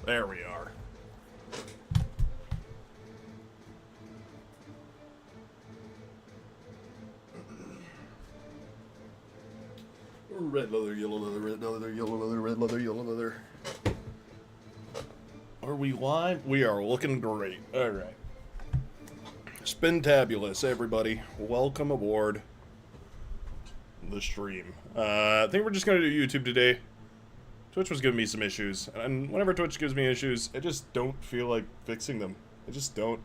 There we are. Red leather, yellow leather, red leather, yellow leather, red leather, yellow leather. Are we live? We are looking great. Alright. Spintabulous, everybody. Welcome aboard the stream. I think we're just going to do YouTube today. Twitch was giving me some issues, and whenever Twitch gives me issues, I just don't feel like fixing them. I just don't.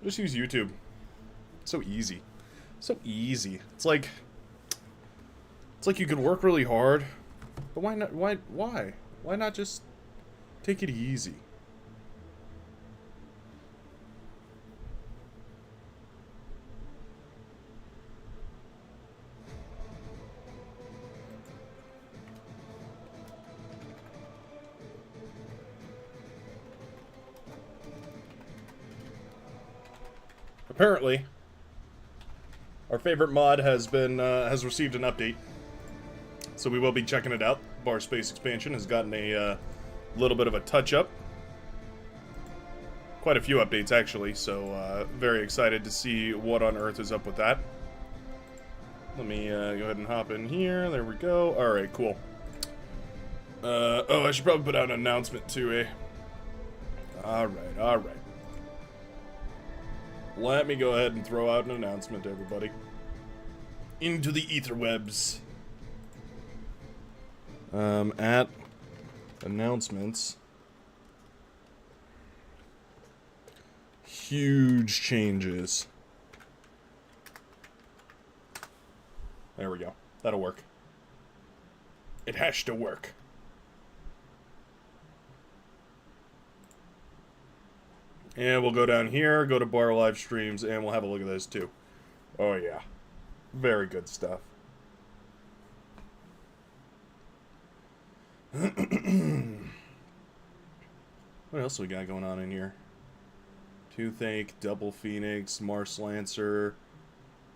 I just use YouTube. It's so easy. So easy. It's like you could work really hard, but why not? Why? Why not just take it easy? Apparently, our favorite mod has received an update, so we will be checking it out. Bar Space Expansion has gotten a little bit of a touch-up. Quite a few updates, actually, so very excited to see what on earth is up with that. Let me go ahead and hop in here. There we go. Alright, cool. Oh, I should probably put out an announcement, too, eh? Alright, alright. Let me go ahead and throw out an announcement to everybody. Into the etherwebs. At announcements. Huge changes. There we go. That'll work. It has to work. And we'll go down here, go to bar live streams, and we'll have a look at this too. Oh yeah. Very good stuff. What else we got going on in here? Toothache, Double Phoenix, Mars Lancer,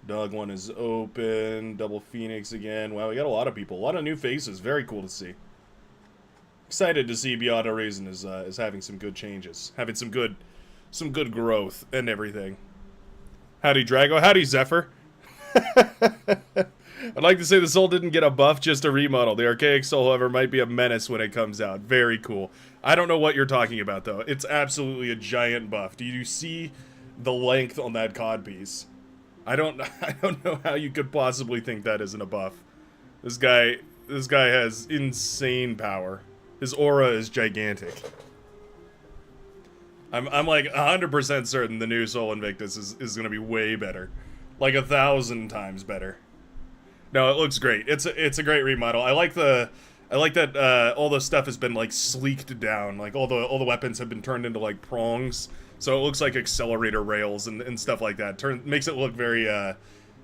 Dog one is open, Double Phoenix again. Wow, we got a lot of people. A lot of new faces. Very cool to see. Excited to see Beata Raisin is having some good changes. Having some good growth and everything. Howdy, Drago. Howdy, Zephyr. I'd like to say the soul didn't get a buff, just a remodel. The archaic soul, however, might be a menace when it comes out. Very cool. I don't know what you're talking about, though. It's absolutely a giant buff. Do you see the length on that codpiece? I don't know how you could possibly think that isn't a buff. This guy has insane power. His aura is gigantic. I'm like 100% certain the new Soul Invictus is going to be way better. Like 1,000 times better. No, it looks great. It's a great remodel. I like that all the stuff has been like sleeked down. Like all the weapons have been turned into like prongs. So it looks like accelerator rails and stuff like that. Makes it look very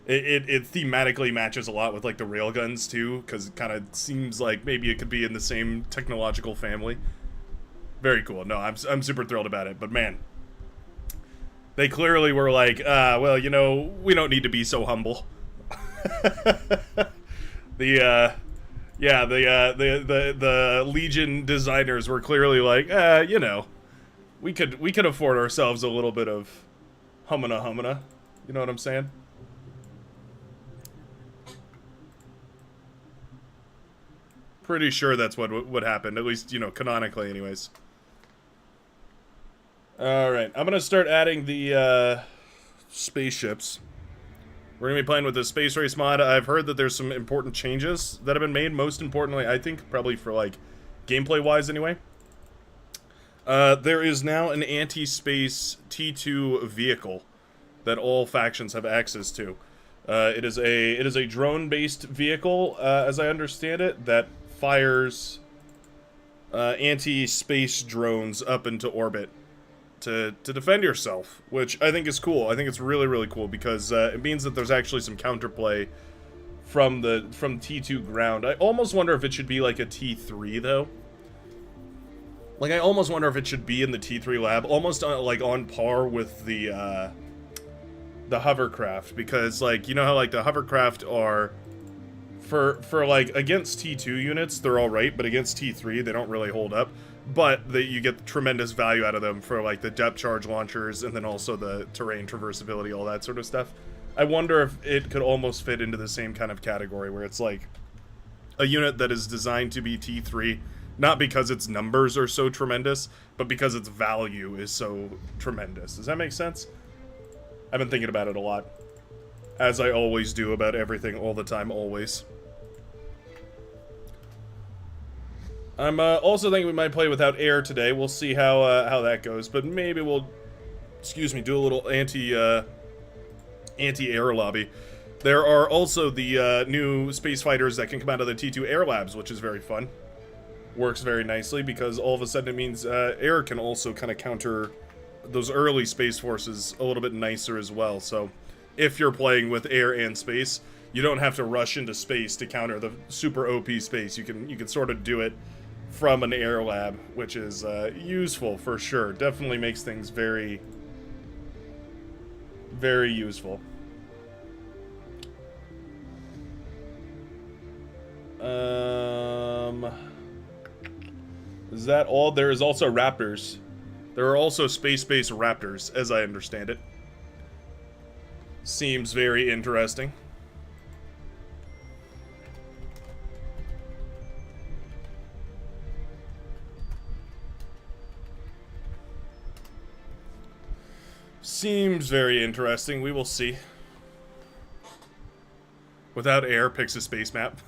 it thematically matches a lot with like the railguns too, cuz it kind of seems like maybe it could be in the same technological family. Very cool. No, I'm super thrilled about it. But man, they clearly were like, well, you know, we don't need to be so humble. The Legion designers were clearly like, you know, we could afford ourselves a little bit of humana. You know what I'm saying? Pretty sure that's what happened. At least, you know, canonically, anyways. Alright, I'm gonna start adding the, spaceships. We're gonna be playing with the Space Race mod. I've heard that there's some important changes that have been made. Most importantly, I think, probably for, like, gameplay-wise anyway. There is now an anti-space T2 vehicle that all factions have access to. It is a drone-based vehicle, as I understand it, that fires anti-space drones up into orbit to defend yourself, which I think is cool. I think it's really, really cool because it means that there's actually some counterplay from T2 ground. I almost wonder if it should be like a T3 though. Like I almost wonder if it should be in the T3 lab, almost like on par with the hovercraft, because like you know how like the hovercraft are For like against T2 units, they're all right, but against T3, they don't really hold up. But you get tremendous value out of them for like the depth charge launchers and then also the terrain traversability, all that sort of stuff. I wonder if it could almost fit into the same kind of category where it's like a unit that is designed to be T3, not because its numbers are so tremendous, but because its value is so tremendous. Does that make sense? I've been thinking about it a lot. As I always do about everything all the time, always. I'm also thinking we might play without air today. We'll see how that goes, but maybe we'll, excuse me, do a little anti-air lobby. There are also the new space fighters that can come out of the T2 Air Labs, which is very fun. Works very nicely because all of a sudden it means air can also kind of counter those early space forces a little bit nicer as well. So if you're playing with air and space, you don't have to rush into space to counter the super OP space. You can sort of do it from an air lab, which is useful for sure. Definitely makes things very, very useful. Is that all? There is also raptors. There are also space-based raptors, as I understand it. Seems very interesting. Seems very interesting. We will see. Without air, picks a space map.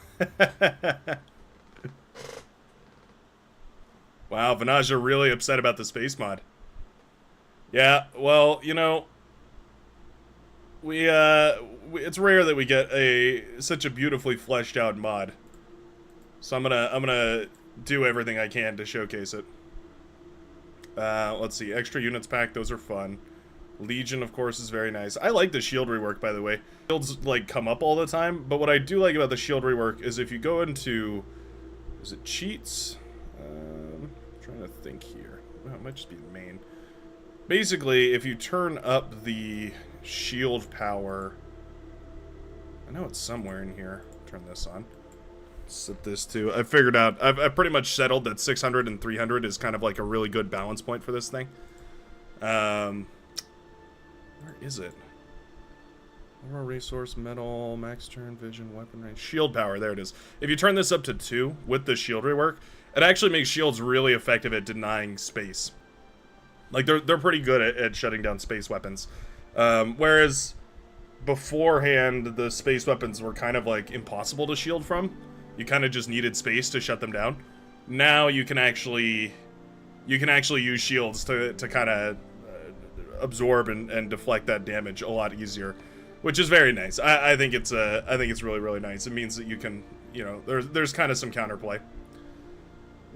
Wow, Vanaj are really upset about the space mod. Yeah, well, you know, it's rare that we get such a beautifully fleshed out mod. So I'm gonna do everything I can to showcase it. Let's see, extra units pack, those are fun. Legion, of course, is very nice. I like the shield rework, by the way. Shields, like, come up all the time, but what I do like about the shield rework is if you go into... Is it cheats? I'm trying to think here. Oh, it might just be the main. Basically, if you turn up the shield power... I know it's somewhere in here. Turn this on. Set this to... I figured out... I've pretty much settled that 600 and 300 is kind of like a really good balance point for this thing. Where is it? Overall resource, metal, max turn, vision, weapon range, shield power. There it is. If you turn this up to 2 with the shield rework, it actually makes shields really effective at denying space. Like, they're pretty good at shutting down space weapons. Whereas beforehand, the space weapons were kind of like impossible to shield from. You kind of just needed space to shut them down. Now you can actually use shields to kind of absorb and deflect that damage a lot easier, which is very nice. I think it's really, really nice. It means that you can, you know, there's kind of some counterplay.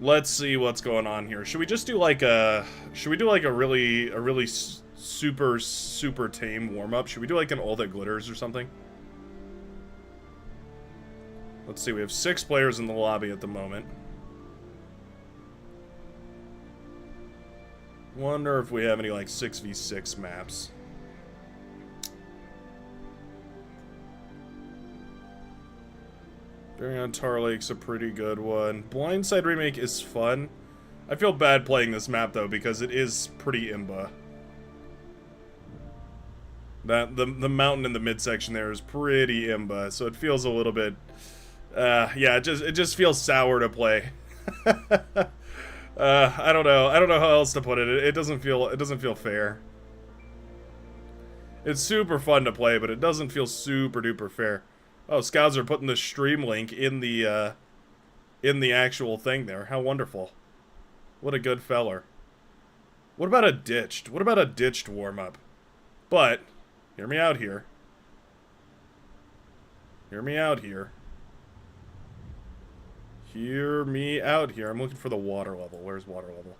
Let's see what's going on here. Should we just do like a really super tame warm up? Should we do like an all that glitters or something? Let's see. We have 6 players in the lobby at the moment. Wonder if we have any, like, 6v6 maps. Burion Tar Lake's a pretty good one. Blindside Remake is fun. I feel bad playing this map, though, because it is pretty imba. The mountain in the midsection there is pretty imba, so it feels a little bit... yeah, it just feels sour to play. I don't know how else to put it. It doesn't feel fair. It's super fun to play, but it doesn't feel super duper fair. Oh, scouts are putting the stream link in the actual thing there. How wonderful. What a good feller. What about a ditched? What about a ditched warm-up? But, hear me out here. Hear me out here. Hear me out here. I'm looking for the water level. Where's water level?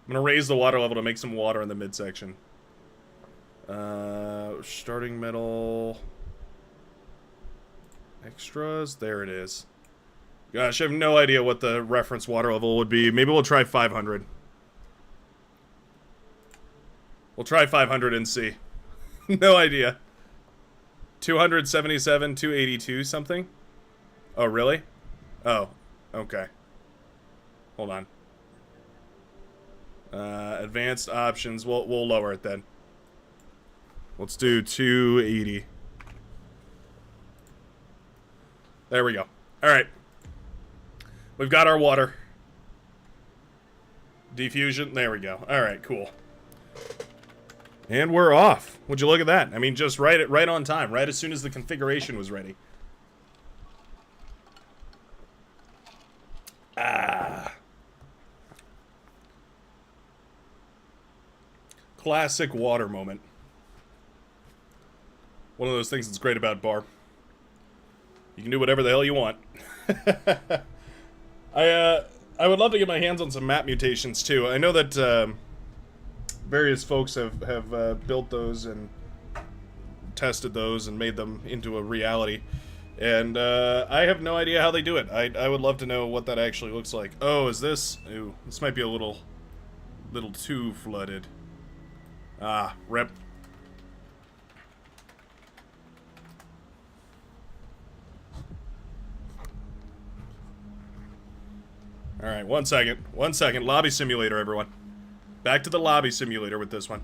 I'm gonna raise the water level to make some water in the midsection. Starting metal. Extras. There it is. Gosh, I have no idea what the reference water level would be. Maybe we'll try 500. We'll try 500 and see. No idea. 277, 282 something? Oh, really? Oh, okay. Hold on. Advanced options. We'll lower it then. Let's do 280. There we go. All right. We've got our water. Diffusion. There we go. All right, cool. And we're off. Would you look at that? I mean, just right on time. Right as soon as the configuration was ready. Ah. Classic water moment. One of those things that's great about bar. You can do whatever the hell you want. I would love to get my hands on some map mutations too. I know that various folks have built those and tested those and made them into a reality. And I have no idea how they do it. I would love to know what that actually looks like. Oh, is this? Ooh, this might be a little too flooded. Ah, rip. Alright, 1 second. 1 second. Lobby simulator, everyone. Back to the lobby simulator with this one.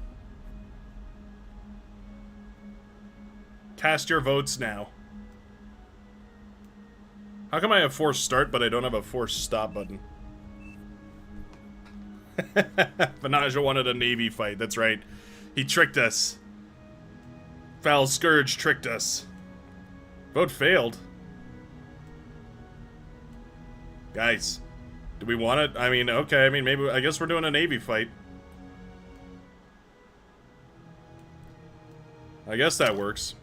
Cast your votes now. How come I have forced start, but I don't have a forced stop button? Vanaja wanted a Navy fight, that's right. He tricked us. Foul Scourge tricked us. Vote failed. Guys, do we want it? I mean, okay, maybe, I guess we're doing a Navy fight. I guess that works.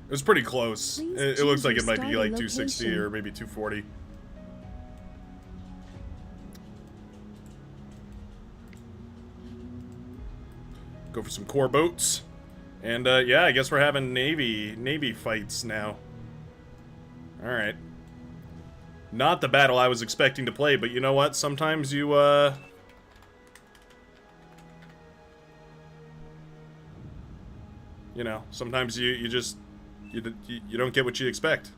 It was pretty close. It looks like it might be like 260 or maybe 240. Go for some core boats. And yeah, I guess we're having Navy fights now. Alright. Not the battle I was expecting to play, but you know what? Sometimes you, you know, sometimes you just... You don't get what you expect.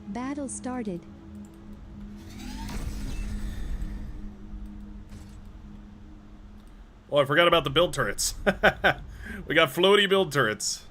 Battle started. Oh, I forgot about the build turrets. We got floaty build turrets.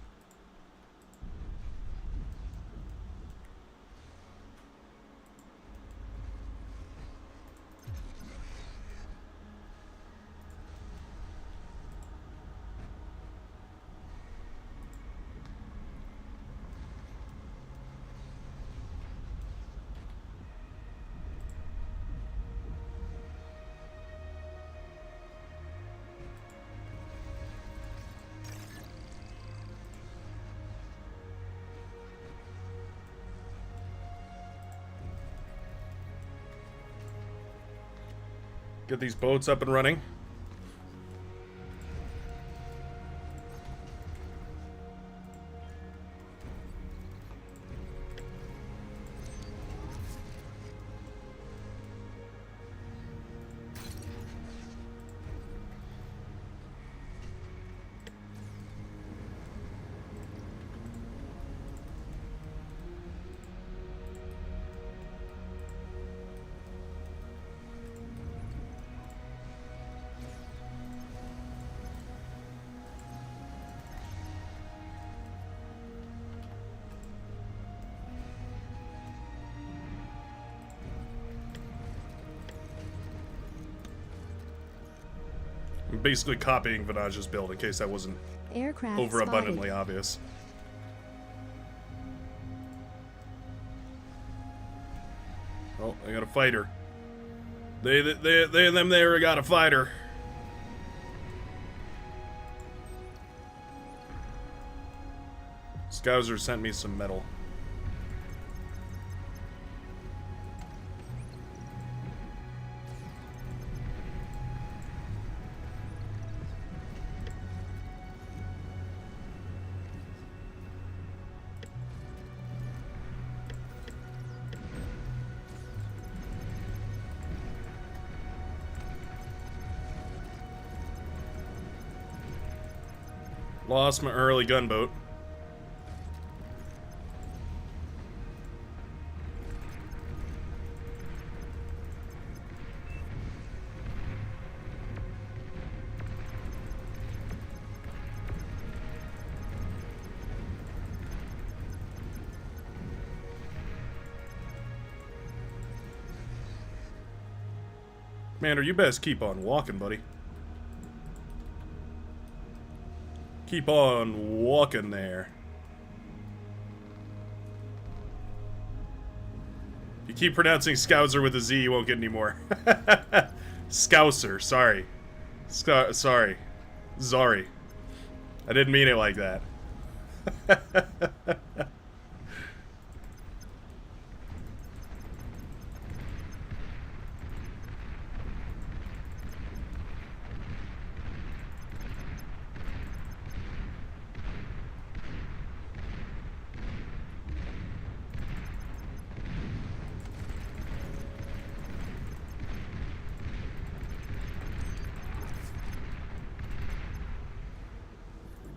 Get these boats up and running. I'm basically copying Vanaja's build in case that wasn't Aircraft overabundantly spotted. obvious. Oh, they got a fighter. They them there got a fighter. Scouser sent me some metal. Lost my early gunboat. Commander, you best keep on walking, buddy. Keep on walking there. If you keep pronouncing Scouser with a Z, you won't get any more. Scouser, sorry. Sorry. Sorry. I didn't mean it like that.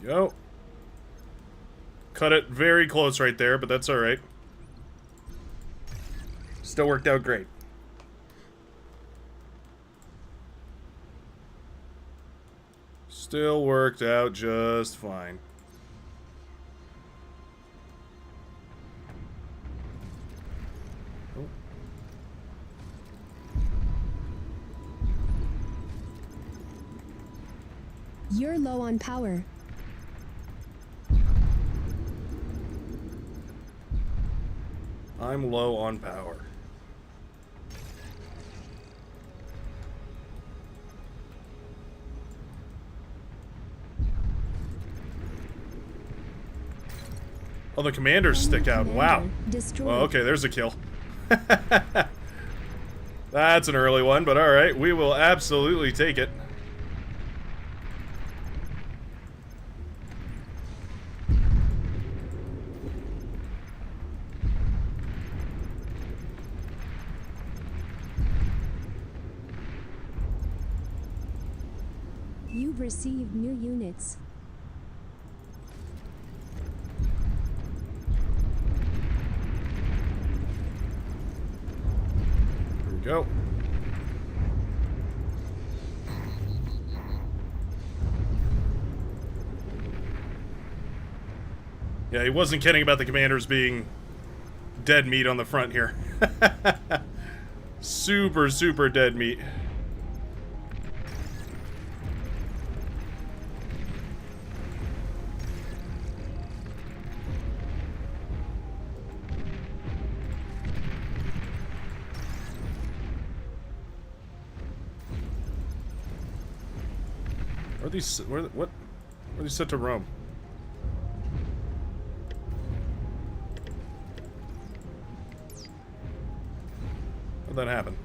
Go. Cut it very close right there, but that's alright. Still worked out great. Still worked out just fine. Oh. You're low on power. I'm low on power. Oh, the commanders stick out. Wow. Destroyed. Well, okay, there's a kill. That's an early one, but alright. We will absolutely take it. You've received new units. Here we go. Yeah, he wasn't kidding about the commanders being dead meat on the front here. Super, super dead meat. What are these set to roam? How'd that happen?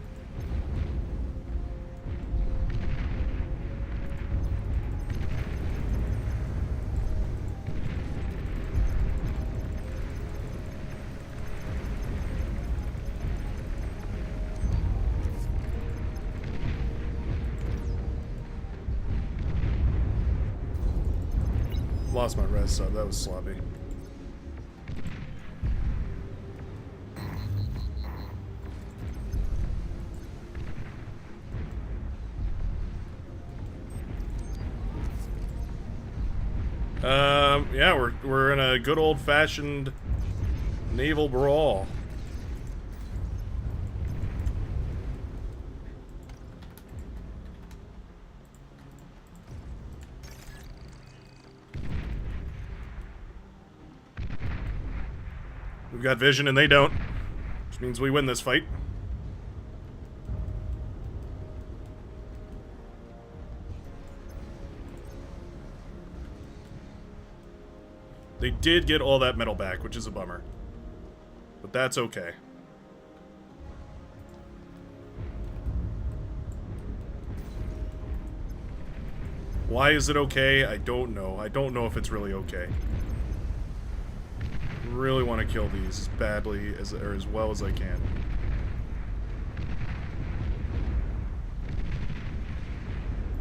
Lost my res sub, that was sloppy. Yeah, we're in a good old-fashioned naval brawl. We've got vision and they don't, which means we win this fight. They did get all that metal back, which is a bummer. But that's okay. Why is it okay? I don't know. I don't know if it's really okay. Really want to kill these as badly as or as well as I can.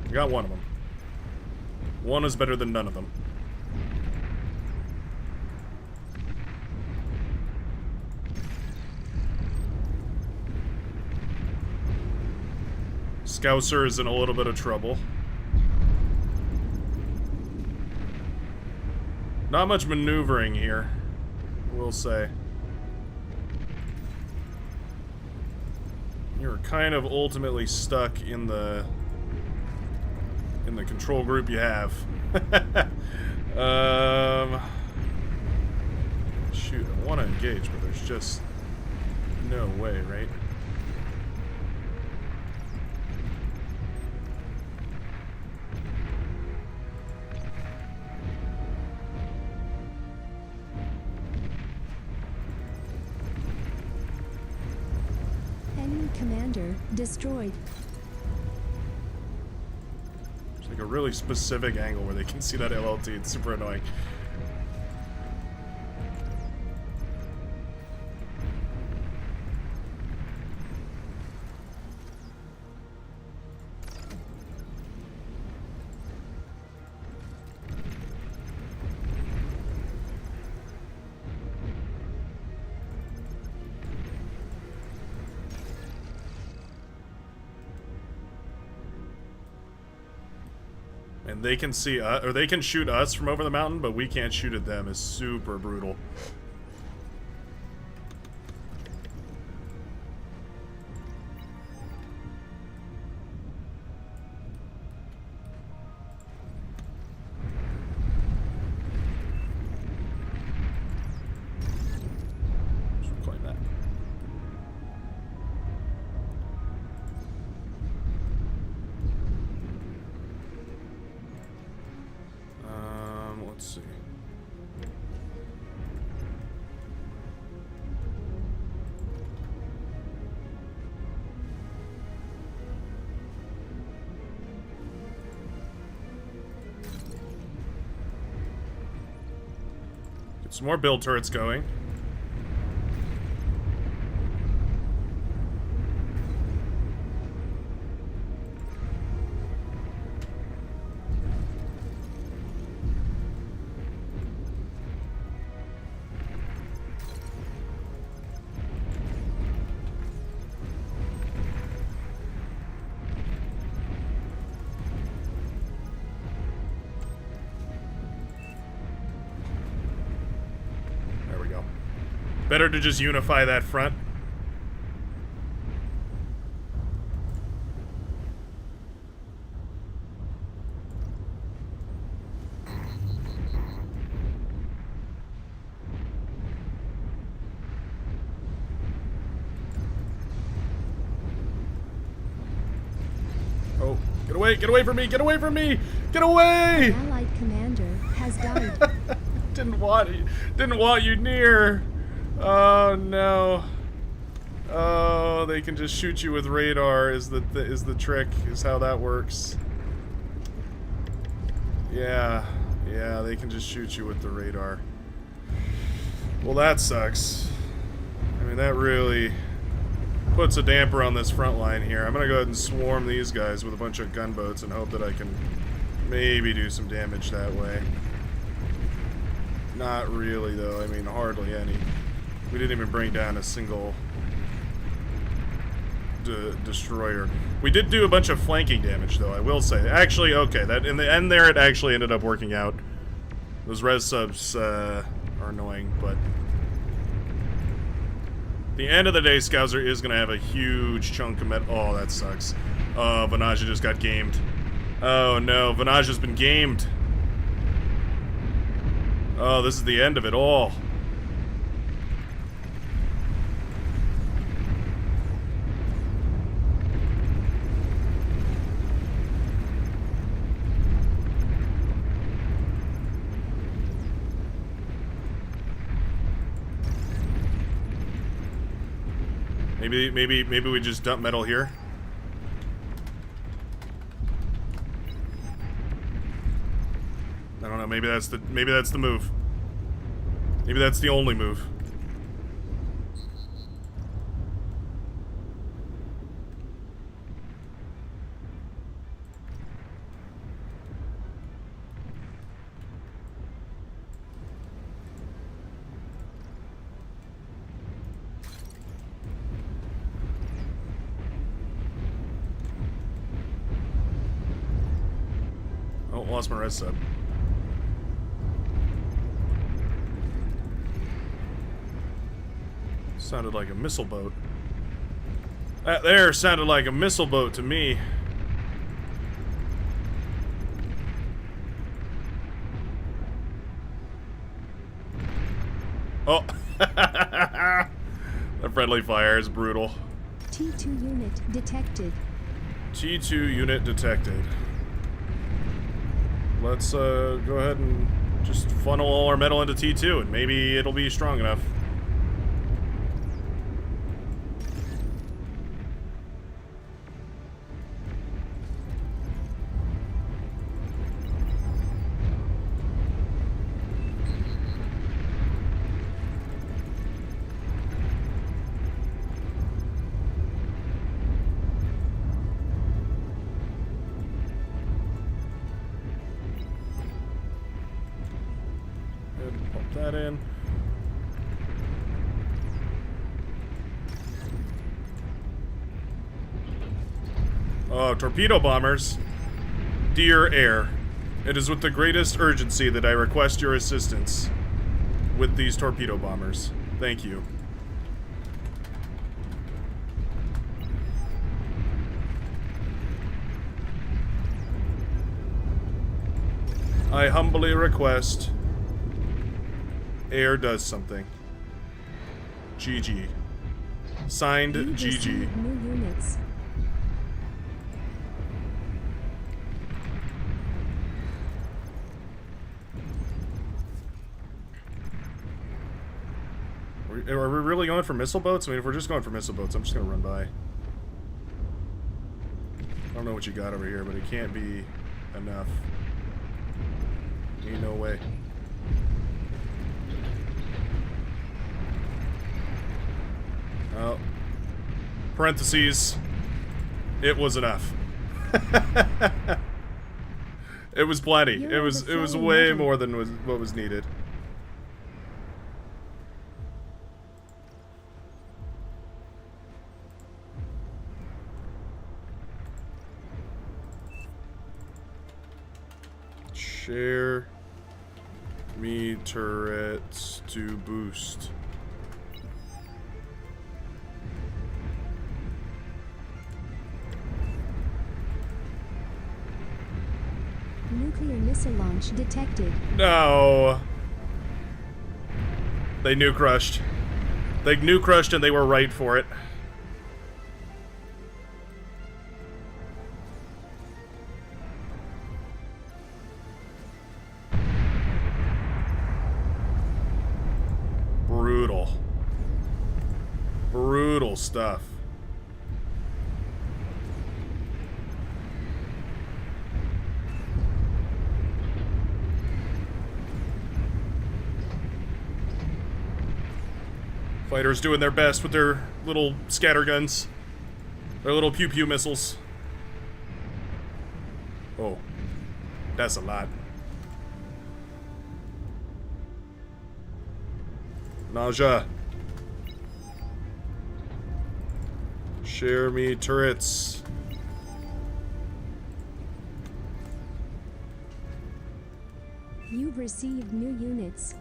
I got one of them. One is better than none of them. Scouser is in a little bit of trouble. Not much maneuvering here, I will say. You're kind of ultimately stuck in the control group you have. Shoot, I want to engage, but there's just no way, right? Enemy commander destroyed. It's like a really specific angle where they can see that LLT. It's super annoying. And they can see us, or they can shoot us from over the mountain, but we can't shoot at them. Is super brutal. Should claim that. Let's see. Get some more build turrets going. Better to just unify that front. Oh, get away, get away from me, get away from me, get away! Allied commander has died. Didn't want you near. Oh no. Oh, they can just shoot you with radar is the trick, is how that works. Yeah, they can just shoot you with the radar. Well, that sucks. I mean, that really puts a damper on this front line here. I'm gonna go ahead and swarm these guys with a bunch of gunboats and hope that I can maybe do some damage that way. Not really, though. I mean, hardly any. We didn't even bring down a single destroyer. We did do a bunch of flanking damage, though, I will say. Actually, okay, that in the end there, it actually ended up working out. Those res subs are annoying, but at the end of the day, Scouser is going to have a huge chunk of metal. Oh, that sucks. Oh, Vanaja just got gamed. Oh, no, Vanaja's been gamed. Oh, this is the end of it all. Maybe we just dump metal here. I don't know, maybe that's the move. Maybe that's the only move. lost my res sub. Sounded like a missile boat. That there sounded like a missile boat to me. Oh. The friendly fire is brutal. T2 unit detected. T2 unit detected. Let's go ahead and just funnel all our metal into T2 and maybe it'll be strong enough. That in. Oh, torpedo bombers. Dear Air, it is with the greatest urgency that I request your assistance with these torpedo bombers. Thank you. I humbly request Air does something. GG. Signed, You GG. received new units. Are we really going for missile boats? I mean, if we're just going for missile boats, I'm just gonna run by. I don't know what you got over here, but it can't be enough. Ain't no way. Oh. Parentheses. It was enough. It was plenty. It was way more than what was needed. Share me turrets to boost. Nuclear missile launch detected. No. They nuke crushed. They nuke crushed and they were right for it. Brutal. Brutal stuff. Fighters doing their best with their little scatter guns. Their little pew-pew missiles. Oh. That's a lot. Nausea. Share me turrets. You've received new units.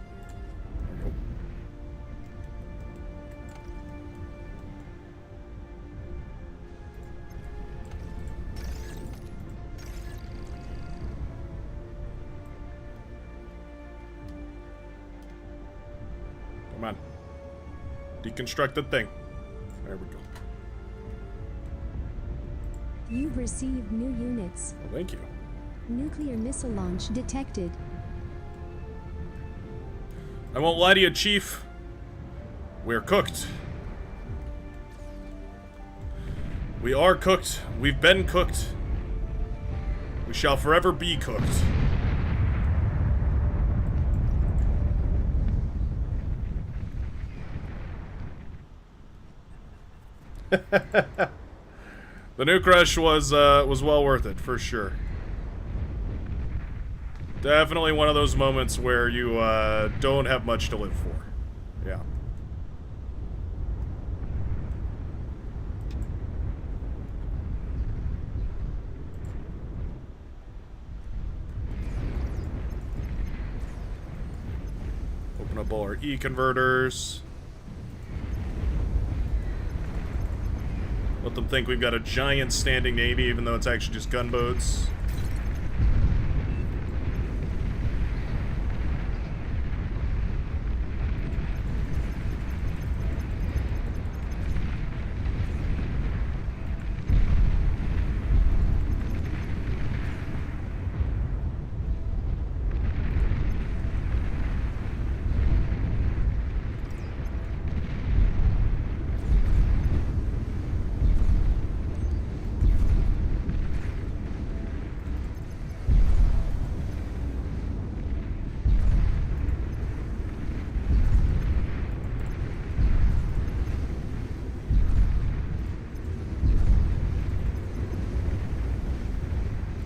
Come on. Deconstruct the thing. There we go. You've received new units. Well, thank you. Nuclear missile launch detected. I won't lie to you, Chief. We're cooked. We are cooked. We've been cooked. We shall forever be cooked. The nuke rush was well worth it, for sure. Definitely one of those moments where you don't have much to live for. Yeah. Open up all our E converters. Let them think we've got a giant standing navy, even though it's actually just gunboats.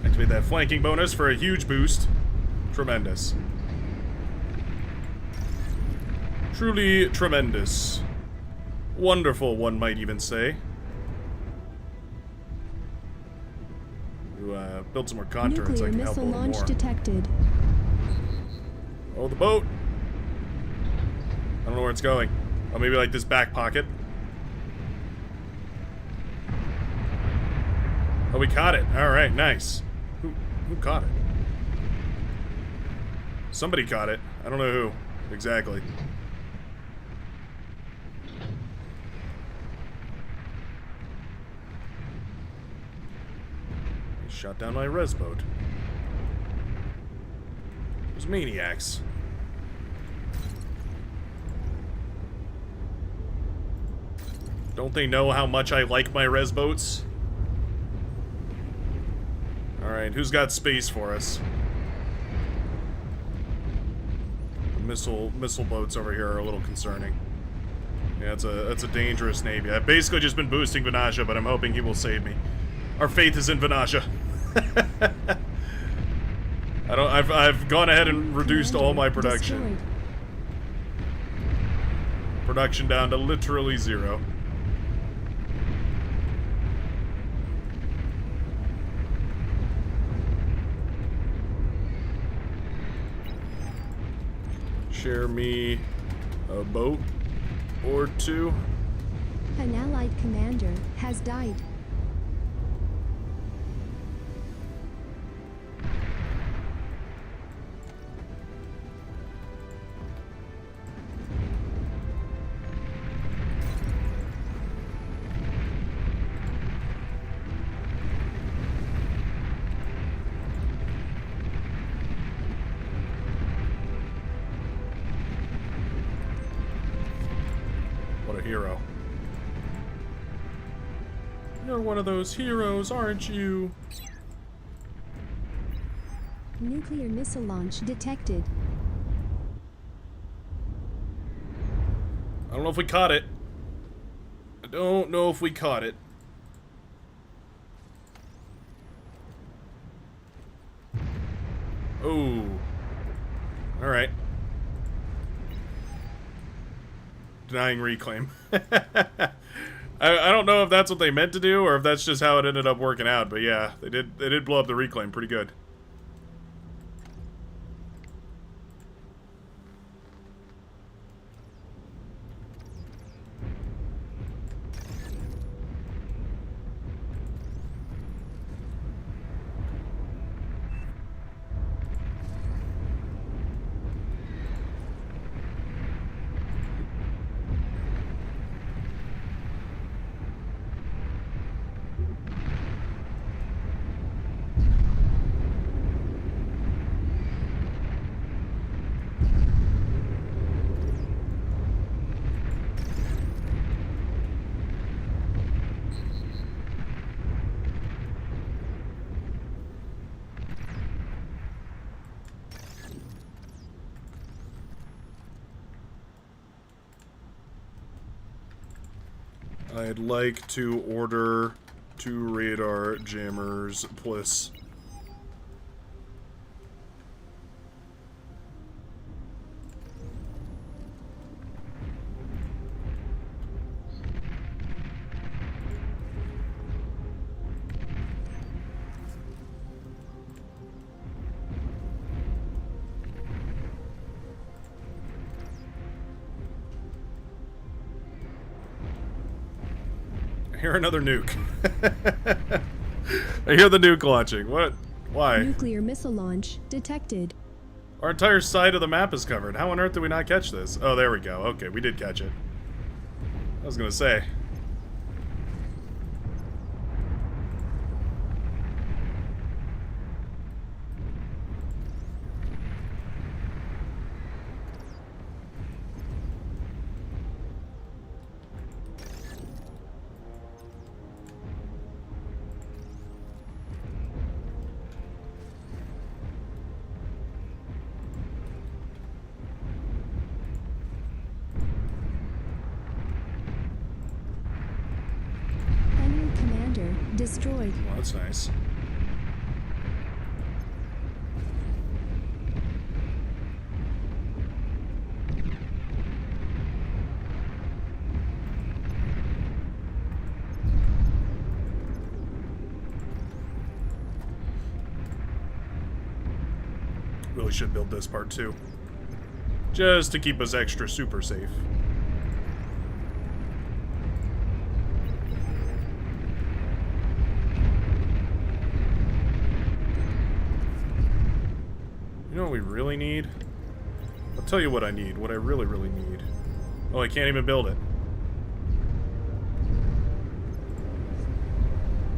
Activate that flanking bonus for a huge boost. Tremendous. Truly tremendous. Wonderful, one might even say. Build some more contours so I Nuclear can help a missile little launch more. detected. Oh, the boat! I don't know where it's going. Oh, maybe like this back pocket. Oh, we caught it. Alright, nice. Who caught it? Somebody caught it. I don't know who. Exactly. Shot down my res boat. Those maniacs. Don't they know how much I like my res boats? Alright, who's got space for us? The missile boats over here are a little concerning. Yeah, that's a dangerous navy. I've basically just been boosting Venatia, but I'm hoping he will save me. Our faith is in Venatia. I've gone ahead and reduced all my production. Destroyed. Production down to literally 0. Share me a boat or two. An allied commander has died. What a hero. You're one of those heroes, aren't you? Nuclear missile launch detected. I don't know if we caught it. I don't know if we caught it. Oh. Alright. Denying reclaim. I don't know if that's what they meant to do or if that's just how it ended up working out, but yeah, they did blow up the reclaim pretty good. I'd like to order 2 radar jammers, please. I hear another nuke. I hear the nuke launching. What? Why? Nuclear missile launch detected. Our entire side of the map is covered. How on earth did we not catch this? Oh, there we go. Okay, we did catch it. I was gonna say. Enemy commander destroyed. Well, that's nice. Really should build this part too. Just to keep us extra super safe. You know what we really need? I'll tell you what I need. What I really, really need. Oh, I can't even build it.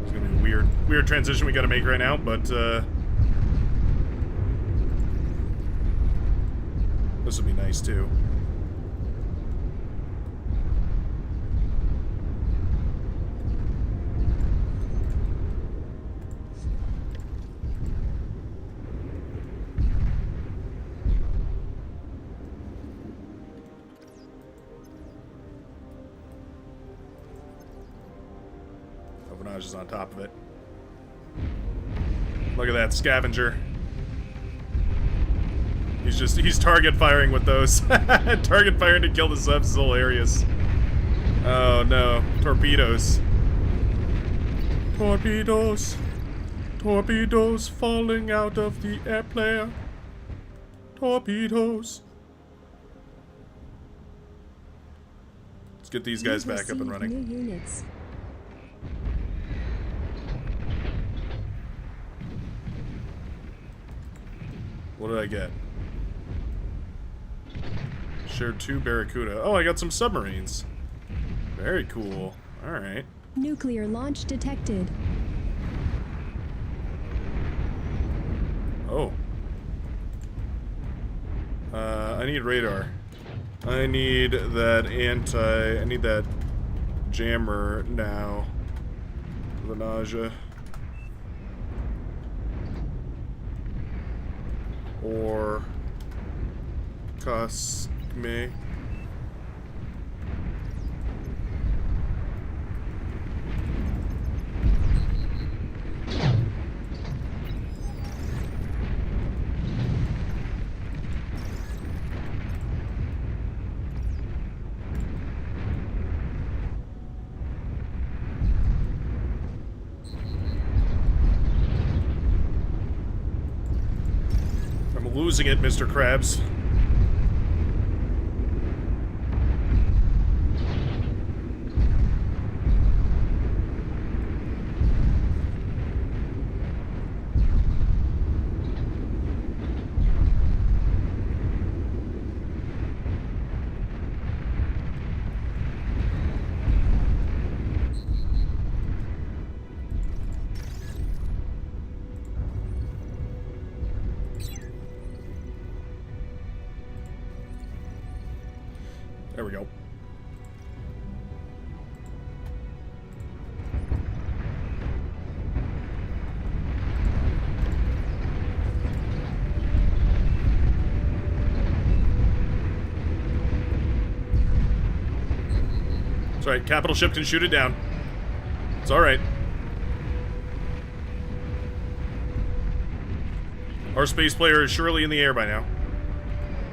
It's gonna be a weird transition we gotta make right now, but this would be nice too. Openage is on top of it. Look at that scavenger. He's target firing with those. Target firing to kill the subs is hilarious. Oh no. Torpedoes. Torpedoes. Torpedoes falling out of the airplane. Torpedoes. Let's get these guys back up and running. New units. What did I get? Shared 2 Barracuda. Oh, I got some submarines. Very cool. Alright. Nuclear launch detected. Oh. I need radar. I need that I need that jammer now. The nausea. Or Cosme. I'm losing it, Mr. Krabs. There we go. That's right, capital ship can shoot it down. It's alright. Our space player is surely in the air by now.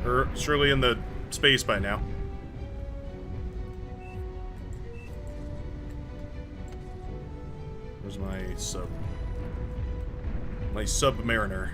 Or surely in the space by now. Where's my sub? My submariner.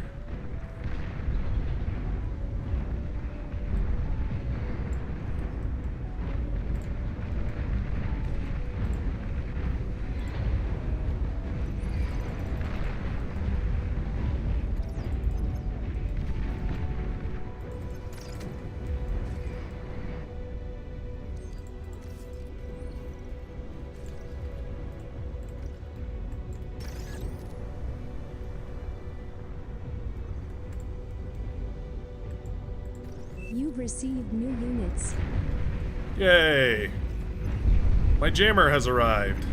You've received new units. Yay! My jammer has arrived.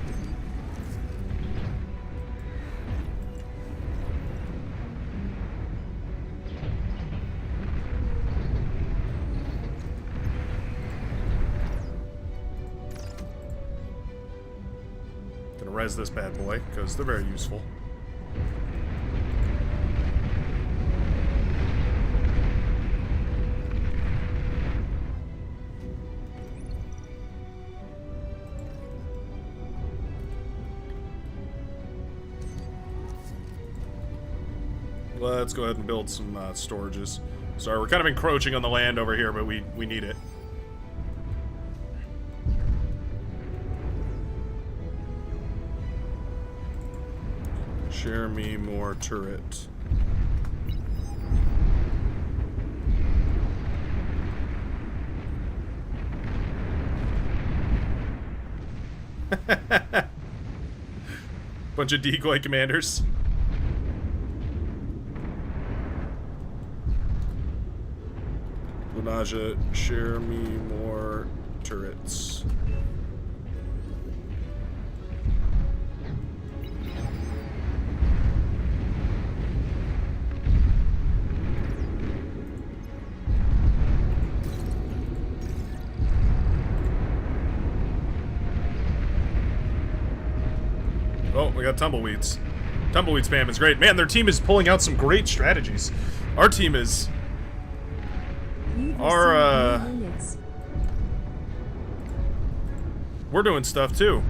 Gonna res this bad boy, because they're very useful. Let's go ahead and build some storages. Sorry, we're kind of encroaching on the land over here, but we need it. Share me more turret. Bunch of decoy commanders. Naja, share me more turrets. Oh, we got tumbleweeds. Tumbleweed spam is great. Man, their team is pulling out some great strategies. Our team is... We're doing stuff too.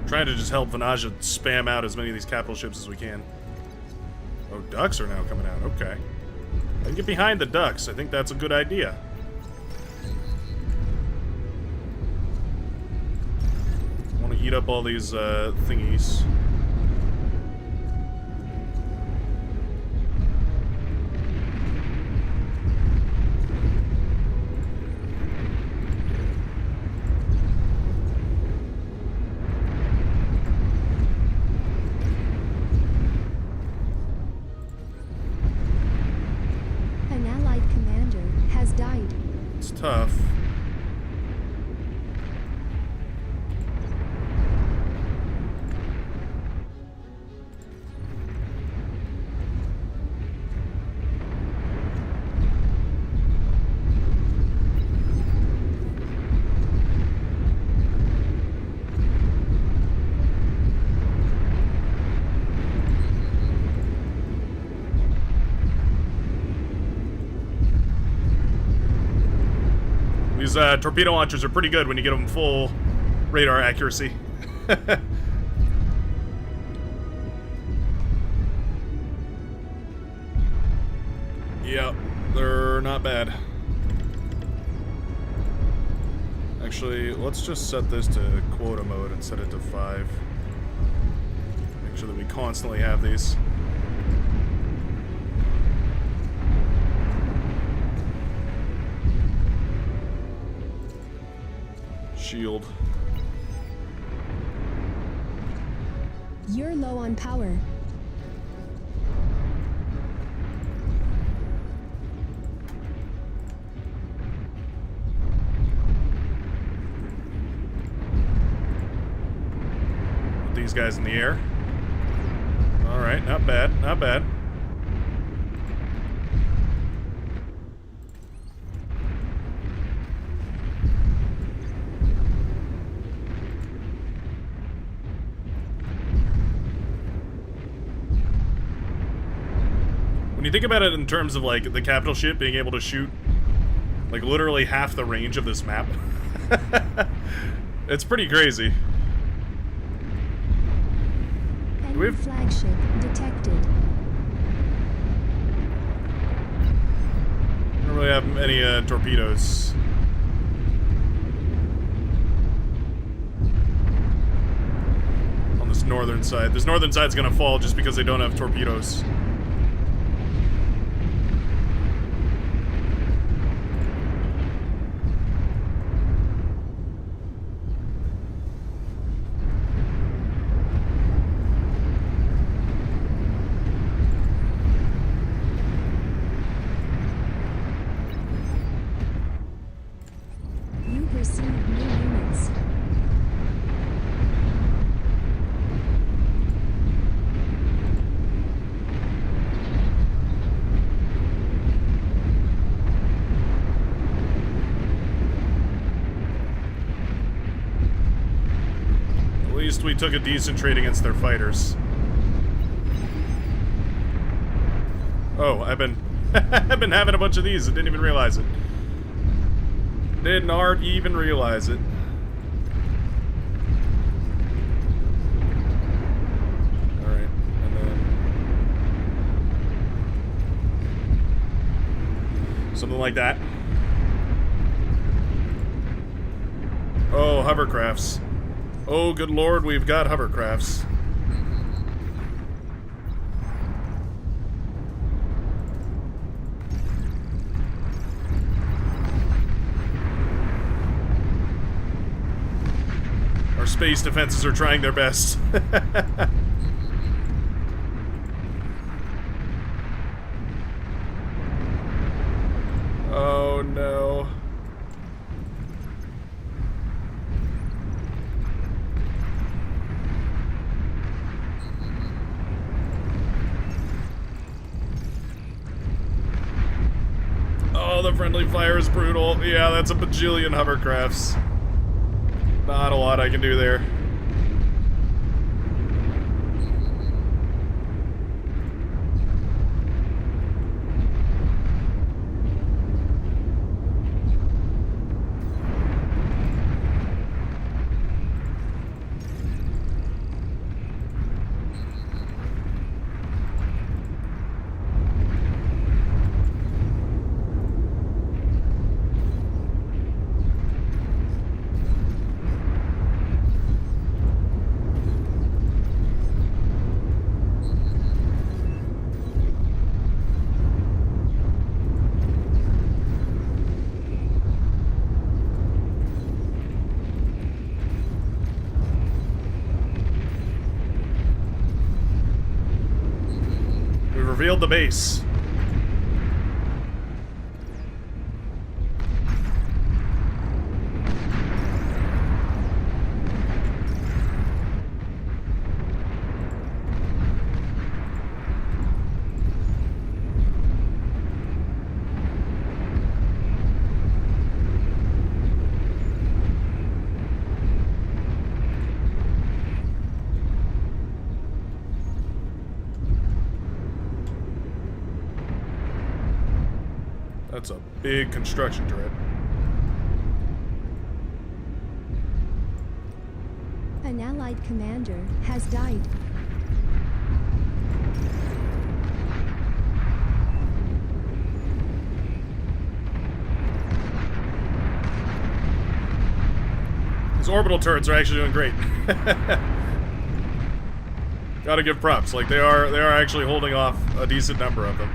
Trying to just help Vanaja spam out as many of these capital ships as we can. Oh, ducks are now coming out. Okay. I can get behind the ducks. I think that's a good idea. I want to eat up all these thingies. Tough. These torpedo launchers are pretty good when you get them full radar accuracy. Yep, they're not bad. Actually, let's just set this to quota mode and set it to 5. Make sure that we constantly have these. Shield. You're low on power. Put these guys in the air. Alright, not bad, not bad. When you think about it in terms of, like, the capital ship being able to shoot, like, literally half the range of this map, it's pretty crazy. Enemy flagship detected. have any torpedoes. On this northern side. This northern side's gonna fall just because they don't have torpedoes. We took a decent trade against their fighters. Oh, I've been I've been having a bunch of these. I didn't even realize it. Did not even realize it. Alright, and then something like that. Oh, hovercrafts. Oh, good lord, we've got hovercrafts. Our space defenses are trying their best. Oh, no. Oh, the friendly fire is brutal. Yeah, that's a bajillion hovercrafts. Not a lot I can do there. Revealed the base. That's a big construction turret. An allied commander has died. These orbital turrets are actually doing great. Gotta give props. Like they are actually holding off a decent number of them.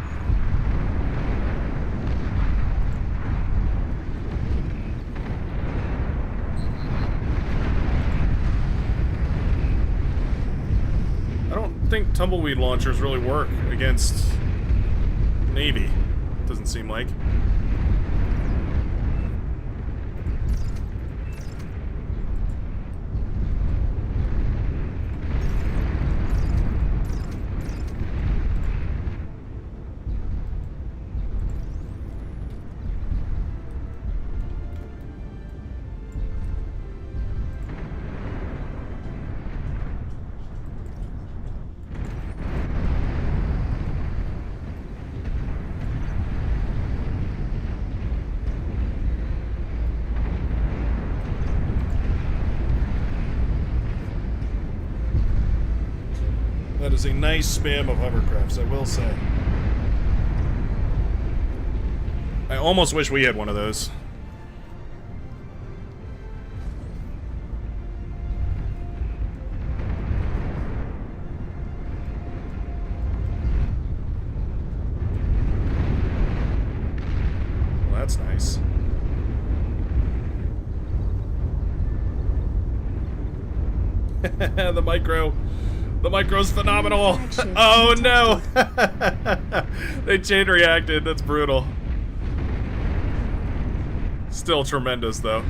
I think tumbleweed launchers really work against Navy. Doesn't seem like. That is a nice spam of hovercrafts, I will say. I almost wish we had one of those. Well, that's nice. The micro's phenomenal. Oh no. They chain reacted. That's brutal. Still tremendous though.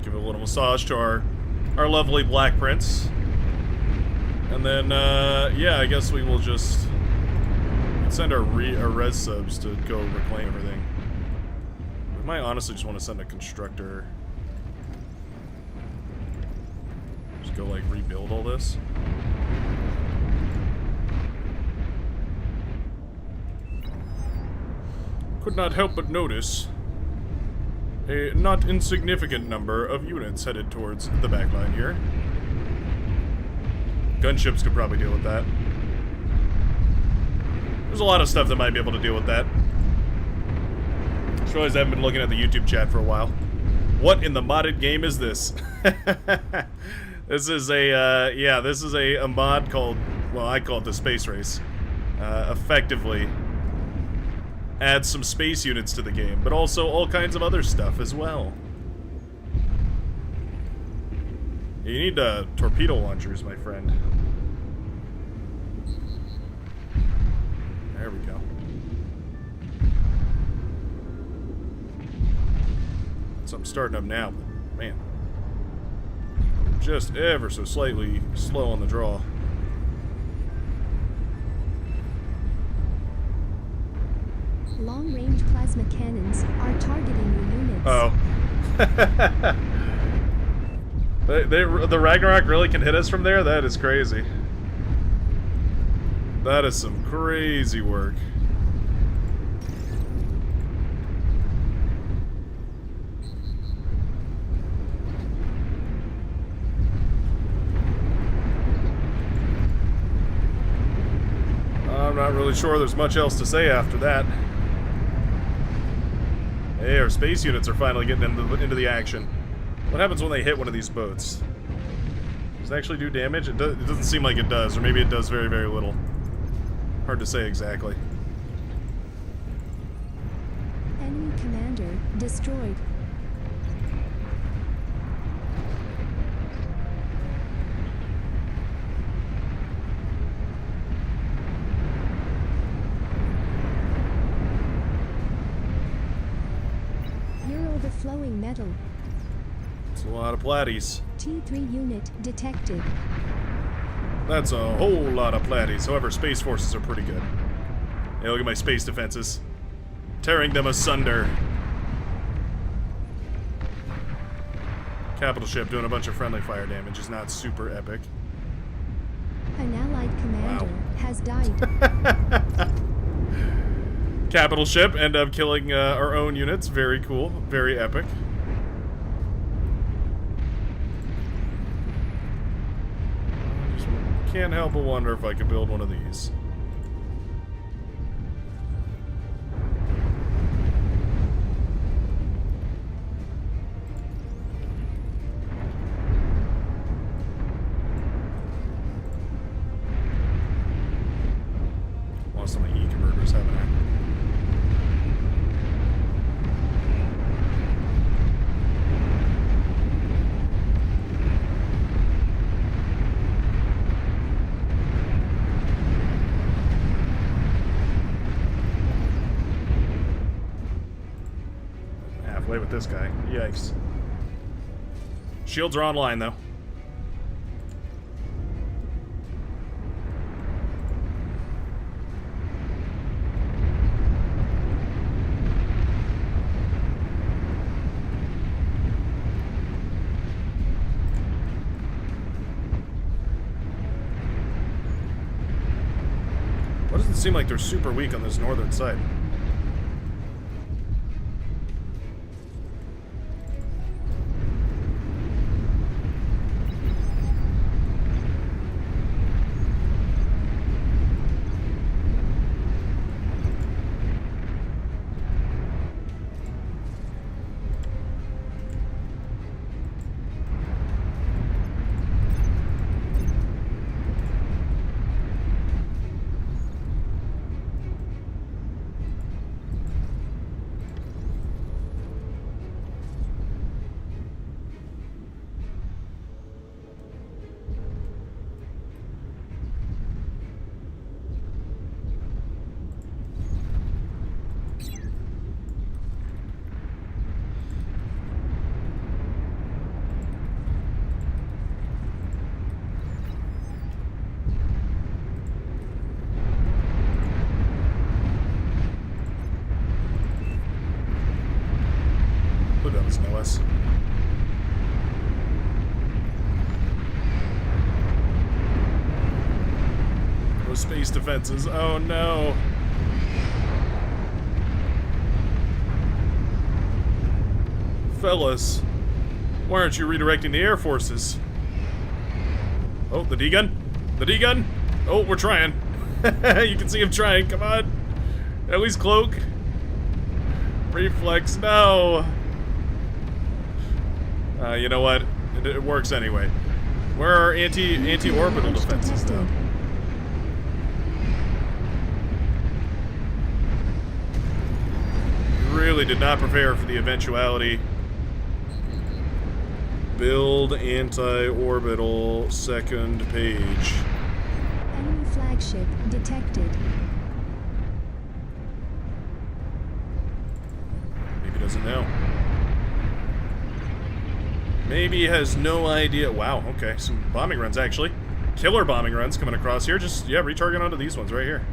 Give it a little massage to our lovely Black Prince. And then yeah, I guess we will just send our res subs to go reclaim everything. We might honestly just want to send a constructor. Just go like rebuild all this. Could not help but notice a not insignificant number of units headed towards the back line here. Gunships could probably deal with that. There's a lot of stuff that might be able to deal with that. Just realized I haven't been looking at the YouTube chat for a while. What in the modded game is this? This is a, yeah, this is a mod called, well, I call it the Space Race. Effectively adds some space units to the game, but also all kinds of other stuff as well. You need torpedo launchers, my friend. There we go. So I'm starting up now, but man, just ever so slightly slow on the draw. Long-range plasma cannons are targeting your units. Oh. The Ragnarok really can hit us from there? That is crazy. That is some crazy work. I'm not really sure there's much else to say after that. Hey, our space units are finally getting into the action. What happens when they hit one of these boats? Does it actually do damage? It doesn't seem like it does, or maybe it does very, very little. Hard to say exactly. Enemy commander destroyed. You're overflowing metal. It's a lot of platties. T3 unit detected. That's a whole lot of platties. However, space forces are pretty good. Hey, look at my space defenses. Tearing them asunder. Capital ship doing a bunch of friendly fire damage is not super epic. An allied commander has died. Capital ship end up killing our own units. Very cool. Very epic. Can't help but wonder if I could build one of these. Lost all my E-converters, haven't I? With this guy. Yikes. Shields are online, though. Why does it seem like they're super weak on this northern side? Those space defenses. Oh no. Fellas, why aren't you redirecting the air forces? Oh, the D-gun? The D-gun? Oh, we're trying. You can see him trying. Come on. At least cloak. Reflex. No. You know what? It works anyway. Where are anti-orbital defenses though? Really did not prepare for the eventuality. Build anti-orbital second page. Enemy flagship detected. Maybe doesn't know. Maybe he has no idea. Wow, okay. Some bombing runs, actually. Killer bombing runs coming across here. Just, yeah, retarget onto these ones right here.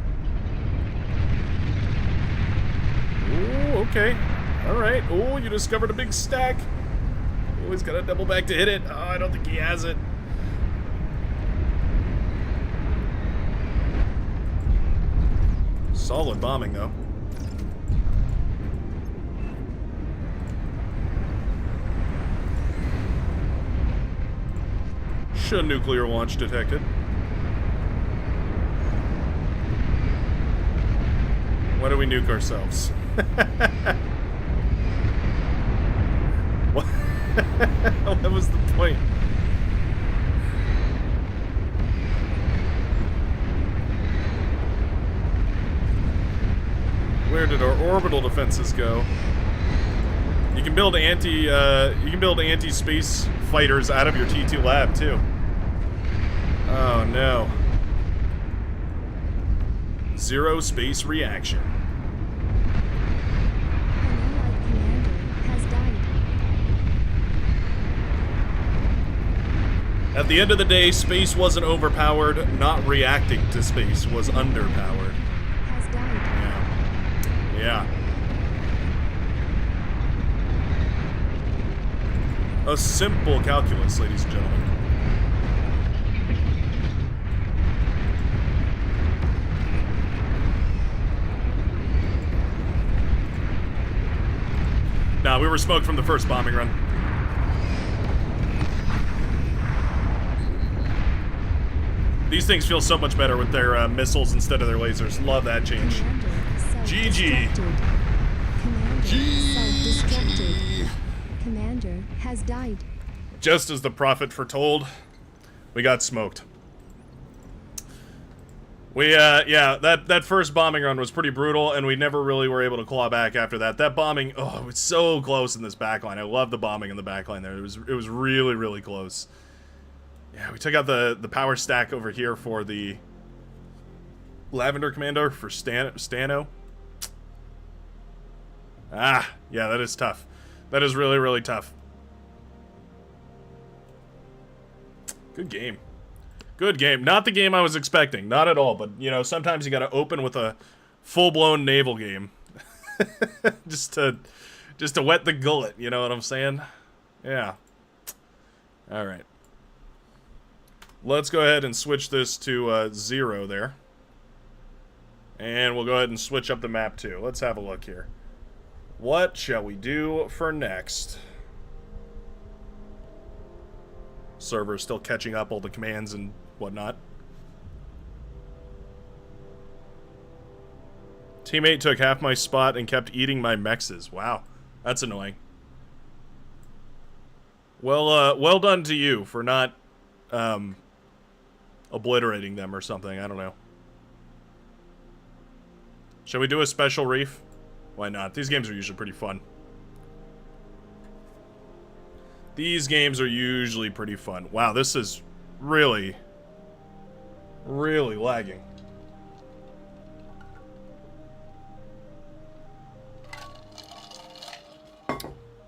Ooh, okay. Alright. Oh, you discovered a big stack. Oh, he's got to double back to hit it. Oh, I don't think he has it. Solid bombing, though. Nuclear launch detected. Why do we nuke ourselves? What? What was the point? Where did our orbital defenses go? You can build anti-space fighters out of your T2 lab too. Oh no. Zero space reaction. An allied commander has died. At the end of the day, space wasn't overpowered. Not reacting to space was underpowered. Has died. Yeah. A simple calculus, ladies and gentlemen. Nah, we were smoked from the first bombing run. These things feel so much better with their missiles instead of their lasers. Love that change. GG. Commander self-destructed. Commander has died. Just as the prophet foretold, we got smoked. We, yeah, that first bombing run was pretty brutal, and we never really were able to claw back after that. That bombing, oh, it was so close in this backline. I love the bombing in the backline there. It was really, really close. Yeah, we took out the power stack over here for the Lavender Commander for Stano. Ah, yeah, that is tough. That is really, really tough. Good game. Good game. Not the game I was expecting. Not at all. But, you know, sometimes you gotta open with a full-blown naval game. just to wet the gullet, you know what I'm saying? Yeah. Alright. Let's go ahead and switch this to 0 there. And we'll go ahead and switch up the map too. Let's have a look here. What shall we do for next? Server's still catching up all the commands and whatnot. Teammate took half my spot and kept eating my mexes. Wow, that's annoying. Well, well done to you for not obliterating them or something. I don't know. Shall we do a special reef? Why not? These games are usually pretty fun. These games are usually pretty fun. Wow, this is really, really lagging.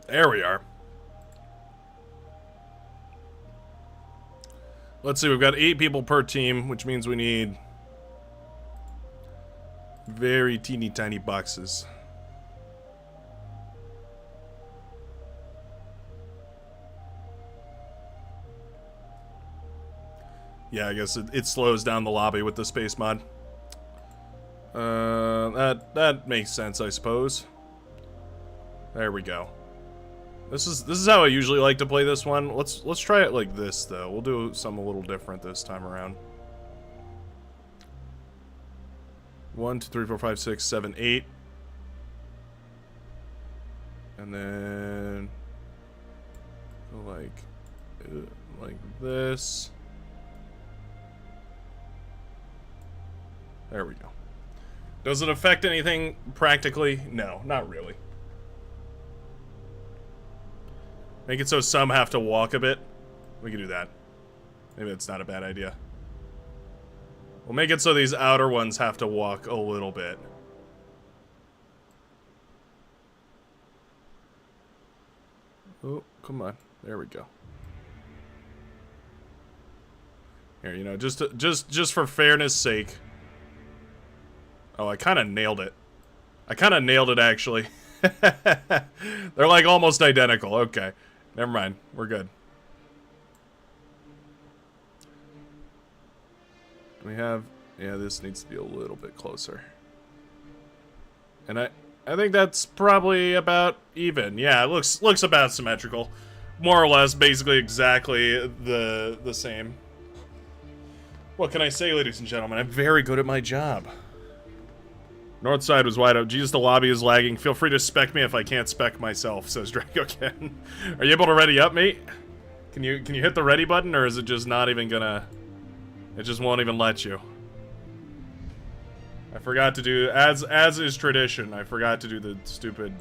There we are. Let's see, we've got 8 people per team, which means we need very teeny tiny boxes. Yeah, I guess it slows down the lobby with the space mod. That makes sense, I suppose. There we go. This is how I usually like to play this one. Let's try it like this though. We'll do something a little different this time around. 1, 2, 3, 4, 5, 6, 7, 8. And then go like this. There we go. Does it affect anything practically? No, not really. Make it so some have to walk a bit. We can do that. Maybe it's not a bad idea. We'll make it so these outer ones have to walk a little bit. Oh, come on. There we go. Here, you know, just for fairness sake. Oh, I kind of nailed it. I kind of nailed it, actually. They're like almost identical. Okay. Never mind. We're good. Do we have... Yeah, this needs to be a little bit closer. And I think that's probably about even. Yeah, it looks about symmetrical. More or less, basically exactly the same. What can I say, ladies and gentlemen? I'm very good at my job. North side was wide open. Jesus, the lobby is lagging. Feel free to spec me if I can't spec myself, says Draco Ken. Are you able to ready up, mate? Can you hit the ready button, or is it just not even gonna... It just won't even let you. I forgot to do, as is tradition, I forgot to do the stupid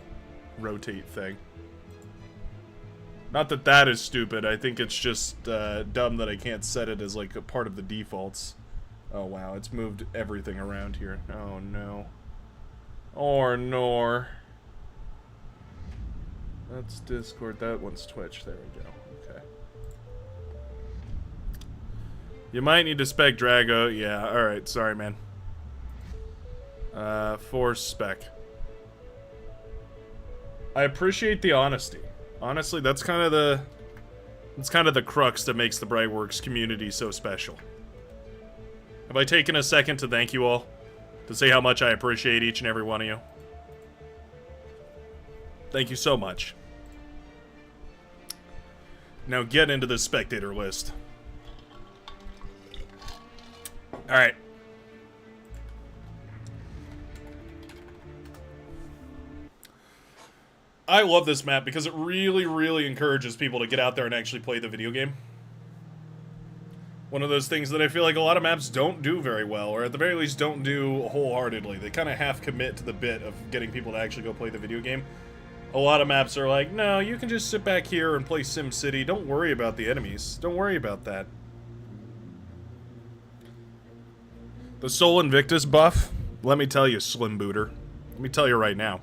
rotate thing. Not that that is stupid, I think it's just dumb that I can't set it as like a part of the defaults. Oh wow, it's moved everything around here. Oh no. Or nor. That's Discord, that one's Twitch, there we go, okay. You might need to spec Drago, yeah, alright, sorry man. Force spec. I appreciate the honesty. Honestly, that's kind of the crux that makes the Brightworks community so special. Have I taken a second to thank you all? To say how much I appreciate each and every one of you? Thank you so much. Now get into the spectator list. Alright. I love this map because it really, really encourages people to get out there and actually play the video game. One of those things that I feel like a lot of maps don't do very well, or at the very least don't do wholeheartedly. They kind of half commit to the bit of getting people to actually go play the video game. A lot of maps are like, no, you can just sit back here and play SimCity. Don't worry about the enemies. Don't worry about that. The Soul Invictus buff, let me tell you, Slim Booter. Let me tell you right now.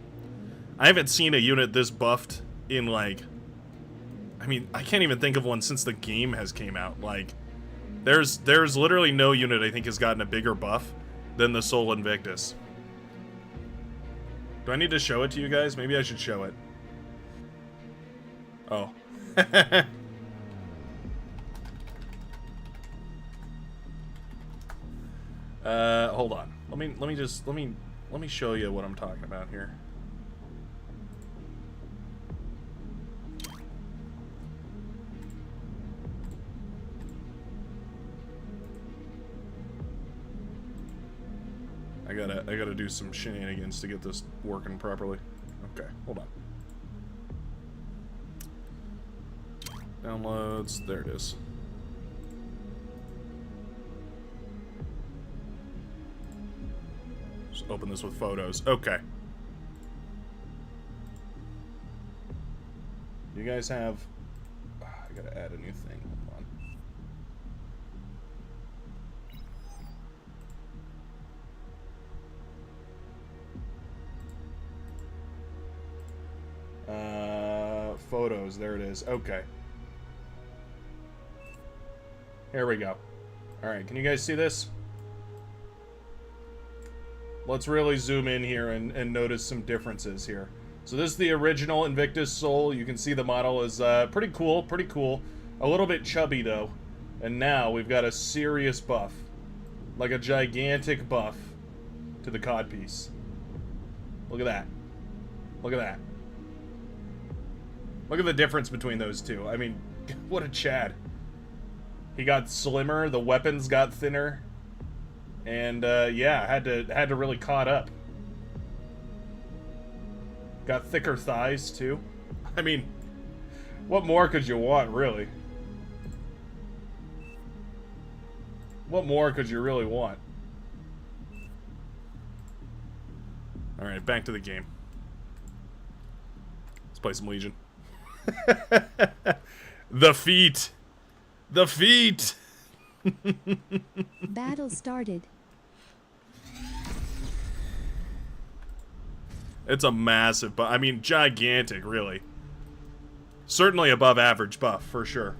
I haven't seen a unit this buffed in, like... I mean, I can't even think of one since the game has came out. Like, there's literally no unit I think has gotten a bigger buff than the Soul Invictus. Do I need to show it to you guys? Maybe I should show it. Oh. Hold on. Let me show you what I'm talking about here. I gotta do some shenanigans to get this working properly. Okay, hold on. Downloads, there it is. Just open this with photos. Okay. You guys have... I gotta add a new thing. Hold on. Photos, there it is. Okay. Here we go. Alright, can you guys see this? Let's really zoom in here and notice some differences here. So this is the original Invictus Soul. You can see the model is pretty cool, pretty cool. A little bit chubby, though. And now we've got a serious buff. Like a gigantic buff to the codpiece. Look at that. Look at that. Look at the difference between those two. I mean, what a Chad. He got slimmer, the weapons got thinner, and yeah, had to really caught up. Got thicker thighs too. I mean, what more could you want, really? What more could you really want? Alright, back to the game. Let's play some Legion. The feet! The feet! Battle started. It's a massive buff. I mean, gigantic, really. Certainly above average buff, for sure.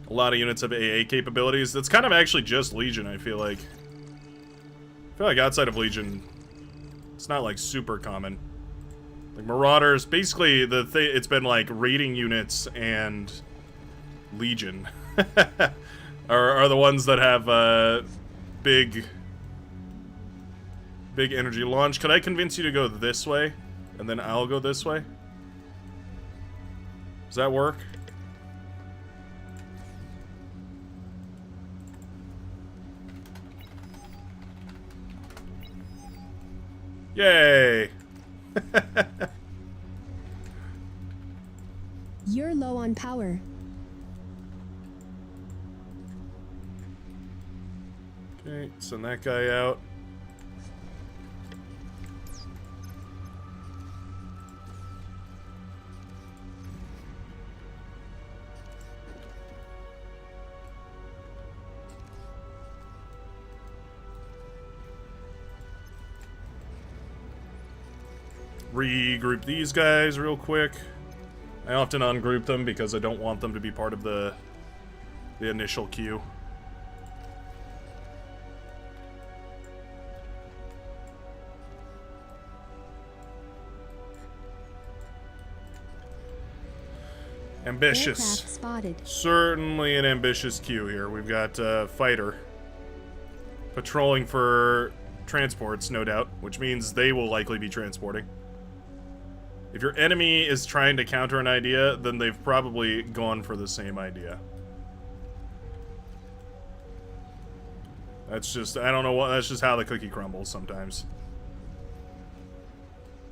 A lot of units have AA capabilities. That's kind of actually just Legion, I feel like. I feel like outside of Legion, it's not like super common. Like Marauders, basically it's been like raiding units and Legion are the ones that have big energy launch. Could I convince you to go this way and then I'll go this way? Does that work? Yay! You're low on power. Okay, send that guy out. Regroup these guys real quick. I often ungroup them because I don't want them to be part of the initial queue. Ambitious. Aircraft spotted. Certainly an ambitious queue here. We've got fighter patrolling for transports, no doubt, which means they will likely be transporting. If your enemy is trying to counter an idea, then they've probably gone for the same idea. That's just, I don't know what, that's just how the cookie crumbles sometimes.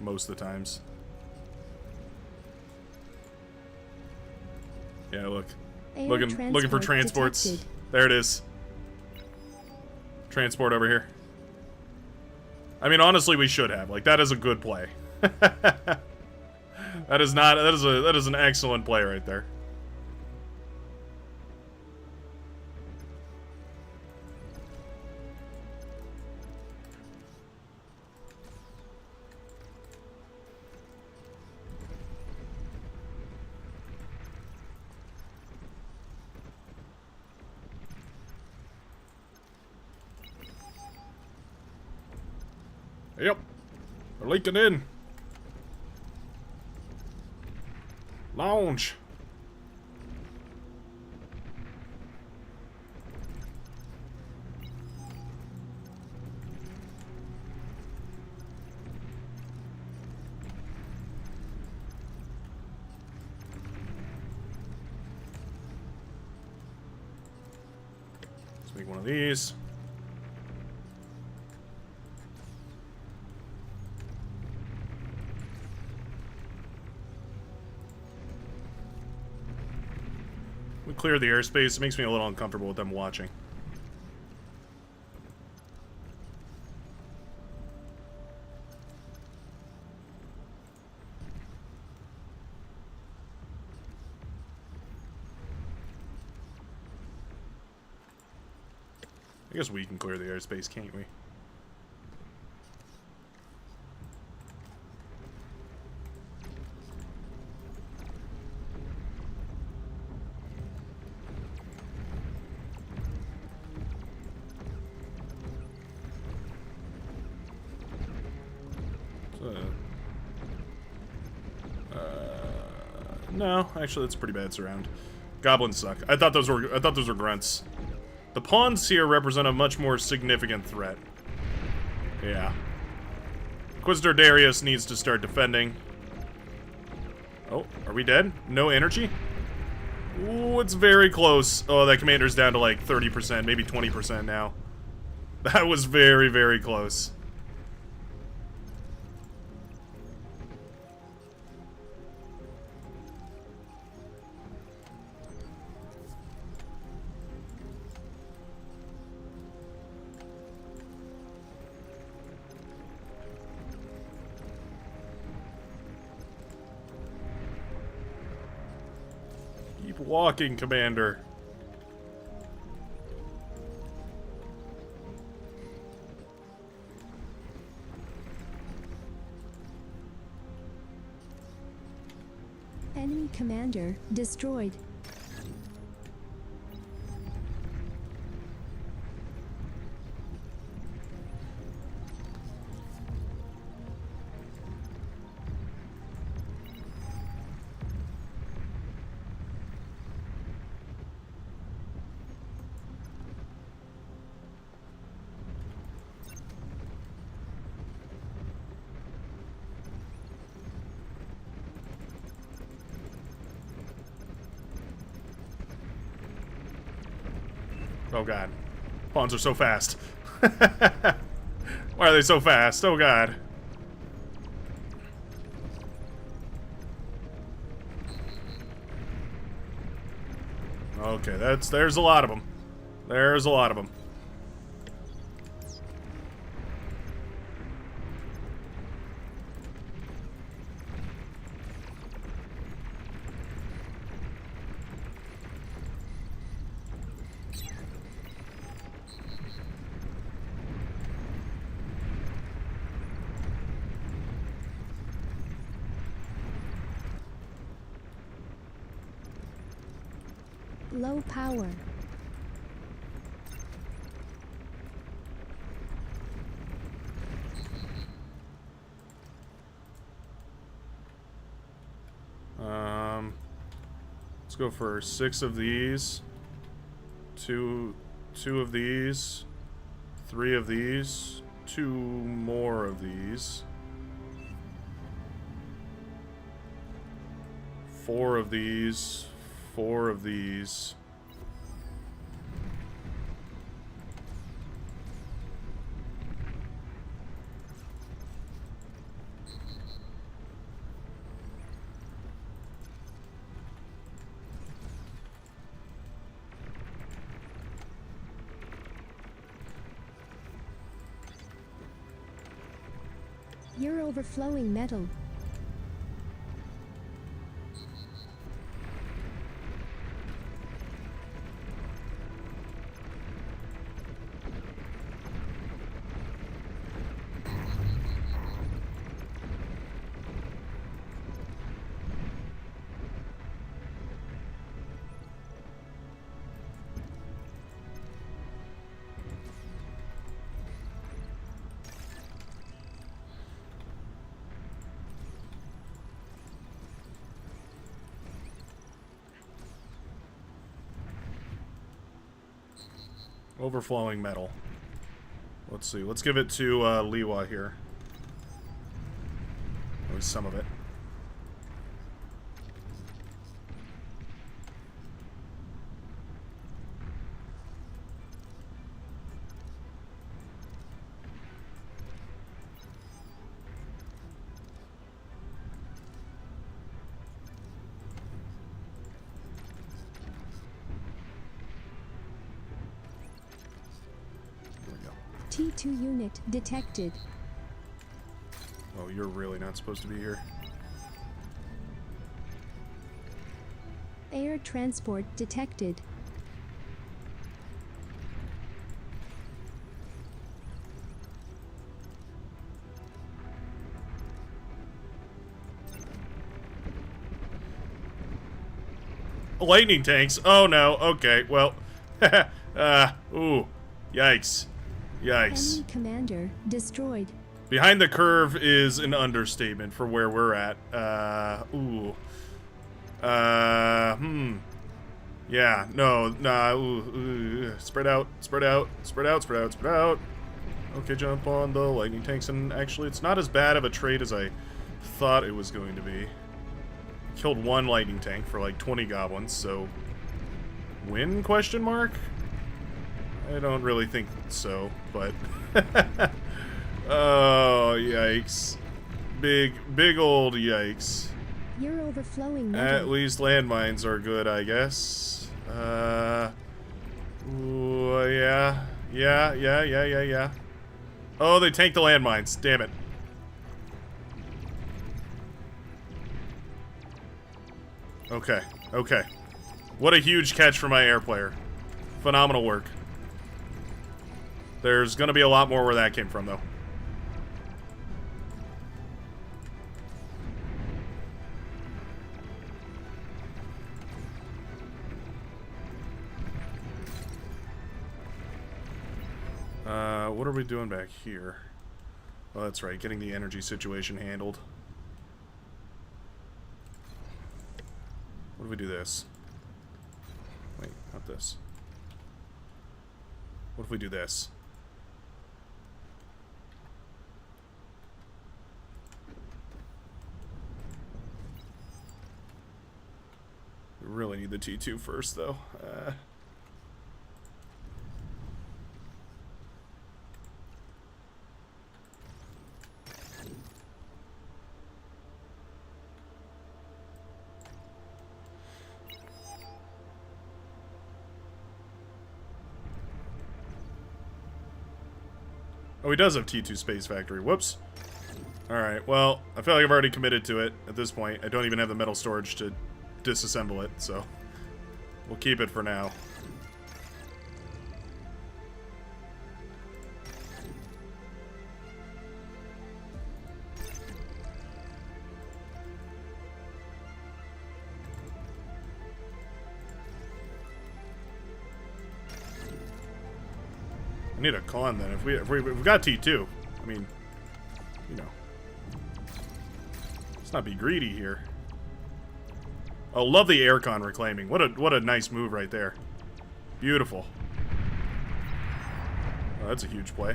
Most of the times. Yeah, look. Looking for transports. Detected. There it is. Transport over here. I mean, honestly, we should have. Like, that is a good play. That is not. That is an excellent play right there. Yep. They're leaking in. Launch. Let's make one of these. We clear the airspace. It makes me a little uncomfortable with them watching. I guess we can clear the airspace, can't we? No, actually, that's a pretty bad surround. Goblins suck. I thought those were grunts. The pawns here represent a much more significant threat. Yeah. Inquisitor Darius needs to start defending. Oh, are we dead? No energy? Ooh, it's very close. Oh, that commander's down to like 30%, maybe 20% now. That was very, very close. Keep walking, Commander. Enemy commander destroyed. Oh god. Pawns are so fast. Why are they so fast? Oh god. Okay, there's a lot of them. There's a lot of them. Low power. Let's go for 6 of these, two of these, 3 of these, 2 more of these, 4 of these, 4 of these. You're overflowing metal. Overflowing metal. Let's see. Let's give it to Liwa here. At least some of it. T2 unit detected. Oh, you're really not supposed to be here. Air transport detected. Lightning tanks? Oh no, okay, well. Ooh. Yikes. Yikes. Enemy commander destroyed. Behind the curve is an understatement for where we're at. Yeah, no, nah, spread out, spread out, spread out, spread out, spread out. Okay, jump on the lightning tanks, and actually it's not as bad of a trade as I thought it was going to be. Killed one lightning tank for like 20 goblins, so... Win, question mark? I don't really think so, but... Oh, yikes. Big old yikes. You're overflowing metal. At least landmines are good, I guess. Ooh, yeah. Yeah. Oh, they tanked the landmines. Damn it. Okay. What a huge catch for my air player. Phenomenal work. There's gonna be a lot more where that came from, though. What are we doing back here? Oh, that's right, getting the energy situation handled. What if we do this? Wait, not this. What if we do this? We really need the T2 first, though. Oh, he does have T2 Space Factory. Whoops. Alright, well, I feel like I've already committed to it at this point. I don't even have the metal storage to disassemble it, so we'll keep it for now. I need a con then. If we've got T2, I mean, you know, let's not be greedy here. Oh, love the aircon reclaiming. What a nice move right there. Beautiful. Oh, that's a huge play.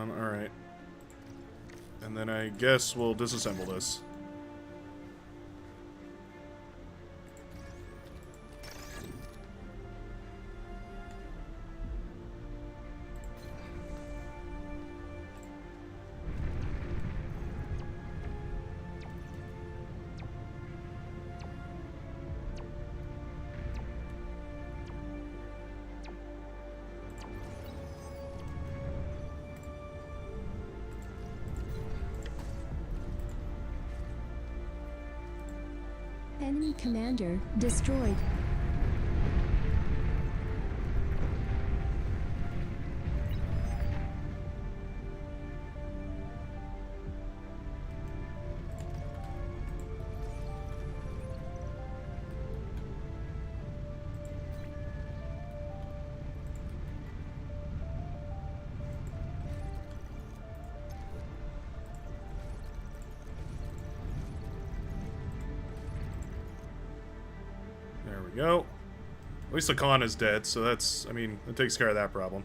Alright. And then I guess we'll disassemble this. Enemy commander destroyed. There we go. At least the con is dead, so that's, I mean, it takes care of that problem.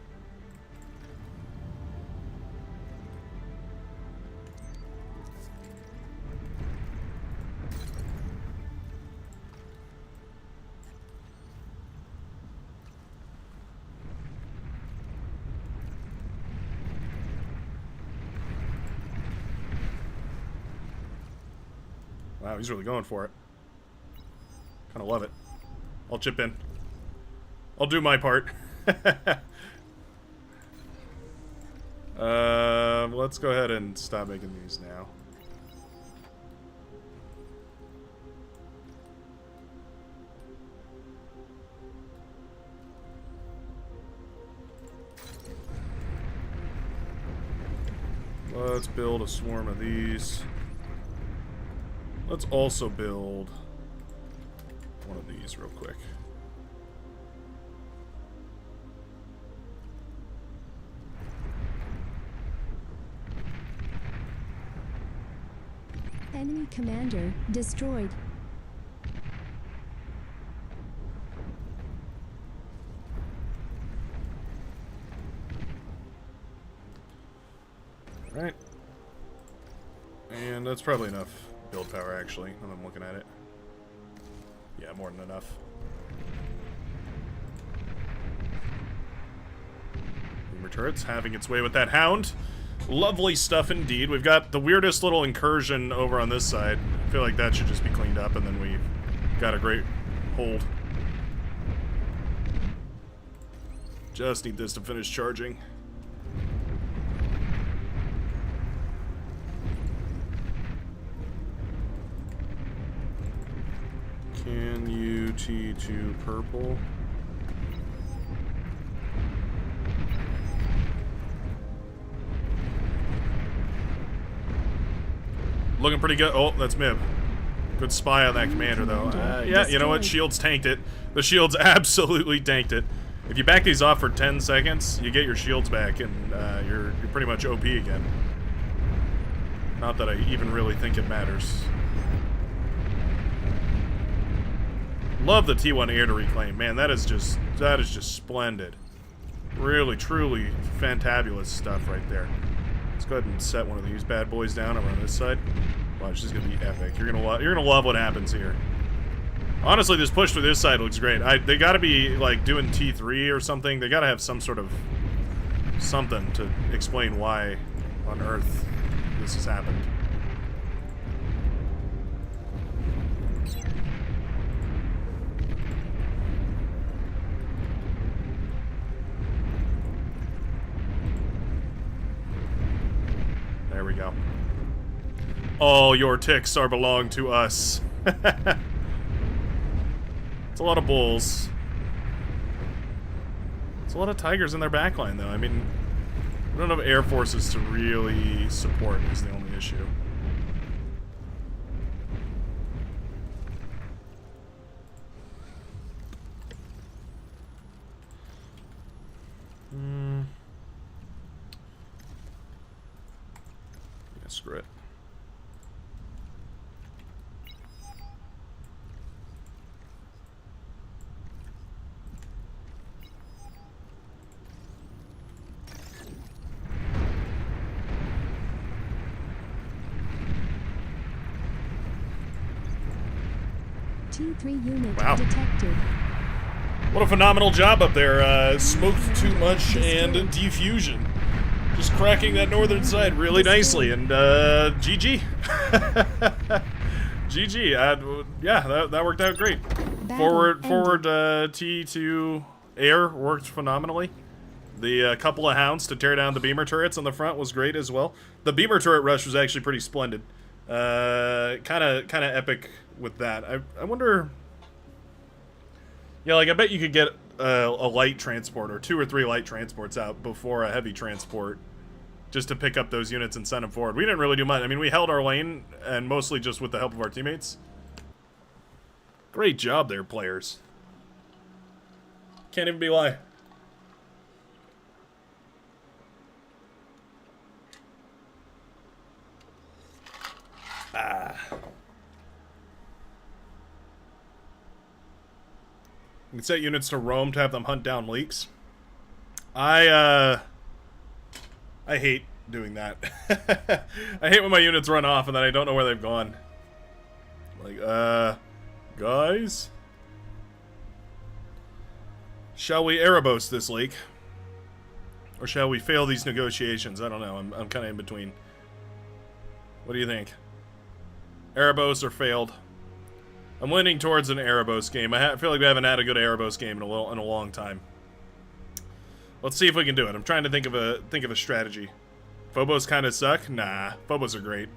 Wow, he's really going for it. Kind of love it. I'll chip in. I'll do my part. Let's go ahead and stop making these now. Let's build a swarm of these. Let's also build one of these real quick. Enemy commander destroyed. Right. And that's probably enough build power, actually, when I'm looking at it. Yeah, more than enough. Boomer turrets having its way with that hound. Lovely stuff indeed. We've got the weirdest little incursion over on this side. I feel like that should just be cleaned up, and then we've got a great hold. Just need this to finish charging. Can you T2 purple? Looking pretty good. Oh, that's Mib. Good spy on that commander, though. Yeah, you know what? Shields tanked it. The shields absolutely tanked it. If you back these off for 10 seconds, you get your shields back, and you're pretty much OP again. Not that I even really think it matters. Love the T1 air to reclaim. Man, that is just splendid. Really, truly fantabulous stuff right there. Let's go ahead and set one of these bad boys down over on this side. Watch, this is gonna be epic. You're gonna love what happens here. Honestly, this push to this side looks great. They gotta be like doing T3 or something. They gotta have some sort of something to explain why on earth this has happened. There we go. All your ticks are belong to us. It's a lot of bulls. It's a lot of tigers in their backline, though. I mean, we don't have air forces to really support is the only issue. Yeah, screw it. T3 unit Wow. detected. What a phenomenal job up there. Smoked too much and diffusion. Just cracking that northern side really nicely. And GG. GG. Yeah, that worked out great. Forward T2 air worked phenomenally. The couple of hounds to tear down the beamer turrets on the front was great as well. The beamer turret rush was actually pretty splendid. Kind of epic with that. I wonder. Yeah, like I bet you could get a light transport or 2 or 3 light transports out before a heavy transport, just to pick up those units and send them forward. We didn't really do much. I mean, we held our lane, and mostly just with the help of our teammates. Great job there, players. Can't even be lie. You can set units to roam to have them hunt down leaks. I hate doing that. I hate when my units run off and then I don't know where they've gone. Like, guys? Shall we Arabos this leak? Or shall we fail these negotiations? I don't know. I'm kind of in between. What do you think? Arabos or failed? I'm leaning towards an Arabos game. I feel like we haven't had a good Arabos game in a long time. Let's see if we can do it. I'm trying to think of a strategy. Phobos kind of suck? Nah, Phobos are great.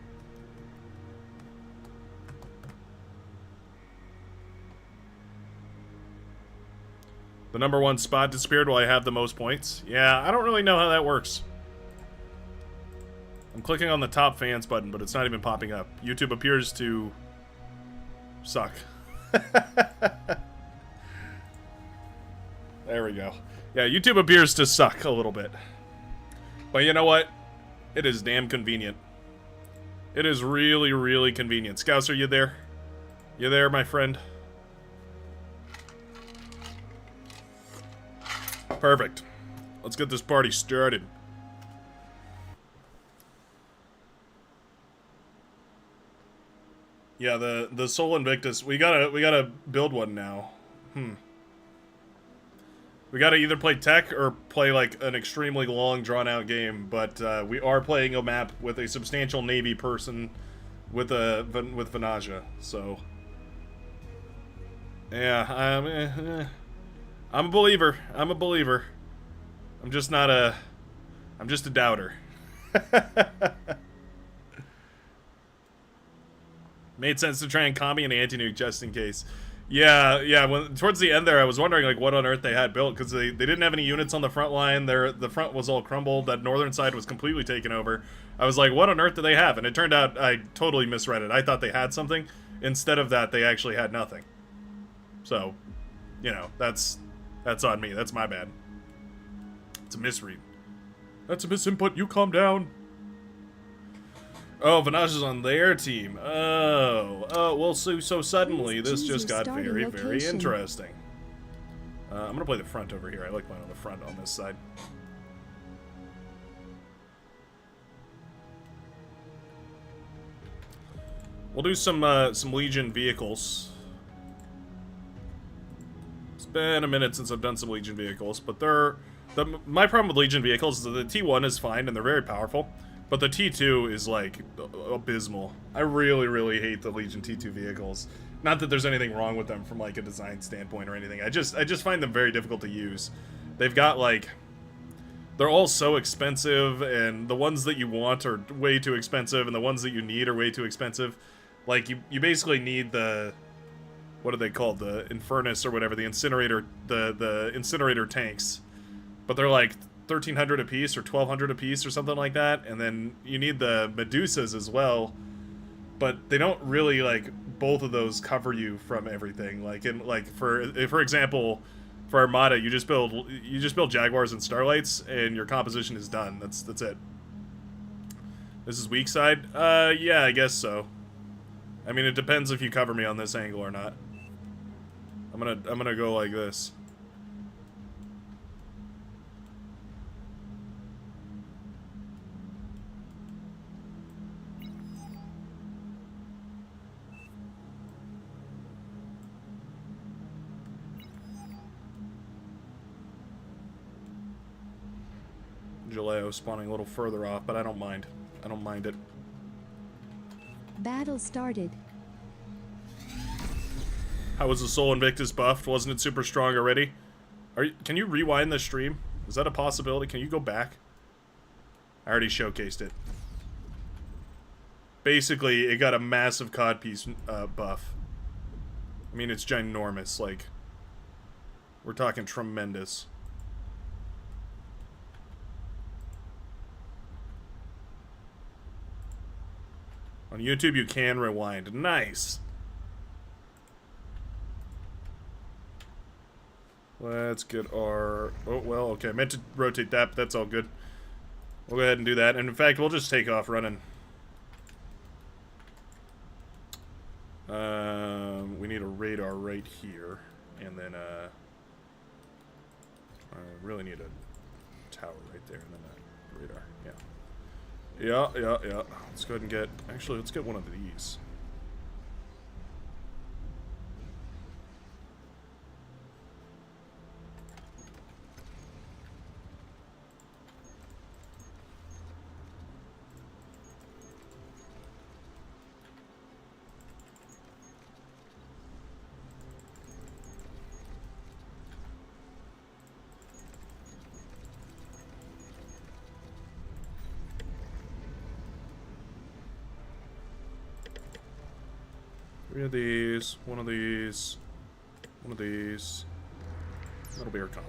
The #1 spot disappeared while I have the most points. Yeah, I don't really know how that works. I'm clicking on the top fans button, but it's not even popping up. YouTube appears to suck. There we go. Yeah, YouTube appears to suck a little bit. But you know what? It is damn convenient. It is really, really convenient. Scouts, are you there? You there, my friend? Perfect. Let's get this party started. Yeah, the Sol Invictus. We gotta build one now. We gotta either play tech or play like an extremely long, drawn-out game. But we are playing a map with a substantial Navy person with Venaja. So yeah, I'm a believer. I'm a believer. I'm just not a. I'm just a doubter. Made sense to try and commie an anti-nuke just in case. Yeah. When towards the end there, I was wondering like what on earth they had built because they didn't have any units on the front line. The front was all crumbled. That northern side was completely taken over. I was like, what on earth do they have? And it turned out I totally misread it. I thought they had something. Instead of that, they actually had nothing. So, you know, that's on me. That's my bad. It's a misread. That's a misinput. You calm down. Oh, Venaja's on their team. Oh, well, so suddenly this just got very, very interesting. I'm gonna play the front over here. I like playing on the front on this side. We'll do some Legion vehicles. It's been a minute since I've done some Legion vehicles, but my problem with Legion vehicles is that the T1 is fine and they're very powerful. But the T2 is, like, abysmal. I really, really hate the Legion T2 vehicles. Not that there's anything wrong with them from, like, a design standpoint or anything. I just find them very difficult to use. They've got, like... They're all so expensive, and the ones that you want are way too expensive, and the ones that you need are way too expensive. Like, you basically need the... What are they called? The Infernus or whatever, the incinerator... The incinerator tanks. But they're, like... 1,300 apiece or 1,200 apiece or something like that, and then you need the Medusas as well, but they don't really like both of those cover you from everything. Like for example, for Armada, you just build Jaguars and Starlights, and your composition is done. That's it. This is weak side. Yeah, I guess so. I mean, it depends if you cover me on this angle or not. I'm gonna go like this. Jaleo spawning a little further off, but I don't mind. I don't mind it. Battle started. How was the Sol Invictus buffed? Wasn't it super strong already? Can you rewind the stream? Is that a possibility? Can you go back? I already showcased it. Basically, it got a massive codpiece buff. I mean, it's ginormous. Like, we're talking tremendous. On YouTube, you can rewind. Nice. Let's get our... Oh, well, okay. I meant to rotate that, but that's all good. We'll go ahead and do that. And in fact, we'll just take off running. We need a radar right here. And then, I really need a tower right there. And then a radar. Yeah. Yeah. Let's go ahead and get... Actually, let's get one of these. Three of these, one of these, one of these. That'll be our comp.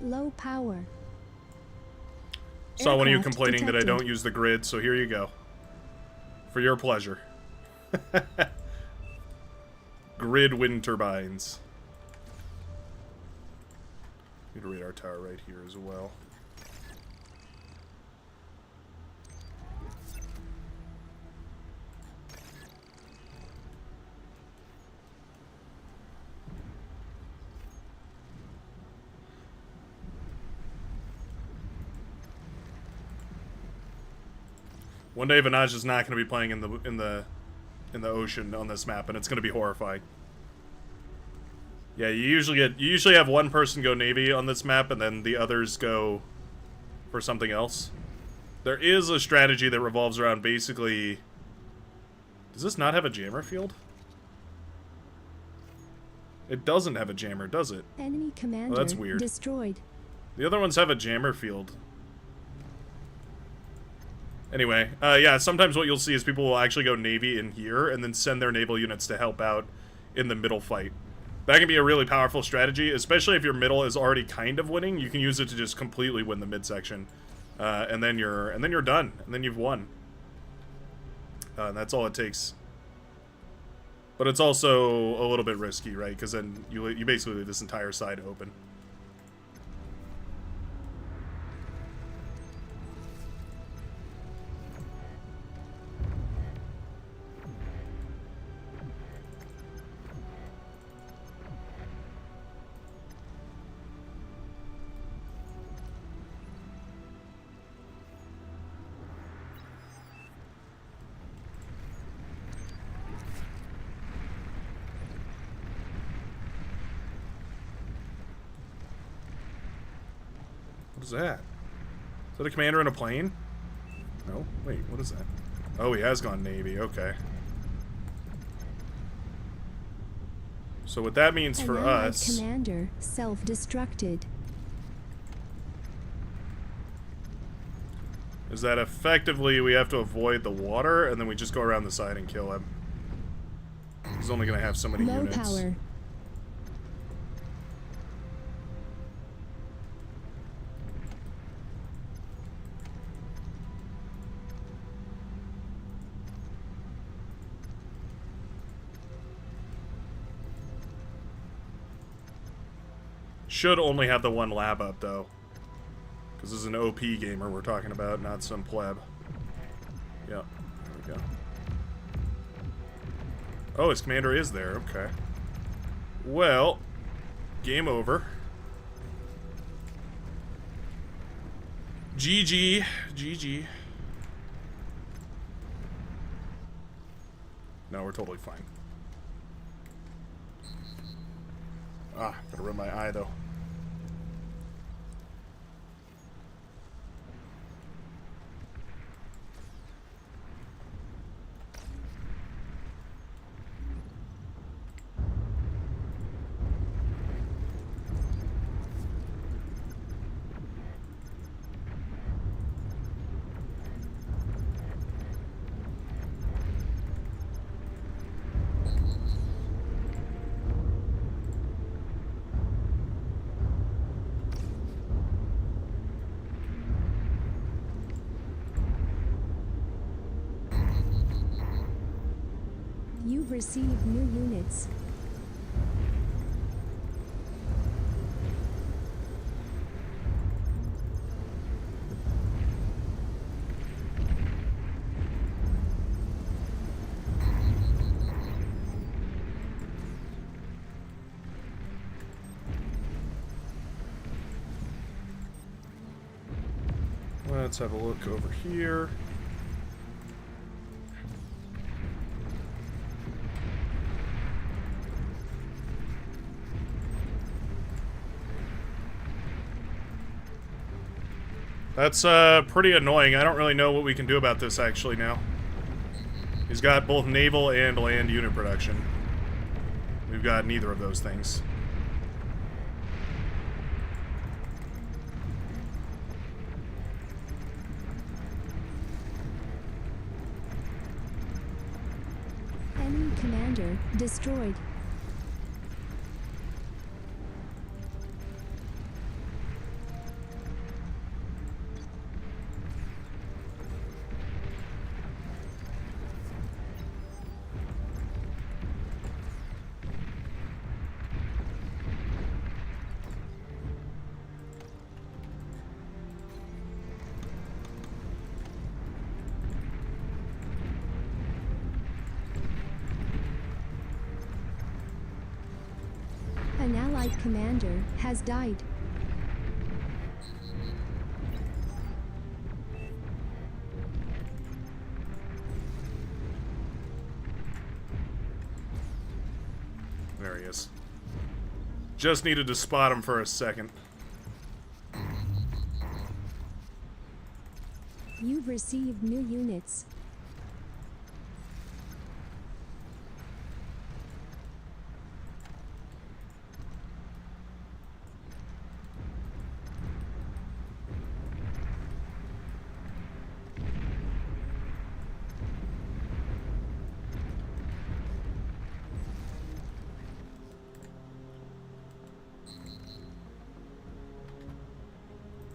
Low power. Saw one of you Aircraft complaining that I detected. don't use the grid, so here you go. For your pleasure. Grid wind turbines. Need a radar tower right here as well. One day Vanaj is not going to be playing in the ocean on this map, and it's going to be horrifying. Yeah, you usually have one person go Navy on this map, and then the others go for something else. There is a strategy that revolves around basically... Does this not have a jammer field? It doesn't have a jammer, does it? Enemy commander that's weird. destroyed. The other ones have a jammer field. Anyway, yeah, sometimes what you'll see is people will actually go Navy in here and then send their naval units to help out in the middle fight. That can be a really powerful strategy, especially if your middle is already kind of winning. You can use it to just completely win the midsection, and then you're done, and then you've won. And that's all it takes. But it's also a little bit risky, right? Because then you basically leave this entire side open. What is that? Is that a commander in a plane? No? Wait, what is that? Oh, he has gone Navy, okay. So what that means for An allied us... commander self-destructed. is that effectively we have to avoid the water, and then we just go around the side and kill him. He's only going to have so many Low units. power. Should only have the one lab up, though. Because this is an OP gamer we're talking about, not some pleb. Yep, there we go. Oh, his commander is there, okay. Well, game over. GG. GG. No, we're totally fine. Ah, gotta rub my eye, though. You've received new units. Let's have a look over here. That's pretty annoying. I don't really know what we can do about this actually now. He's got both naval and land unit production. We've got neither of those things. Enemy commander destroyed. allied commander has died. There he is. Just needed to spot him for a second. You've received new units.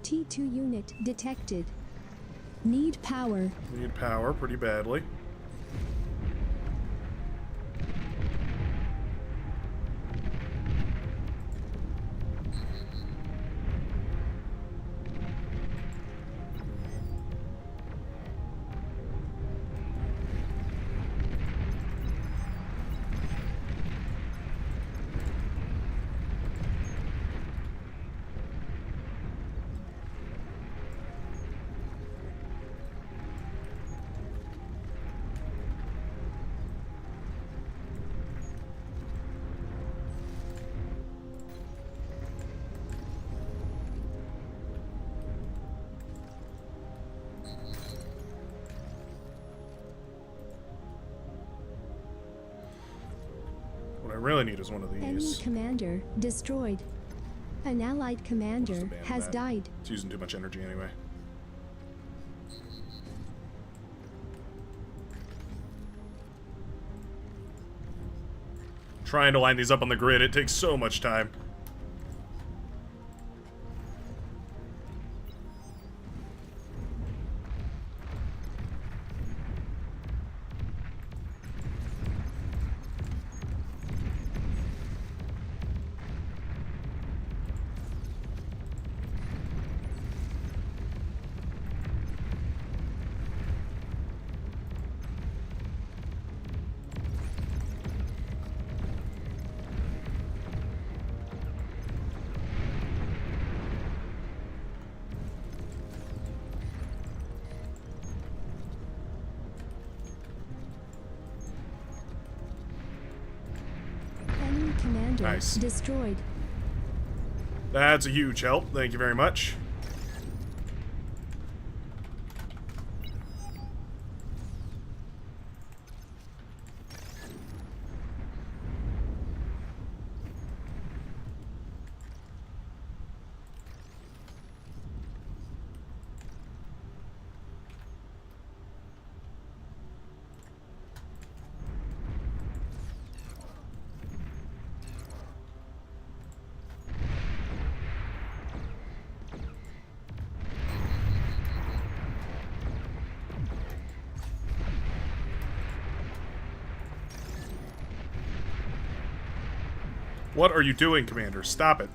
T2 unit detected. Need power. Need power pretty badly. What I really need is one of Enemy these. commander destroyed. An allied commander Just abandon has that. died. It's using too much energy anyway. Trying to line these up on the grid, it takes so much time. Enemy commander Nice. destroyed. That's a huge help. Thank you very much. What are you doing, Commander? Stop it.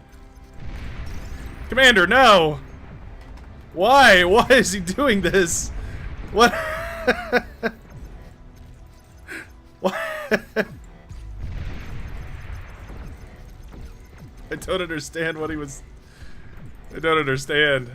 Commander, no! Why? Why is he doing this? What? What? I don't understand what he was... I don't understand.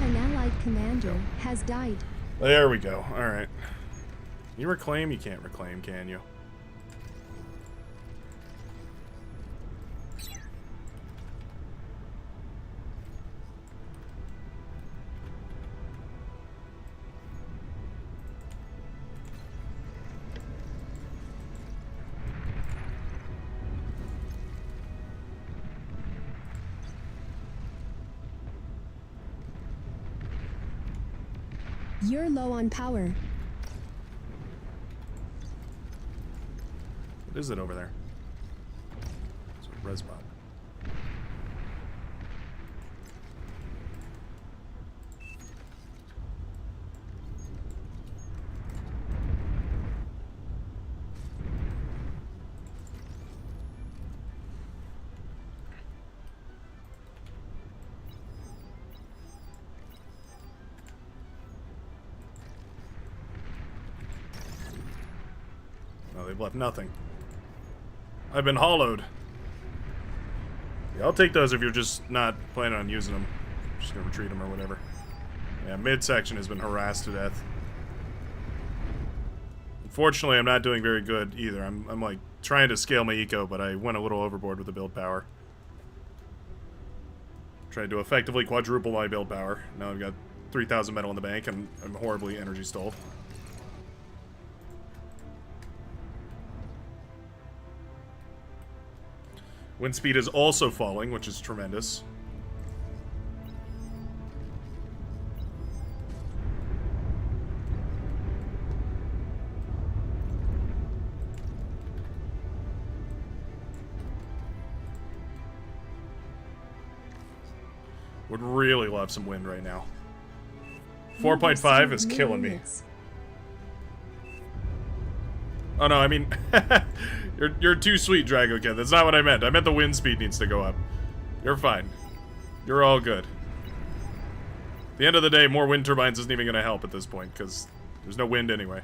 An allied commander has died. There we go. Alright. Can you reclaim? You can't reclaim, can you? You're low on power. What is it over there? It's a res bot. they've left nothing. I've been hollowed. Yeah, I'll take those if you're just not planning on using them. Just gonna retreat them or whatever. Yeah, midsection has been harassed to death. Unfortunately, I'm not doing very good either. I'm like trying to scale my eco, but I went a little overboard with the build power. Trying to effectively quadruple my build power. Now I've got 3,000 metal in the bank, and I'm horribly energy stalled. Wind speed is also falling, which is tremendous. Would really love some wind right now. 4.5 is killing me. Oh no, I mean, you're too sweet, Dragoken. That's not what I meant. I meant the wind speed needs to go up. You're fine. You're all good. At the end of the day, more wind turbines isn't even going to help at this point, because there's no wind anyway.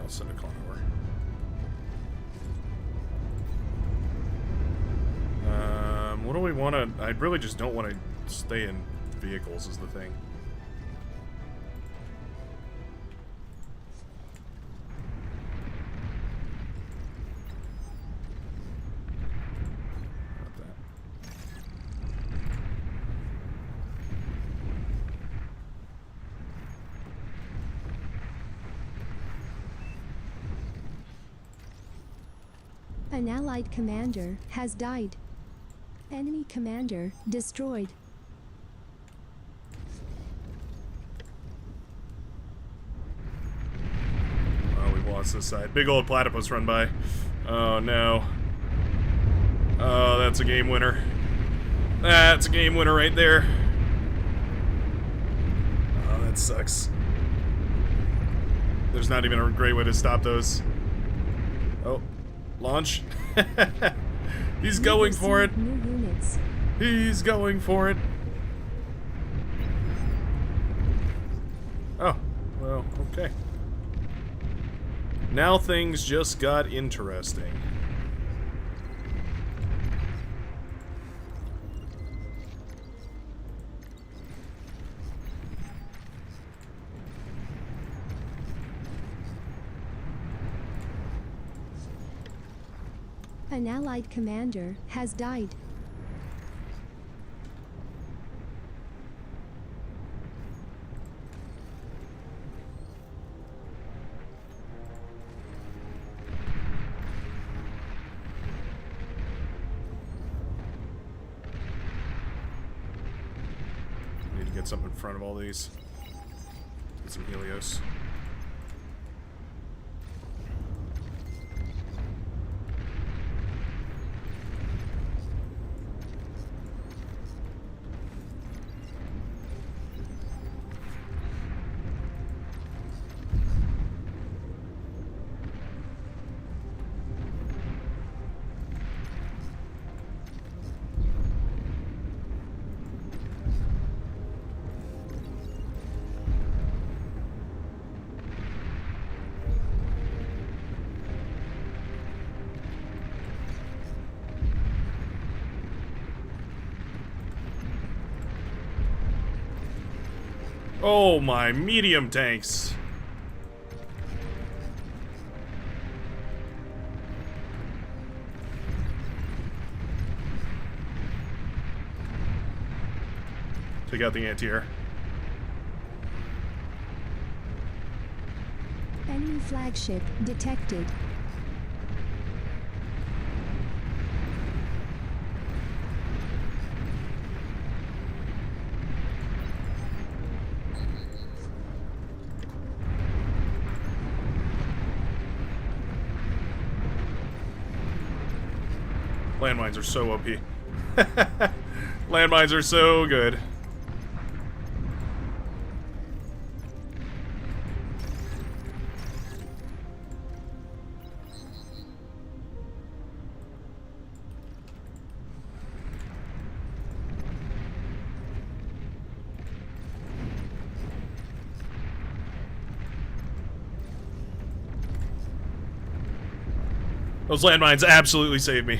Send a clone over. What do we want to... I really just don't want to stay in vehicles is the thing. Not that. An allied commander has died. Enemy commander destroyed. Oh, we lost this side. Big old platypus run by. Oh, no. Oh, that's a game winner. That's a game winner right there. Oh, that sucks. There's not even a great way to stop those. Oh. Launch. He's going for it. New units. He's going for it. Oh, well, okay. Now things just got interesting. An allied commander has died. Need to get something in front of all these. Get some Helios. Oh, my medium tanks. Take out the anti-air. Enemy flagship detected. Landmines are so OP. Landmines are so good. Those landmines absolutely saved me.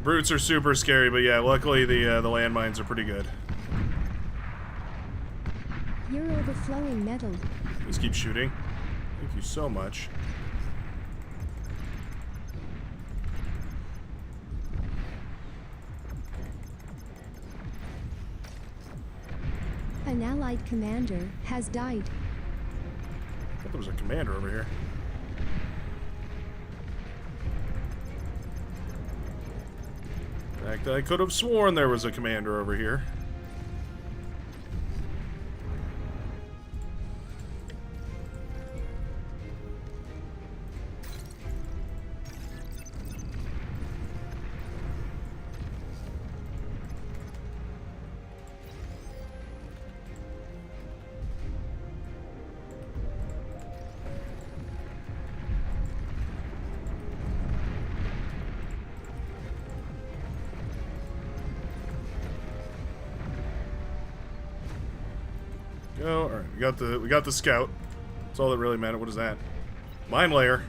Brutes are super scary, but yeah, luckily the landmines are pretty good. You're overflowing metal. Just keep shooting. Thank you so much. An allied commander has died. I thought there was a commander over here. In fact, I could have sworn there was a commander over here. Go. All right, we got the scout. That's all that really mattered. What is that? Mine layer.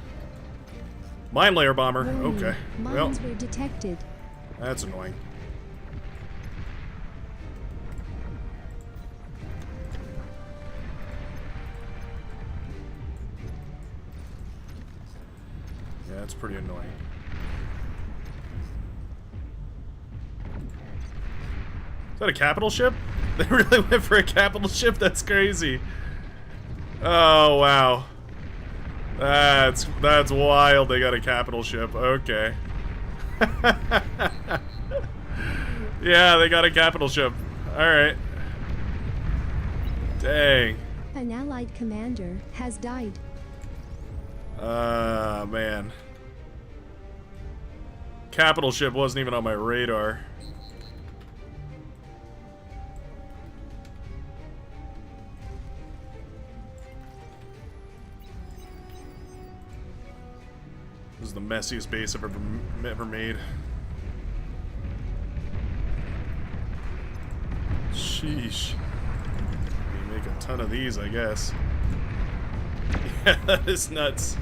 Mine layer bomber. Warning. Okay. Mines Well, were detected. that's annoying. Yeah, that's pretty annoying. Is that a capital ship? They really went for a capital ship? That's crazy. Oh, wow. That's wild. They got a capital ship. Okay. Yeah, they got a capital ship. Alright. Dang. An allied commander has died. Man. Capital ship wasn't even on my radar. This is the messiest base I've ever made. Sheesh. You make a ton of these, I guess. Yeah, that is nuts.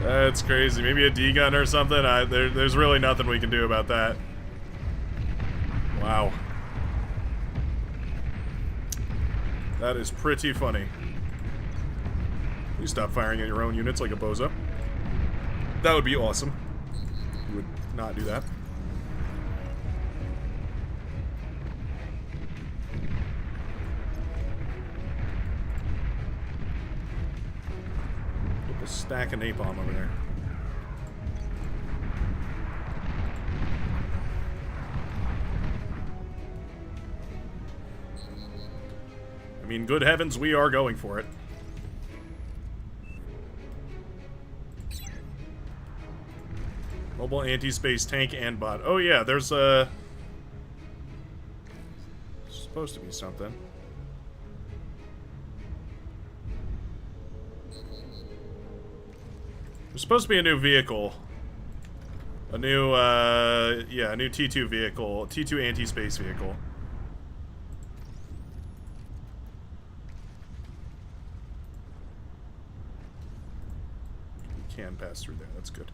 That's crazy. Maybe a D-gun or something? There's really nothing we can do about that. Wow. That is pretty funny. You stop firing at your own units like a bozo. That would be awesome. You would not do that. Put a stack of napalm over there. I mean, good heavens, we are going for it. Mobile anti-space tank and bot. Oh yeah, there's supposed to be something. There's supposed to be a new vehicle. A new, yeah, a new T2 vehicle. T2 anti-space vehicle. We can pass through there, that's good.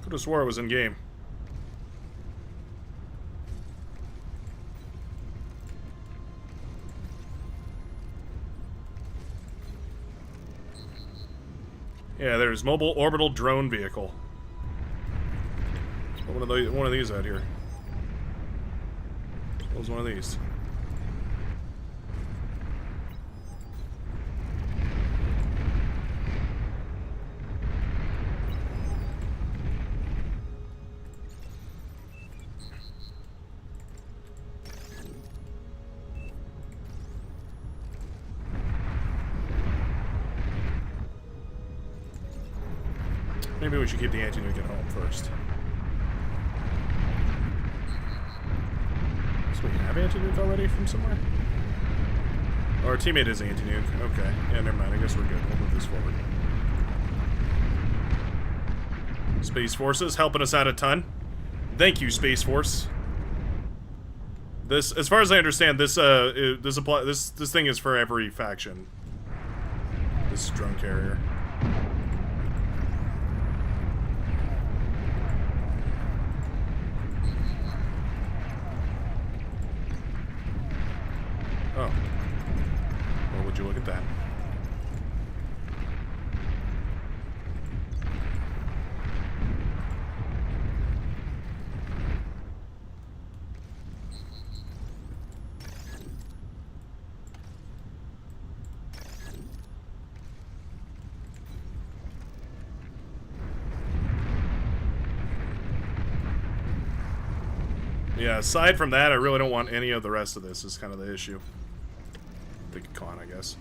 Could have swore it was in game. Yeah, there's mobile orbital drone vehicle. One of these out here. What was one of these? Maybe we should keep the anti-nuke at home first. So we have anti-nuke already from somewhere? Oh, our teammate is anti-nuke. Okay. Yeah, never mind. I guess we're good. We'll move this forward. Space Forces helping us out a ton. Thank you, Space Force. This, as far as I understand, this thing is for every faction. This drone carrier. Oh. Well, would you look at that? Yeah, aside from that, I really don't want any of the rest of this, is kind of the issue. Big con, I guess.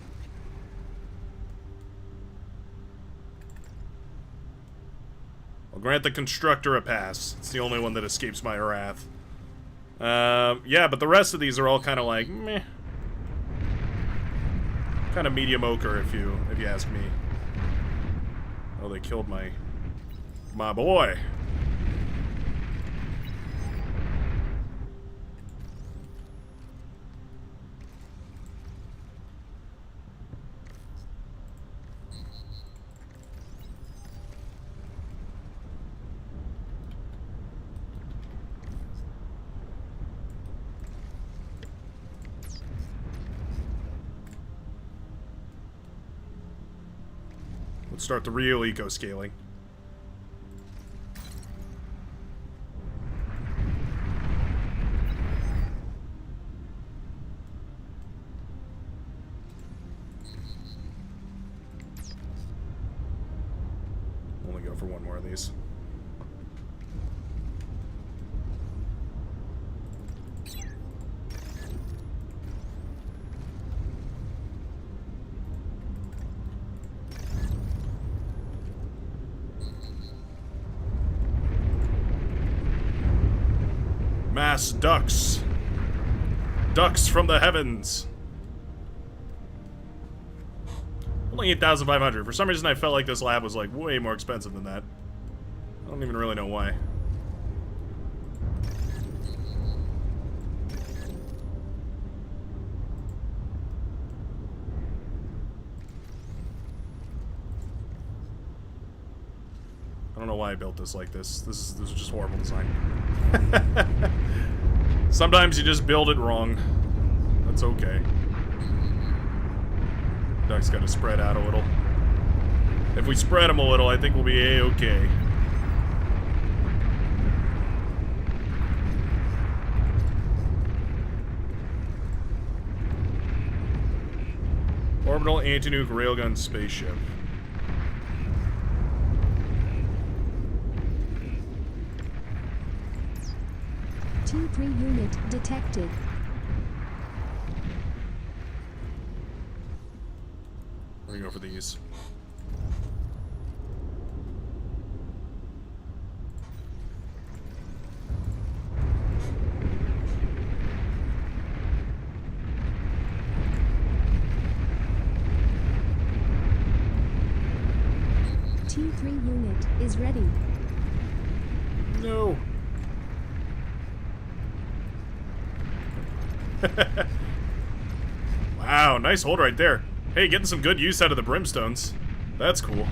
I'll grant the constructor a pass. It's the only one that escapes my wrath. Yeah, but the rest of these are all kind of like, meh. Kind of mediocre, if you ask me. Oh, they killed my boy. Let's start the real eco-scaling. Only go for one more of these. Mass ducks. Ducks from the heavens. Only 8,500. For some reason I felt like this lab was like way more expensive than that. I don't even really know why. I don't know why I built this like this. This is just horrible design. Sometimes you just build it wrong. That's okay. Ducks gotta spread out a little. If we spread them a little, I think we'll be A-okay. Orbital anti-nuke railgun spaceship. T3 unit detected. We're gonna go for these. T3 unit is ready. No. Wow, nice hold right there. Hey, getting some good use out of the brimstones. That's cool.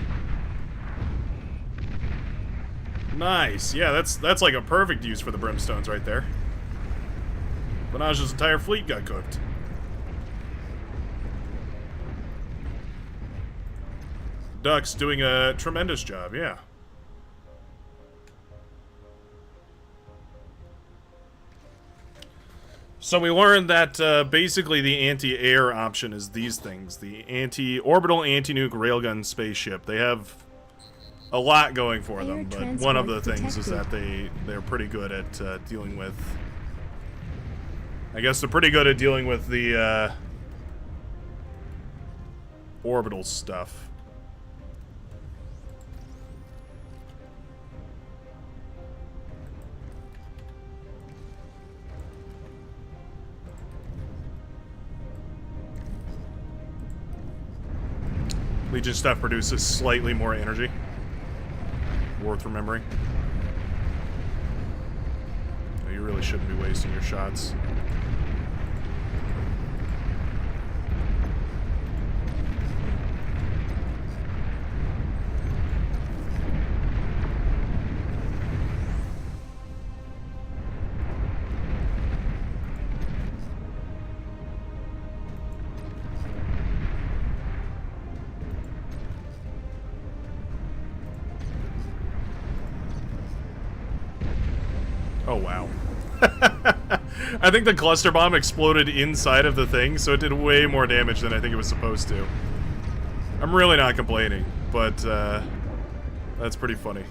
Nice. Yeah, that's like a perfect use for the brimstones right there. Banaj's entire fleet got cooked. Ducks doing a tremendous job, yeah. So we learned that basically the anti-air option is these things. The orbital anti-nuke railgun spaceship. They have a lot going for them, but one of the things is that they're pretty good at dealing with... I guess they're pretty good at dealing with the orbital stuff. Legion stuff produces slightly more energy. Worth remembering. No, you really shouldn't be wasting your shots. Oh, wow. I think the cluster bomb exploded inside of the thing, so it did way more damage than I think it was supposed to. I'm really not complaining, but that's pretty funny.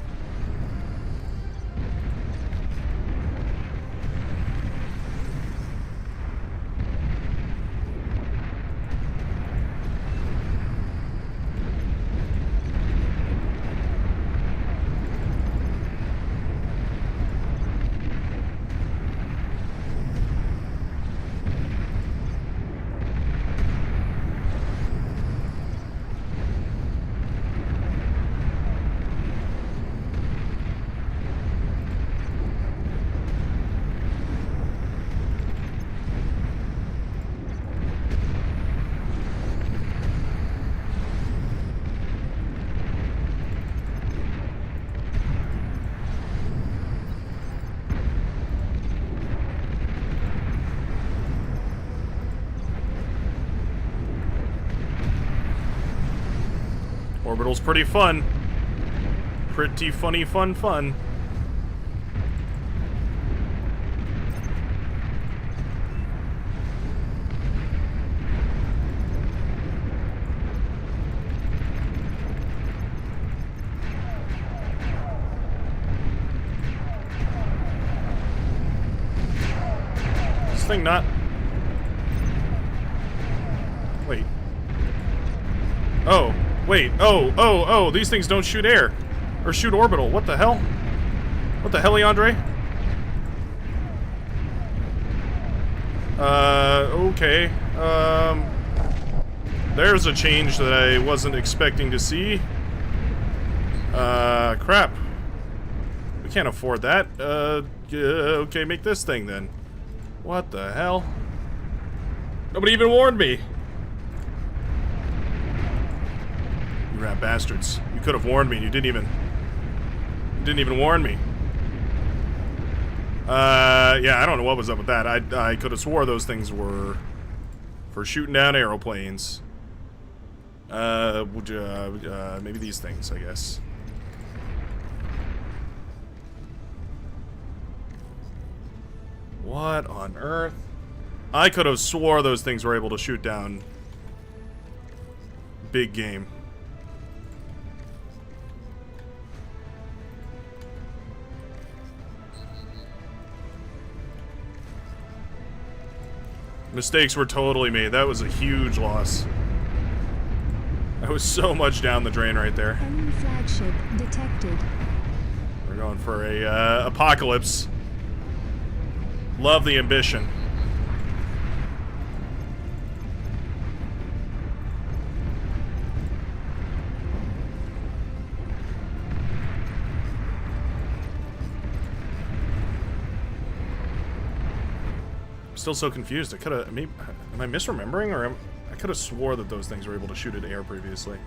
Orbital's pretty fun. Pretty funny, fun. This thing not... Wait. Oh. Wait, oh, these things don't shoot air. Or shoot orbital. What the hell? What the hell, Andre? Okay. There's a change that I wasn't expecting to see. Crap. We can't afford that. Okay, make this thing then. What the hell? Nobody even warned me. You rat bastards. You could have warned me and you didn't even warn me. Yeah, I don't know what was up with that. I could have swore those things were for shooting down airplanes. Maybe these things, I guess. What on earth? I could have swore those things were able to shoot down big game. Mistakes were totally made. That was a huge loss. That was so much down the drain right there. Enemy flagship detected. We're going for a apocalypse. Love the ambition. Still so confused. I could have. Am I misremembering, or I could have swore that those things were able to shoot at air previously.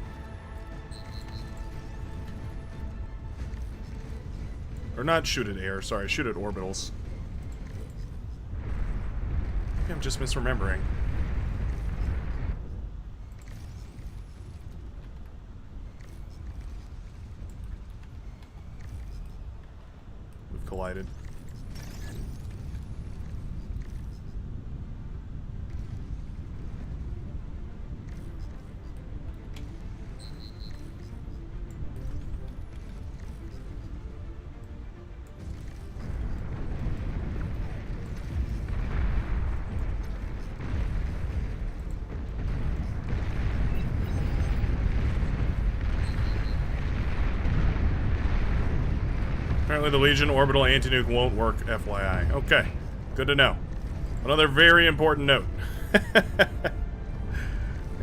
Or not shoot at air. Sorry, shoot at orbitals. Maybe I'm just misremembering. We've collided. Apparently the Legion orbital anti-nuke won't work, FYI. Okay, good to know. Another very important note.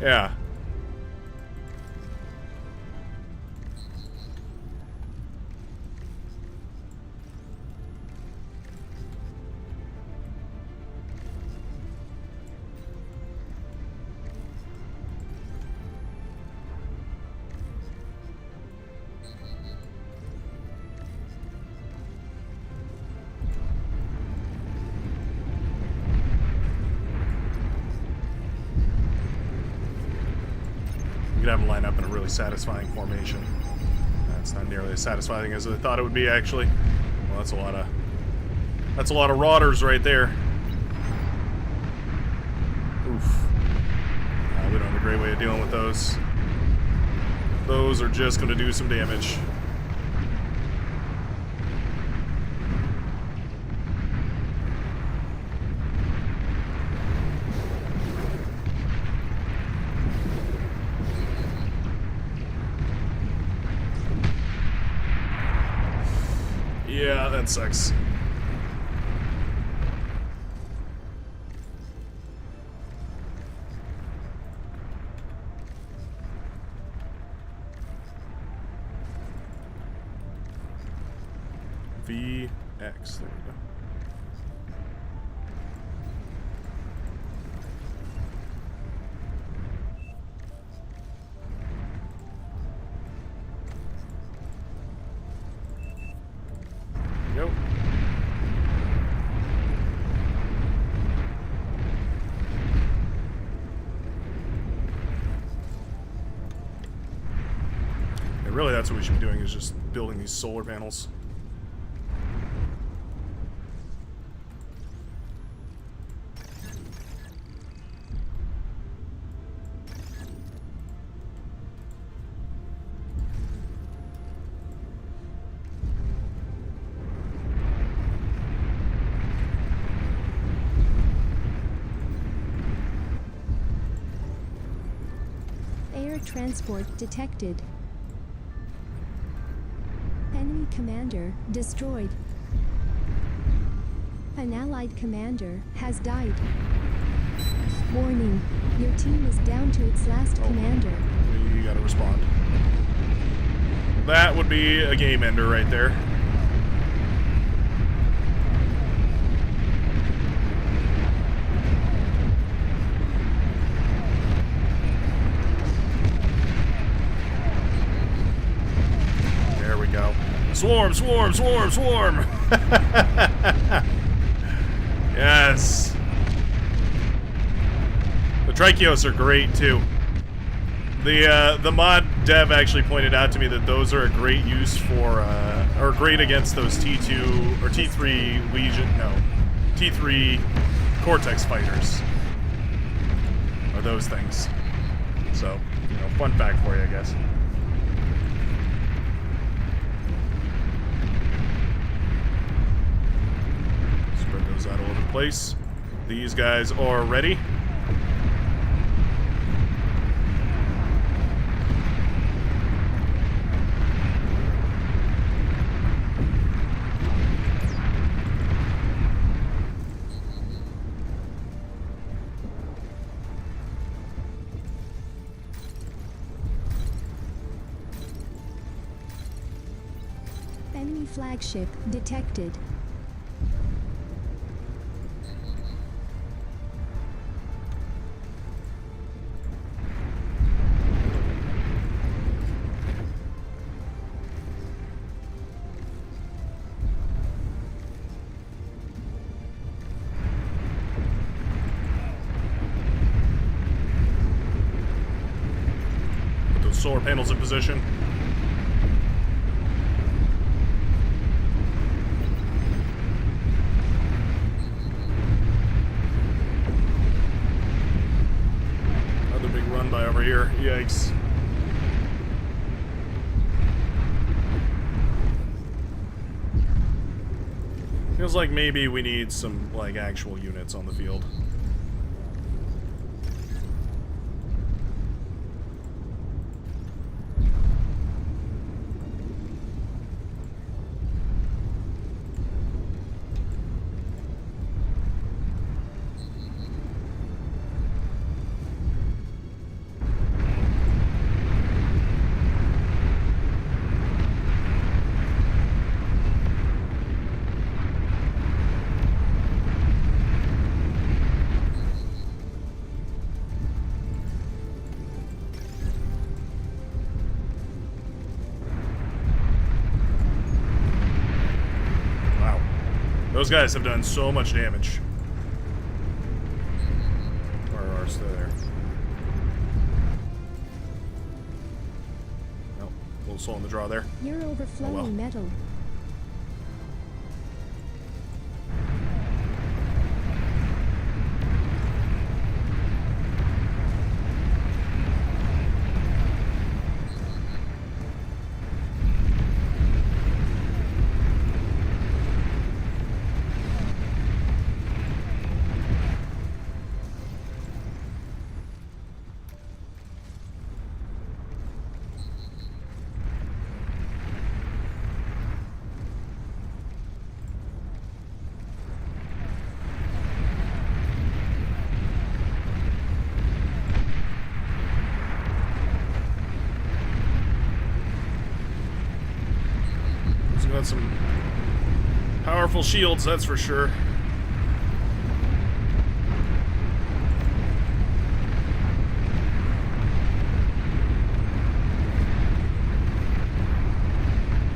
Yeah. have them line up in a really satisfying formation. That's not nearly as satisfying as I thought it would be, actually. Well, that's a lot of rotters right there. Oof. We don't have a great way of dealing with those. Those are just going to do some damage. Yeah, that sucks. VX, there we go. Go. And really, that's what we should be doing, is just building these solar panels. Transport detected. Enemy commander destroyed. An allied commander has died. Warning, your team is down to its last commander. You gotta respond. That would be a game ender right there. Swarm, swarm, swarm, swarm! Yes. The Trichios are great too. The mod dev actually pointed out to me that those are a great use for, or great against those T2 or T3 Legion, no, T3 Cortex fighters. Or those things. So, you know, fun fact for you, I guess. Out all over the place. These guys are ready. Enemy flagship detected. Solar panels in position. Another big run by over here. Yikes. Feels like maybe we need some, like, actual units on the field. Those guys have done so much damage. Or are still there. slow in the draw there. You're overflowing well. metal. Got some powerful shields, that's for sure.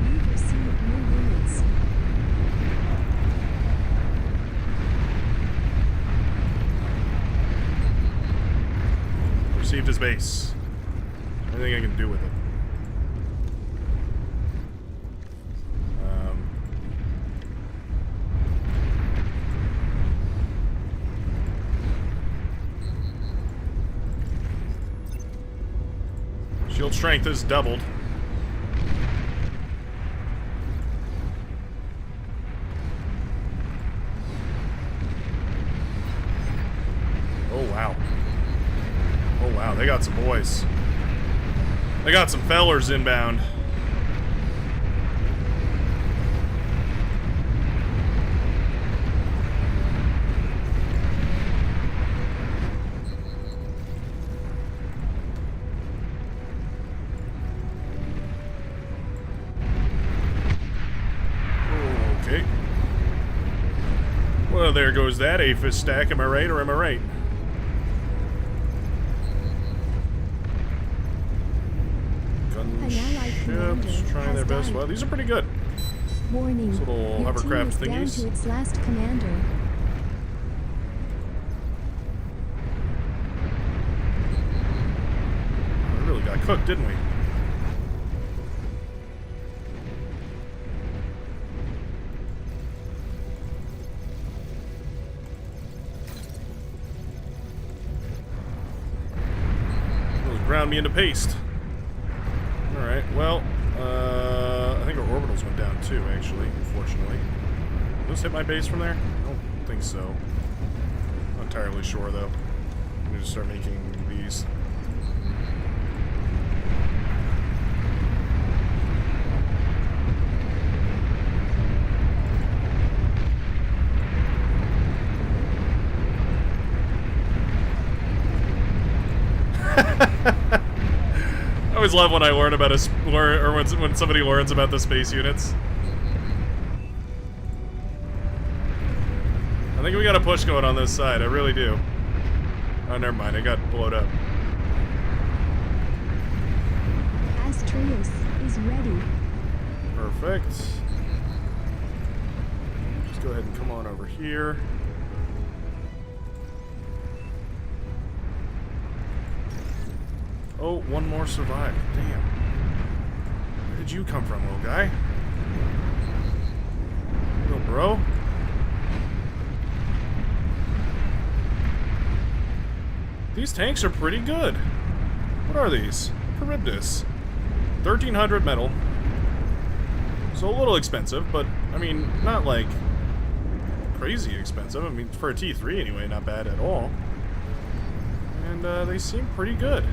You've received new units. Received his base. Anything I can do with it. Shield strength is doubled. Oh, wow. Oh, wow. They got some boys. They got some fellers inbound. Well, there goes that APHIS stack. Am I right or am I right? Gunships trying their best. Well, these are pretty good. Warning. These little Your hovercraft team is thingies. down to its last commander. We really got cooked, didn't we? Ground me into paste. Alright, well, I think our orbitals went down too, actually, unfortunately. Did those hit my base from there? I don't think so. Not entirely sure, though. Let me just start making these. I always love when I learn about when somebody learns about the space units. I think we got a push going on this side. I really do. Oh, never mind. I got blown up. Astraeus is ready. Perfect. Just go ahead and come on over here. Oh, one more survived. Damn. Where did you come from, little guy? Little bro? These tanks are pretty good. What are these? Charybdis. 1,300 metal. So a little expensive, but, I mean, not like crazy expensive. I mean, for a T3 anyway, not bad at all. And they seem pretty good.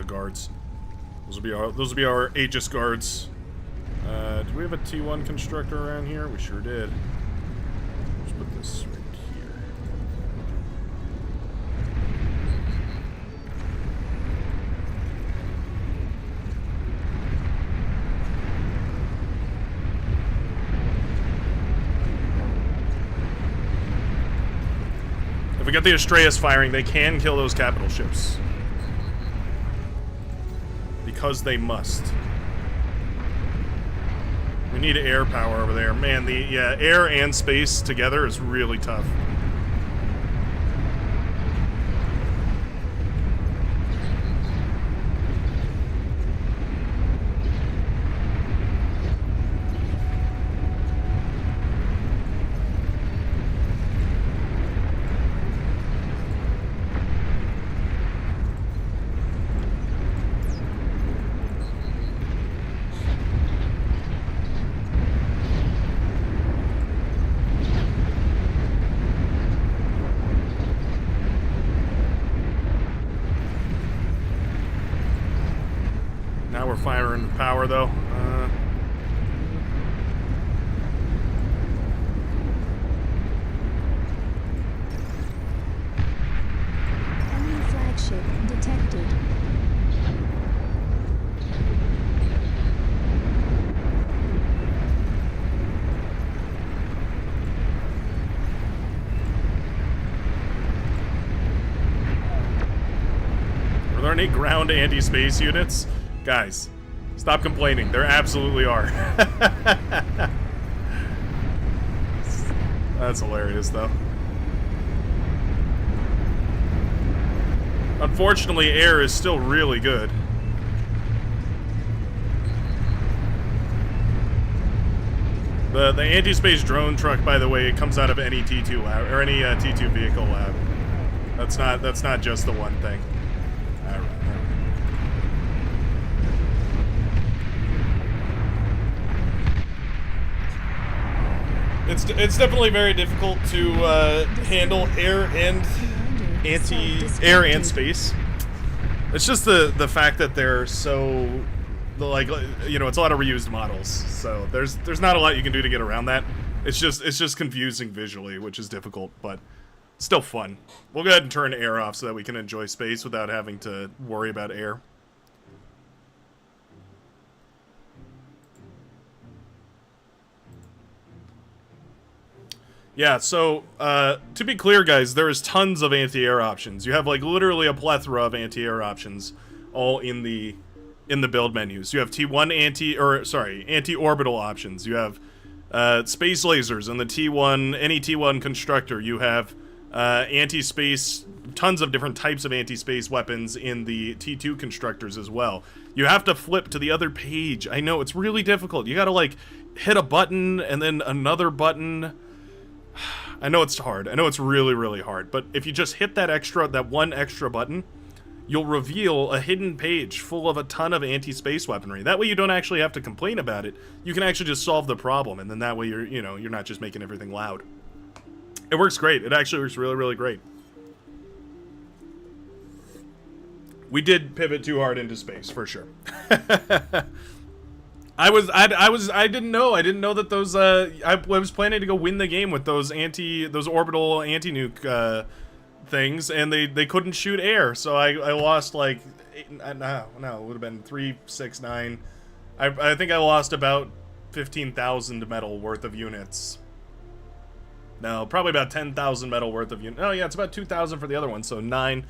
Guards. Those will be our Aegis guards. Do we have a T1 constructor around here? We sure did. Let's put this right here. we got the Astraeus firing, they can kill those capital ships. Because they must. We need air power over there. Man, air and space together is really tough. Firing power though. Enemy flagship detected. Are there any ground anti-space units? Guys, stop complaining. There absolutely are. That's hilarious, though. Unfortunately, air is still really good. The anti-space drone truck, by the way, it comes out of any T2 lab or any T2 vehicle lab. That's not just the one thing. All right. It's definitely very difficult to handle air and air and space. It's just the fact that they're so, like, you know, it's a lot of reused models. So there's not a lot you can do to get around that. It's just confusing visually, which is difficult, but still fun. We'll go ahead and turn air off so that we can enjoy space without having to worry about air. Yeah, so, to be clear, guys, there is tons of anti-air options. You have, like, literally a plethora of anti-air options all in the build menus. You have T1 anti-orbital options. You have, space lasers in the T1, any T1 constructor. You have, anti-space, tons of different types of anti-space weapons in the T2 constructors as well. You have to flip to the other page. I know, it's really difficult. You gotta, like, hit a button and then another button. I know it's hard. I know it's really, really hard. But if you just hit that one extra button, you'll reveal a hidden page full of a ton of anti-space weaponry. That way you don't actually have to complain about it. You can actually just solve the problem, and then that way you're not just making everything loud. It works great. It actually works really, really great. We did pivot too hard into space, for sure. I didn't know that those I was planning to go win the game with those orbital anti-nuke things, and they couldn't shoot air, so I lost like it would have been 3, 6, 9. I think I lost about 15,000 metal worth of units. No, probably about 10,000 metal worth of units. Oh yeah, it's about 2,000 for the other one, so 9.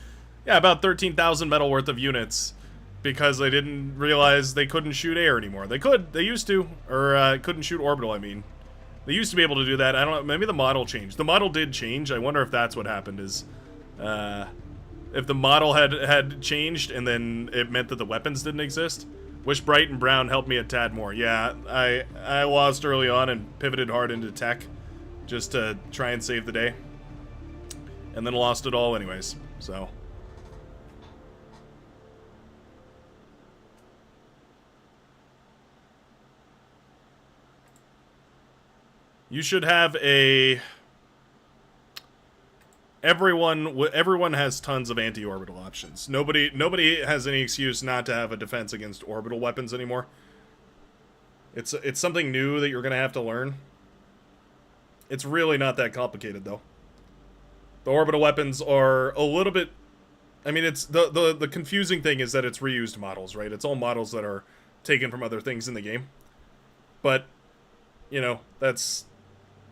Yeah, about 13,000 metal worth of units. Because they didn't realize they couldn't shoot air anymore. They used to. Or, couldn't shoot orbital, I mean. They used to be able to do that. I don't know, maybe the model changed. The model did change. I wonder if that's what happened, is, if the model had changed and then it meant that the weapons didn't exist. Wish Bright and Brown helped me a tad more. Yeah, I lost early on and pivoted hard into tech. Just to try and save the day. And then lost it all anyways, so... You should have a... Everyone has tons of anti-orbital options. Nobody has any excuse not to have a defense against orbital weapons anymore. It's something new that you're gonna have to learn. It's really not that complicated, though. The orbital weapons are a little bit... I mean, it's the confusing thing is that it's reused models, right? It's all models that are taken from other things in the game. But, you know, that's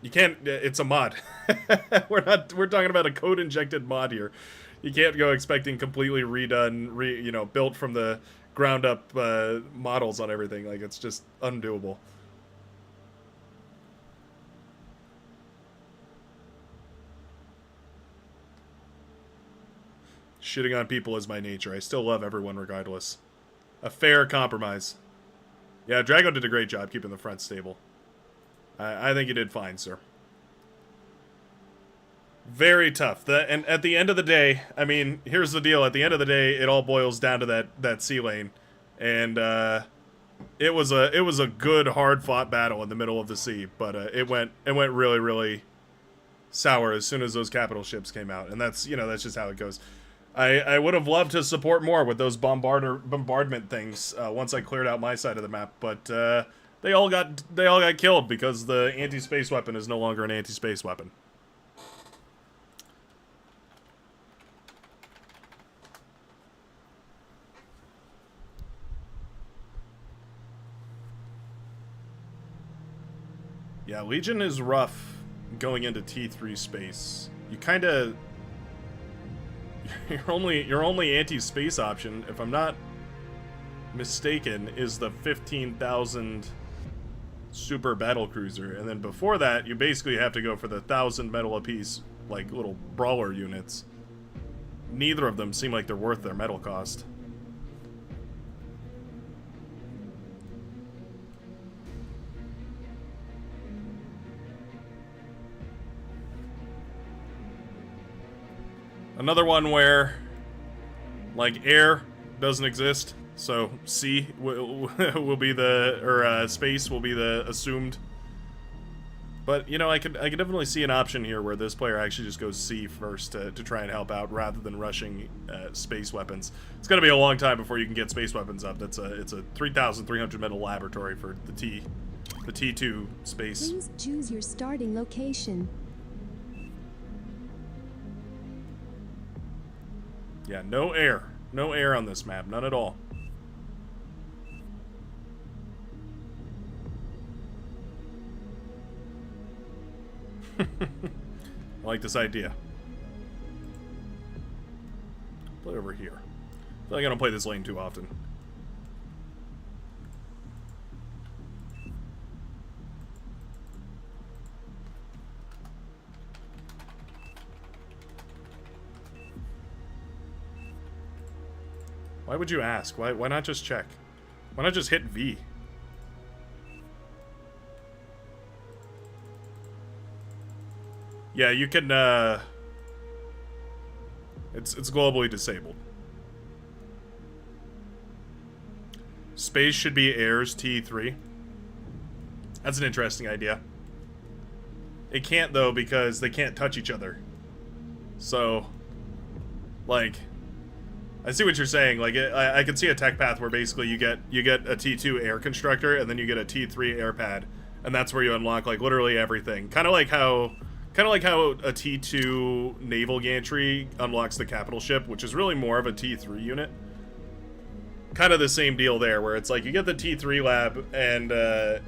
You can't. It's a mod. We're talking about a code injected mod here. You can't go expecting completely redone, built from the ground up models on everything. Like, it's just undoable. Shitting on people is my nature. I still love everyone regardless. A fair compromise. Yeah, Drago did a great job keeping the front stable. I think he did fine, sir. Very tough. And at the end of the day, I mean, here's the deal. At the end of the day, it all boils down to that sea lane. And it was a good, hard-fought battle in the middle of the sea. But it went really, really sour as soon as those capital ships came out. And that's just how it goes. I would have loved to support more with those bombardment things once I cleared out my side of the map, but they all got killed because the anti-space weapon is no longer an anti-space weapon. Yeah, Legion is rough going into T3 space. You kind of your only anti-space option, if I'm not mistaken, is the 15,000 super battle cruiser, and then before that, you basically have to go for the 1,000 metal apiece, like little brawler units. Neither of them seem like they're worth their metal cost. Another one where, like, air doesn't exist, so sea will be the, or space will be the assumed. But, I could definitely see an option here where this player actually just goes sea first to try and help out rather than rushing space weapons. It's gonna be a long time before you can get space weapons up. It's a 3,300 metal laboratory for the T2 space. Please choose your starting location. Yeah, no air. No air on this map. None at all. I like this idea. Play over here. I feel like I don't play this lane too often. Why would you ask? Why not just check? Why not just hit V? Yeah, you can, it's globally disabled. Space should be airs T3. That's an interesting idea. It can't, though, because they can't touch each other. So, like, I see what you're saying. Like, I can see a tech path where basically you get a T2 air constructor, and then you get a T3 air pad, and that's where you unlock, like, literally everything. Kind of like how a T2 naval gantry unlocks the capital ship, which is really more of a T3 unit. Kind of the same deal there, where it's like you get the T3 lab, and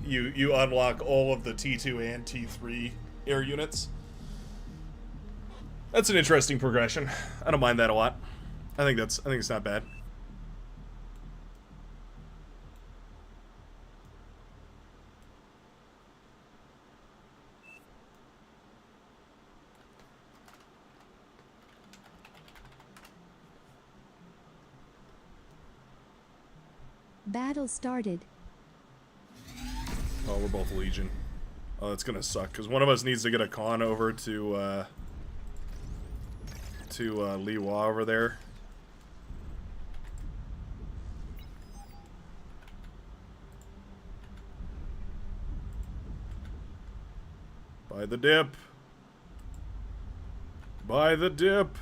you unlock all of the T2 and T3 air units. That's an interesting progression. I don't mind that a lot. I think it's not bad. Battle started. Oh, we're both Legion. Oh, that's gonna suck, because one of us needs to get a con over to Liwa over there. Buy the dip. Buy the dip.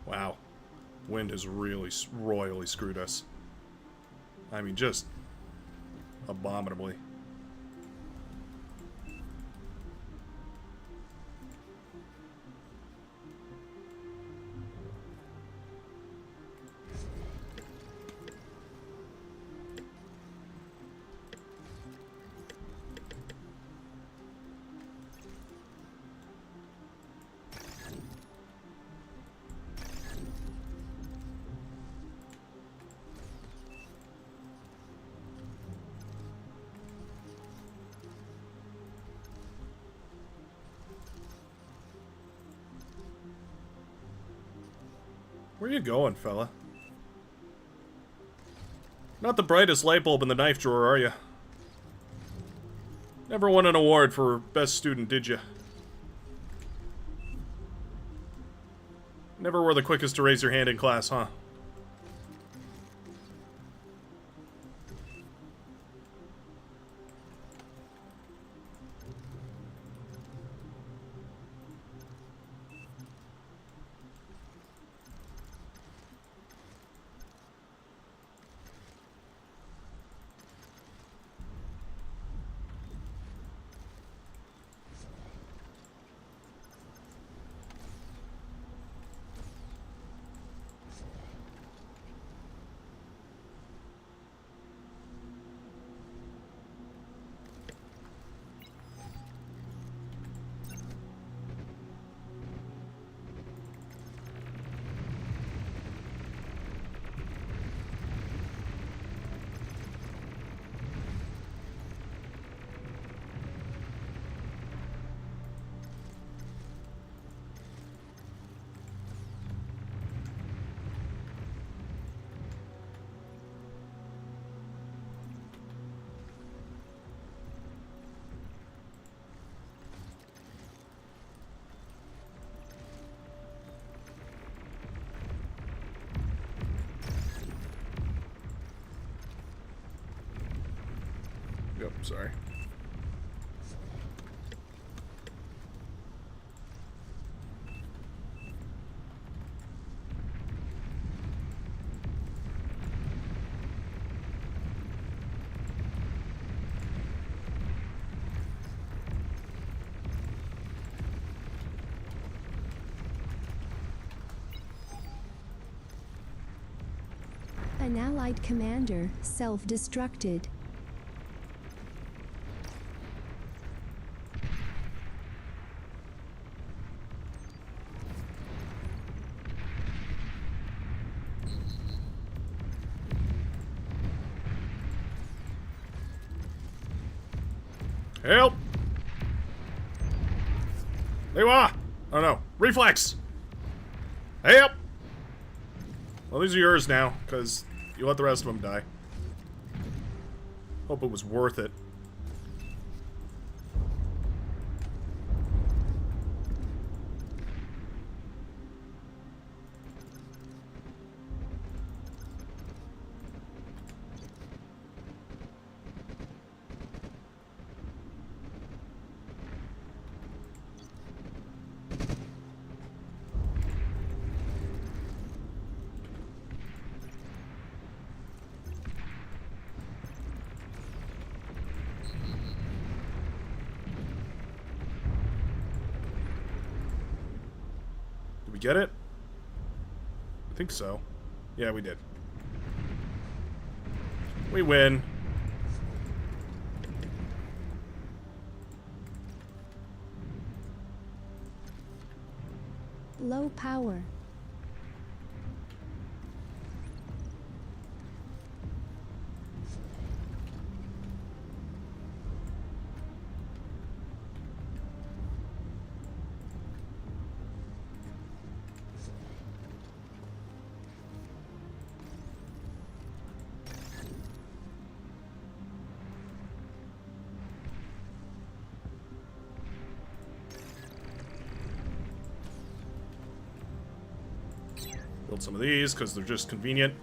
Wow. Wind has really royally screwed us. I mean, just abominably. Where you going, fella? Not the brightest light bulb in the knife drawer, are you? Never won an award for best student, did you? Never were the quickest to raise your hand in class, huh? Yep, sorry. An allied commander self-destructed. Help! Lewa! Oh no. Reflex! Help! Well, these are yours now, because you let the rest of them die. Hope it was worth it. We get it? I think so. Yeah, we did. We win. Low power. Build some of these, because they're just convenient.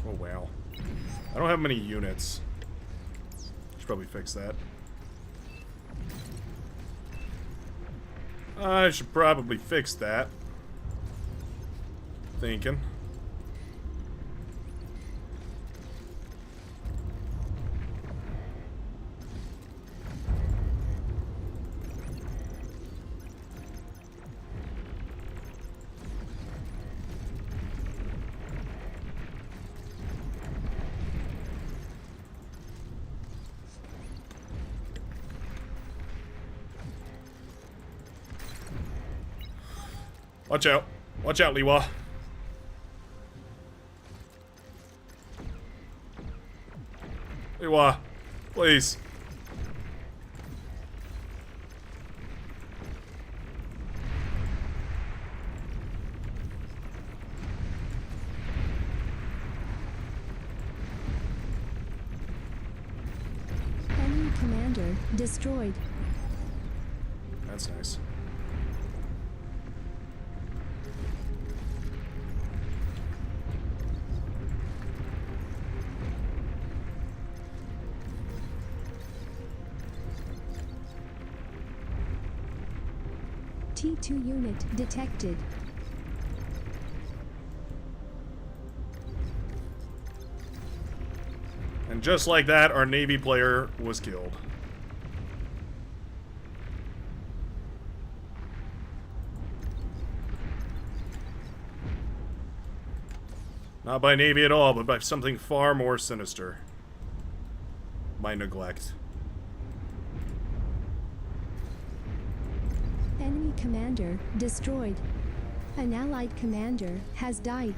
Oh, wow. I don't have many units. Should probably fix that. I should probably fix that. Thinking. Watch out. Watch out, Liwa. Liwa, please. Enemy commander destroyed. That's nice. T2 unit detected. And just like that, our Navy player was killed. Not by Navy at all, but by something far more sinister. My neglect. Enemy commander destroyed. An allied commander has died.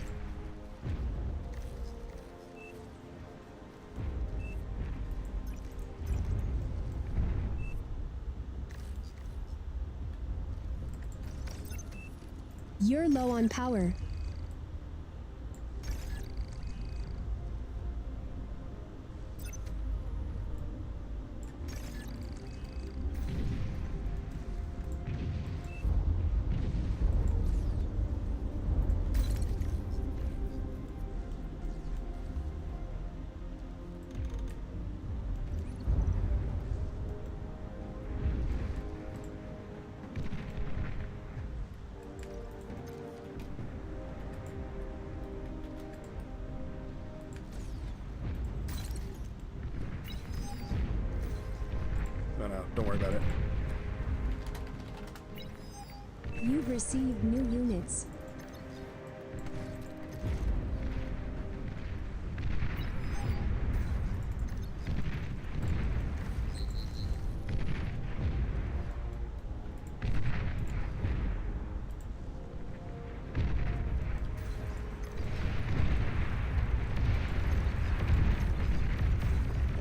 You're low on power. No, don't worry about it. You've received new units.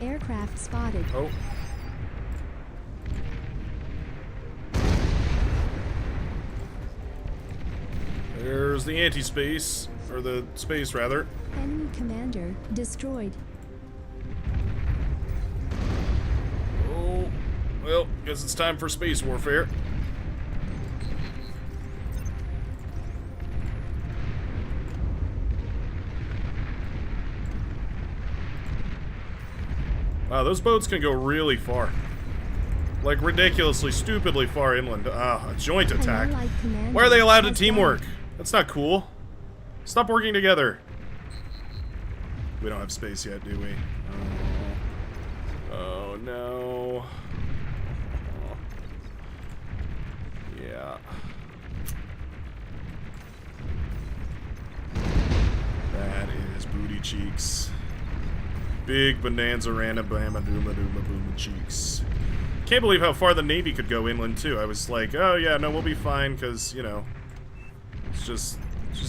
Aircraft spotted. Oh. There's the anti-space, or the space rather. Enemy commander destroyed. Oh, well, guess it's time for space warfare. Wow, those boats can go really far. Like, ridiculously, stupidly far inland. Ah, a joint attack. Why are they allowed to teamwork? That's not cool. Stop working together. We don't have space yet, do we? Oh no. Oh. Yeah. That is booty cheeks. Big bonanza rana bama dooma dooma booma cheeks. Can't believe how far the Navy could go inland too. I was like, oh yeah, no, we'll be fine because, you know, it's just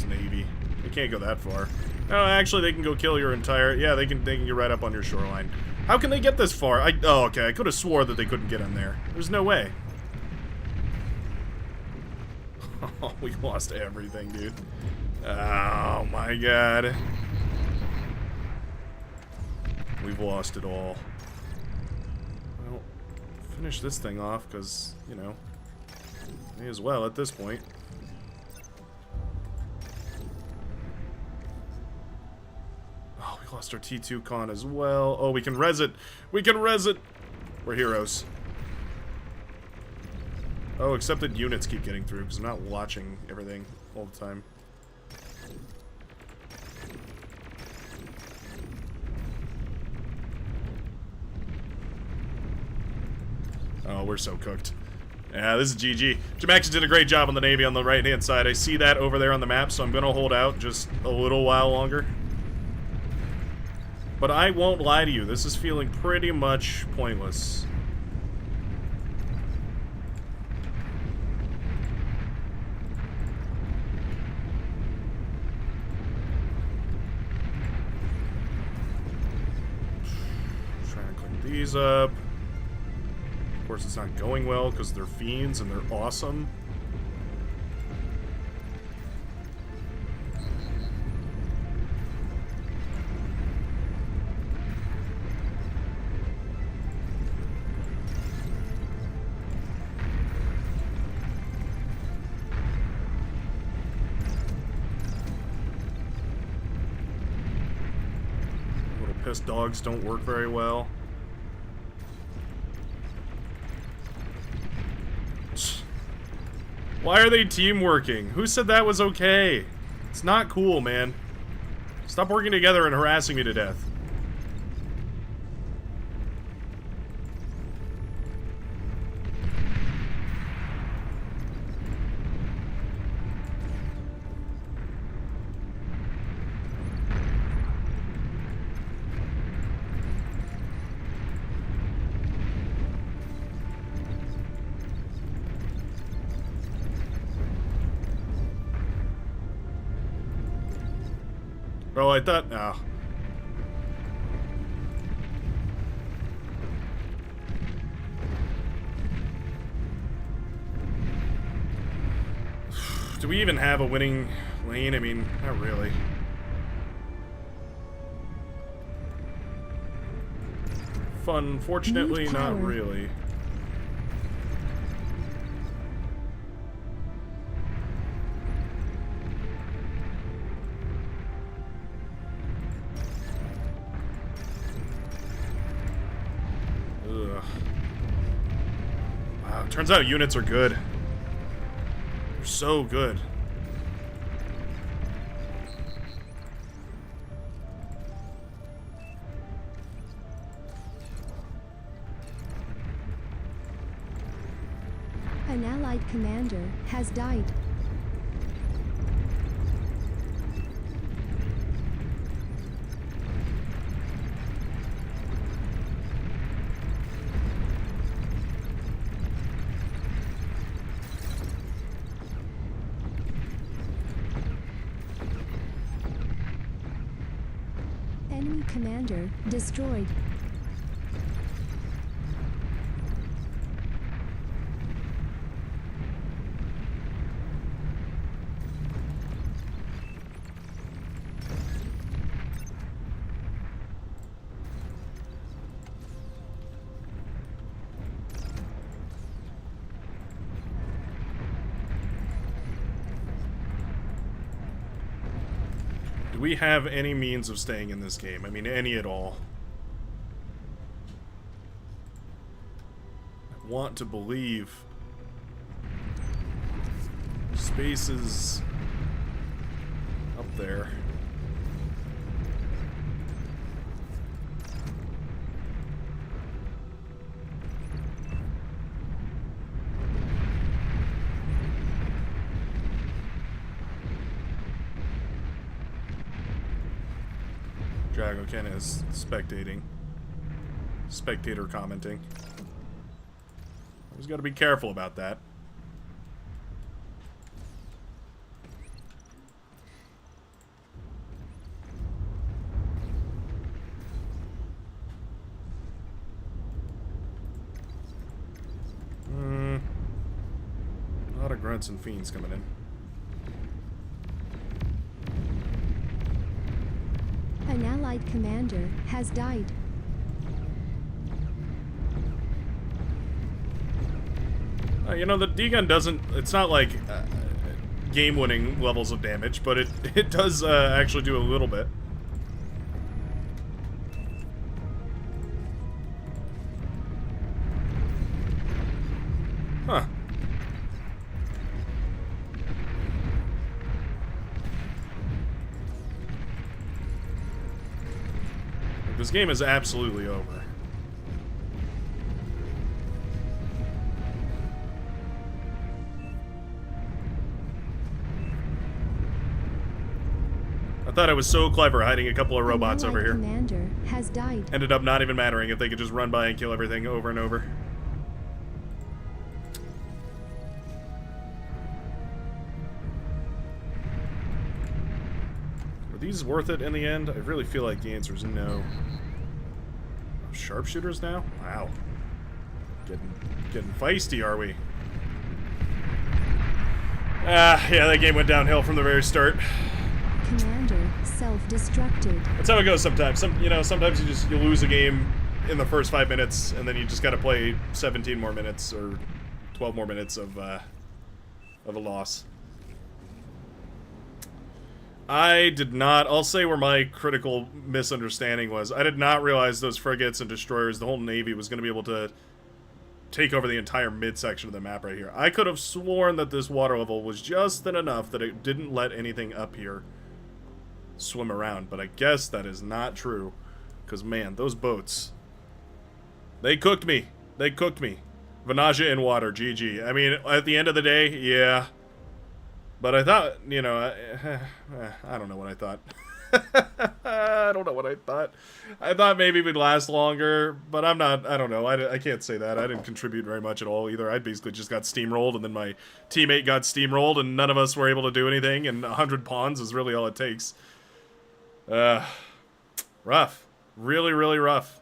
Navy. They can't go that far. Oh, actually, they can go kill your entire. Yeah, they can get right up on your shoreline. How can they get this far? Oh, okay. I could have swore that they couldn't get in there. There's no way. Oh, we lost everything, dude. Oh my god. We've lost it all. Well, finish this thing off, because, you know, may as well at this point. Oh, we lost our T2 con as well. Oh, we can res it. We can res it. We're heroes. Oh, except that units keep getting through, because I'm not watching everything all the time. Oh, we're so cooked. Yeah, this is GG. Jamax did a great job on the Navy on the right-hand side. I see that over there on the map, so I'm going to hold out just a little while longer. But I won't lie to you. This is feeling pretty much pointless. these up. Of course, it's not going well because they're fiends and they're awesome. Little piss dogs don't work very well. Why are they team working? Who said that was okay? It's not cool, man. Stop working together and harassing me to death. Oh, I thought... Oh. Do we even have a winning lane? I mean, not really. Unfortunately, not really. Wow, turns out units are good. They're so good. An allied commander has died. Enemy commander destroyed. Do we have any means of staying in this game? I mean, any at all. I want to believe. Space is up there. Dragoken is spectating. Spectator commenting. Always got to be careful about that. A lot of grunts and fiends coming in. An allied commander has died. You know, the D-gun doesn't... It's not like game-winning levels of damage, but it does actually do a little bit. Huh. This game is absolutely over. I thought I was so clever hiding a couple of robots over here. Commander has died. Ended up not even mattering if they could just run by and kill everything over and over. Were these worth it in the end? I really feel like the answer is no. Oh, sharpshooters now? Wow. Getting feisty, are we? Yeah, that game went downhill from the very start. Commander self-destructed. That's how it goes sometimes. Sometimes you lose a game in the first 5 minutes, and then you just got to play 17 more minutes or 12 more minutes of a loss. I did not. I'll say where my critical misunderstanding was. I did not realize those frigates and destroyers, the whole Navy, was going to be able to take over the entire midsection of the map right here. I could have sworn that this water level was just thin enough that it didn't let anything up here swim around, but I guess that is not true. Because, man, those boats, they cooked me. They cooked me. Vanaja in water, GG. I mean, at the end of the day, yeah. But I thought, I don't know what I thought. I don't know what I thought. I thought maybe we'd last longer, but I don't know. I can't say that. I didn't contribute very much at all either. I basically just got steamrolled, and then my teammate got steamrolled, and none of us were able to do anything, and 100 pawns is really all it takes. Rough. Really, really rough.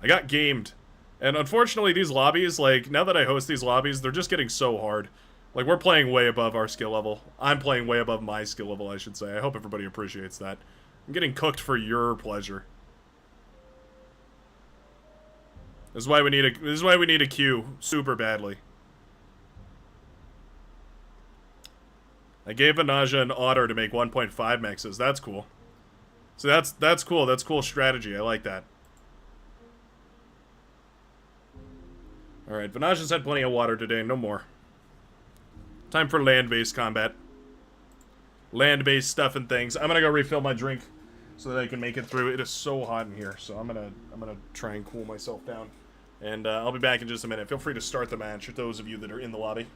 I got gamed. And unfortunately, these lobbies, like, now that I host these lobbies, they're just getting so hard. Like, we're playing way above our skill level. I'm playing way above my skill level, I should say. I hope everybody appreciates that. I'm getting cooked for your pleasure. This is why we need a queue super badly. I gave Vanaja an otter to make 1.5 mexes. That's cool. So that's cool. That's cool strategy. I like that. Alright, Vanaja's had plenty of water today, no more. Time for land-based combat. Land-based stuff and things. I'm gonna go refill my drink so that I can make it through. It is so hot in here, so I'm gonna try and cool myself down. And I'll be back in just a minute. Feel free to start the match, for those of you that are in the lobby.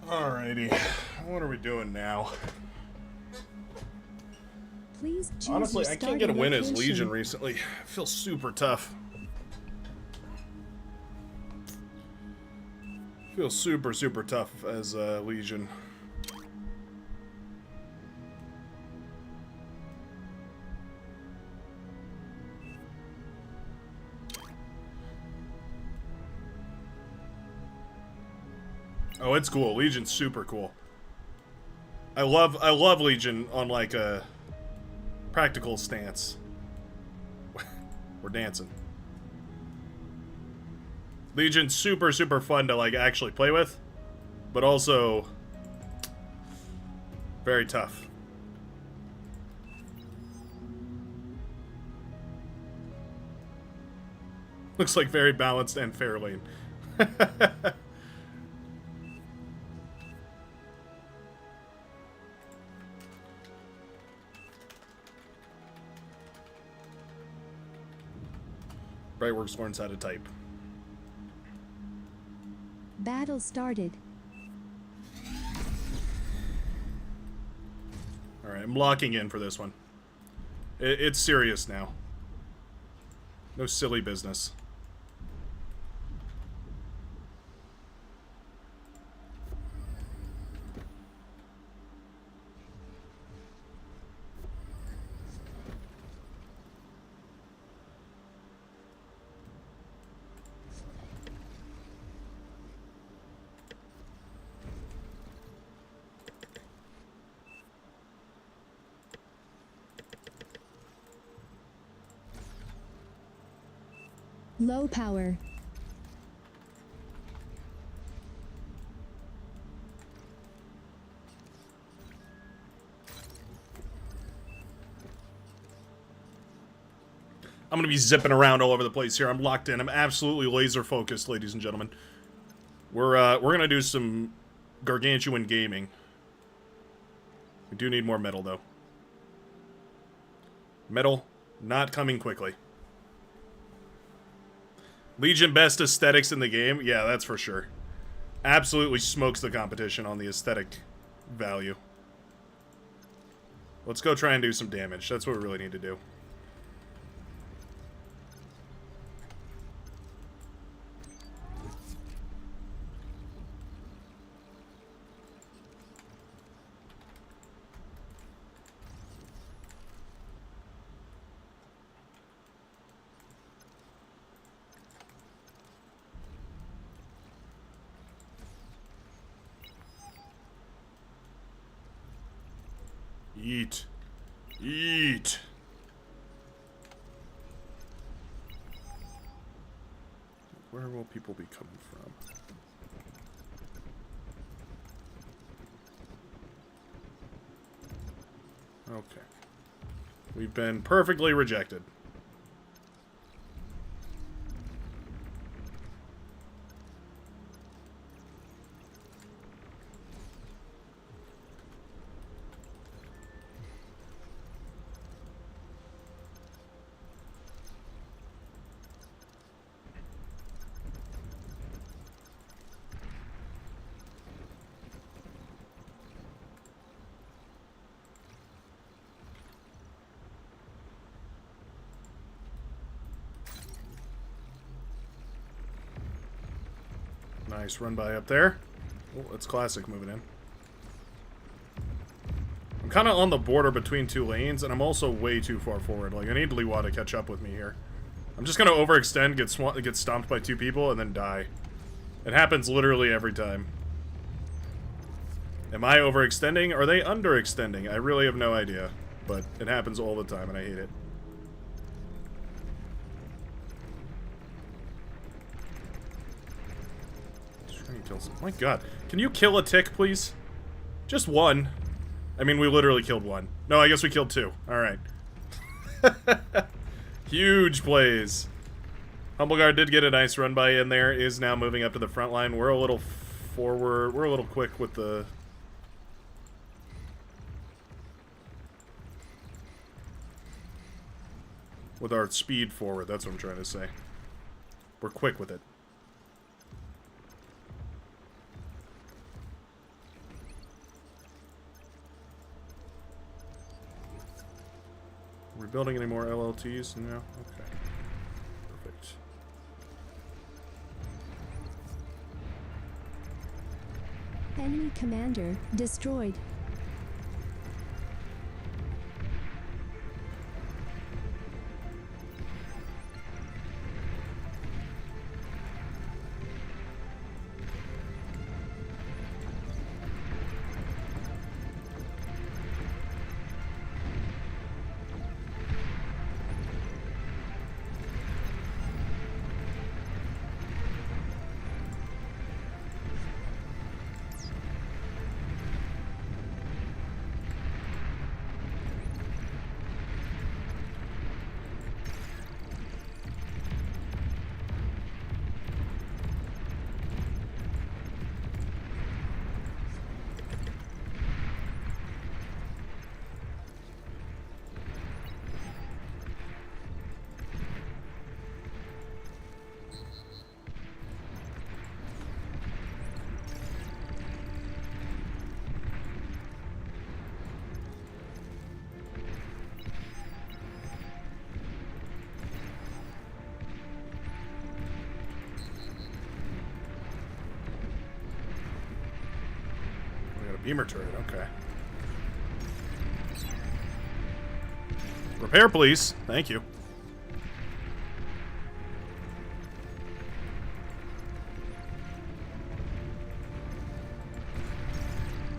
Alrighty, what are we doing now? Please choose Honestly, your I can't get a win as location. Legion recently. I feel super tough. Feel super, super tough as Legion. Oh, it's cool. Legion's super cool. I love Legion on like a practical stance. We're dancing. Legion's super, super fun to like actually play with, but also very tough. Looks like very balanced and fair lane. Brightworks learns how to type. Battle started. Alright, I'm locking in for this one. It's serious now. No silly business. Low power. I'm gonna be zipping around all over the place here. I'm locked in. I'm absolutely laser focused, ladies and gentlemen. We're gonna do some gargantuan gaming. We do need more metal though. Metal not coming quickly. Legion best aesthetics in the game? Yeah, that's for sure. Absolutely smokes the competition on the aesthetic value. Let's go try and do some damage. That's what we really need to do. Eat. Eat. Where will people be coming from? Okay. We've been perfectly rejected. Nice run by up there. Oh, that's classic moving in. I'm kind of on the border between two lanes, and I'm also way too far forward. Like, I need Liwa to catch up with me here. I'm just going to overextend, get stomped by two people, and then die. It happens literally every time. Am I overextending? Are they underextending? I really have no idea. But it happens all the time, and I hate it. My god. Can you kill a tick, please? Just one. I mean, we literally killed one. No, I guess we killed two. Alright. Huge plays. Humbleguard did get a nice run by in there. Is now moving up to the front line. We're a little forward. We're a little quick with the... with our speed forward. That's what I'm trying to say. We're quick with it. Are we building any more LLTs? No? Okay. Perfect. Enemy commander destroyed. Beamer turret, okay. Repair, please. Thank you.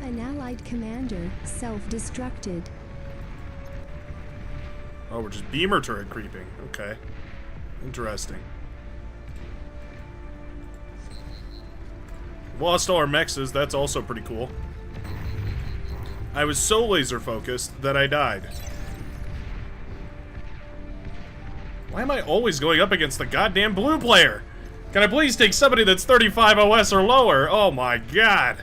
An allied commander self-destructed. Oh, we're just beamer turret creeping. Okay. Interesting. Lost all our mexes. That's also pretty cool. I was so laser focused that I died. Why am I always going up against the goddamn blue player? Can I please take somebody that's 35 OS or lower? Oh my god.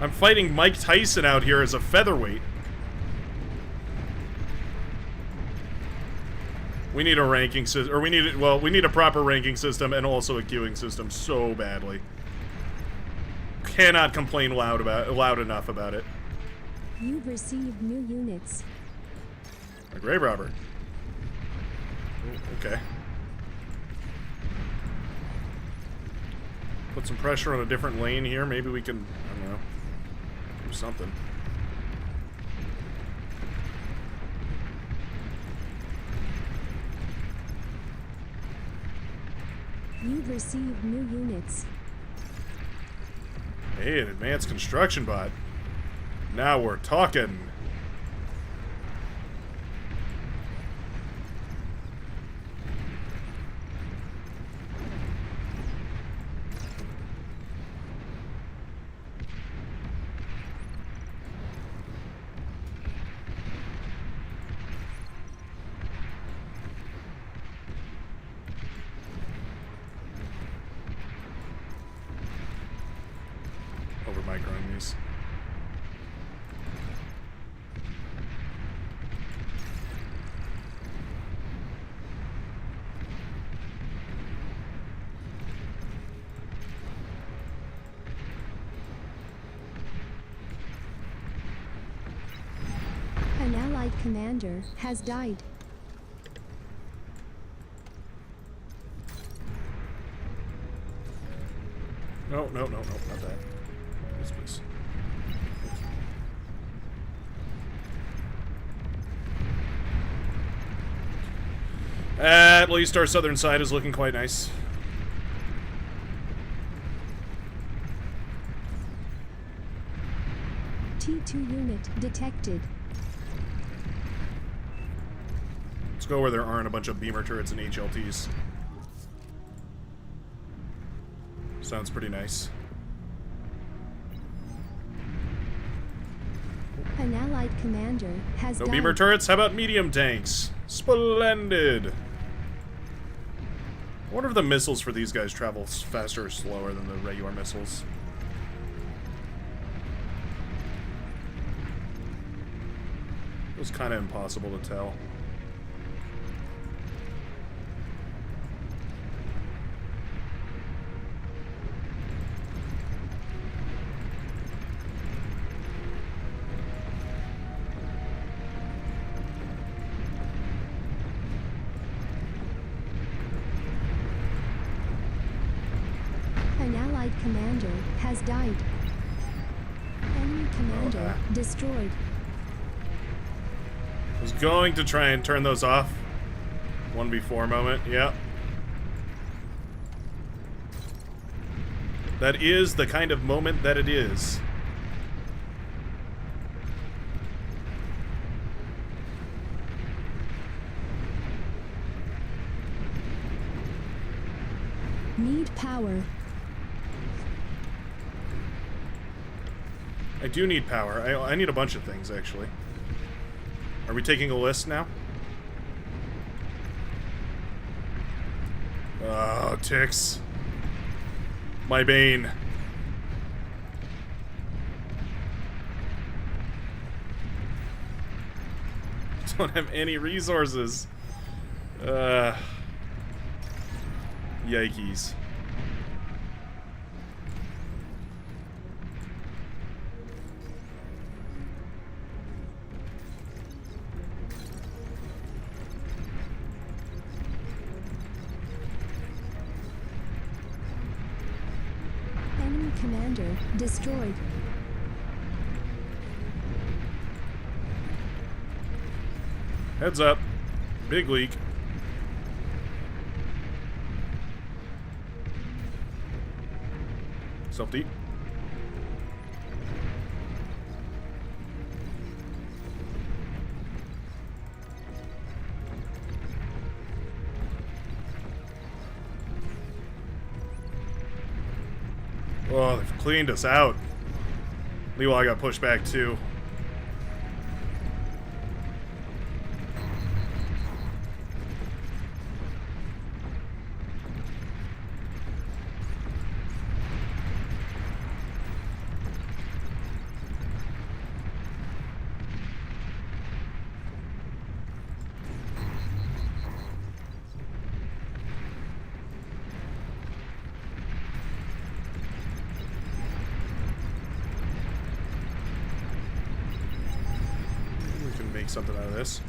I'm fighting Mike Tyson out here as a featherweight. We need a ranking system, or we need a proper ranking system and also a queuing system so badly. Cannot complain loud enough about it. You've received new units. A grave robber. Okay. Put some pressure on a different lane here. Maybe we can, I don't know, do something. You've received new units. Hey, an advanced construction bot. Now we're talking. Over microing these. An allied commander has died. No, not that. Please. At least our southern side is looking quite nice. T2 unit detected. Let's go where there aren't a bunch of beamer turrets and HLTs. Sounds pretty nice. An allied commander has No died. beamer turrets? How about medium tanks? Splendid! I wonder if the missiles for these guys travel faster or slower than the regular missiles. It was kind of impossible to tell. An allied commander has died. Enemy commander destroyed. I was going to try and turn those off. 1v4 moment, yep. That is the kind of moment that it is. Need power. I do need power. I need a bunch of things, actually. Are we taking a list now? Oh, ticks. My bane. Don't have any resources. Yikes. commander destroyed. Heads up. Big leak. Self-deep. Oh, they've cleaned us out. Leeway got pushed back too. Make something out of this.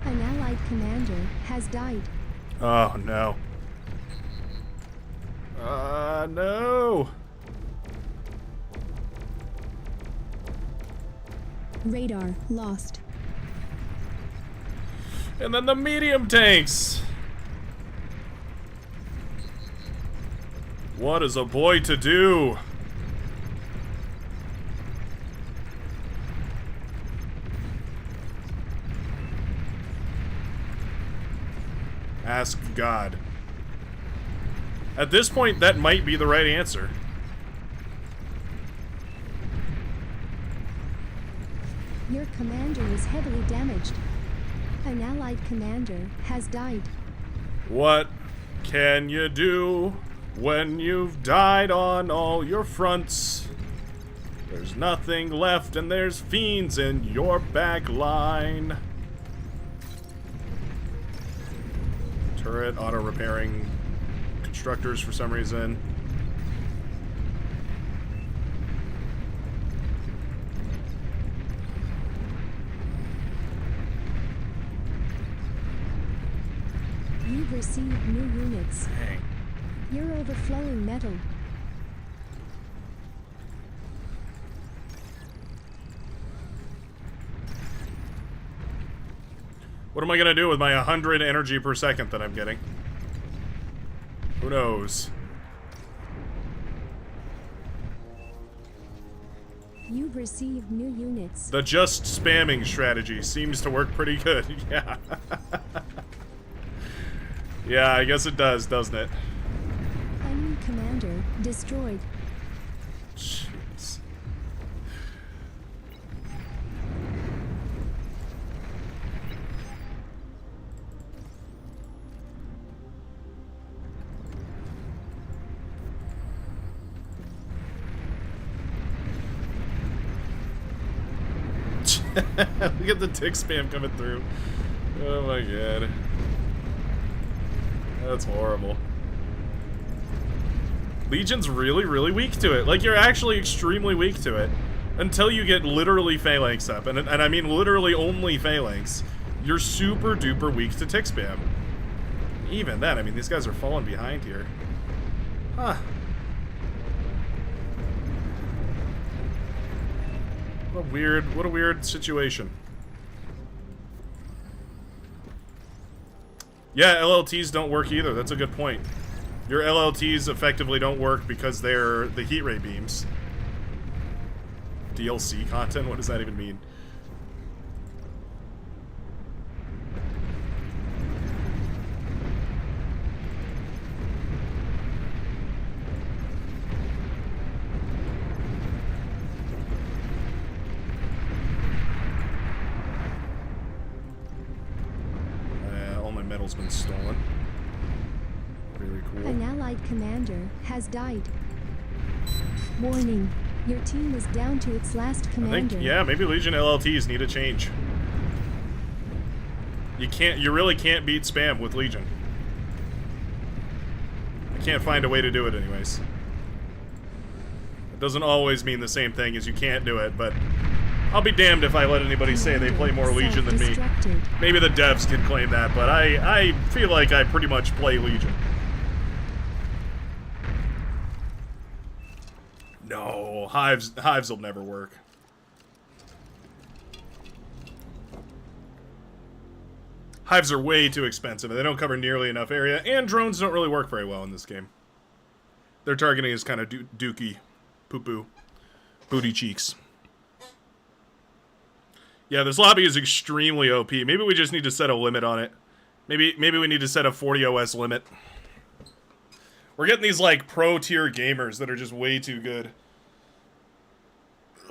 An allied commander has died. Oh no. No. Radar lost. And then the medium tanks. What is a boy to do? Ask God. At this point, that might be the right answer. Your commander is heavily damaged. An allied commander has died. What can you do when you've died on all your fronts? There's nothing left and there's fiends in your back line. Turret auto-repairing constructors for some reason. You've received new units. Dang. You're overflowing metal. What am I gonna do with my 100 energy per second that I'm getting? Who knows? You've received new units. The just spamming strategy seems to work pretty good. Yeah. Yeah, I guess it does, doesn't it? Enemy commander destroyed. Jeez. Look at the tick spam coming through. Oh my god. That's horrible. Legion's really, really weak to it. Like, you're actually extremely weak to it. Until you get literally phalanx up. And I mean literally only phalanx. You're super duper weak to tick spam. Even then, I mean, these guys are falling behind here. Huh. What a weird situation. Yeah, LLTs don't work either. That's a good point. Your LLTs effectively don't work because they're the heat ray beams. DLC content? What does that even mean? All my metal's been stolen. Very cool. An allied commander has died. Warning. Your team is down to its last commander. I think, yeah, maybe Legion LLTs need a change. You really can't beat spam with Legion. I can't find a way to do it anyways. It doesn't always mean the same thing as you can't do it, but I'll be damned if I let anybody say they play more Legion than me. Maybe the devs can claim that, but I feel like I pretty much play Legion. No, hives will never work. Hives are way too expensive, and they don't cover nearly enough area, and drones don't really work very well in this game. Their targeting is kind of dookie, poo-poo, booty cheeks. Yeah, this lobby is extremely OP. Maybe we just need to set a limit on it. Maybe we need to set a 40 OS limit. We're getting these, like, pro-tier gamers that are just way too good.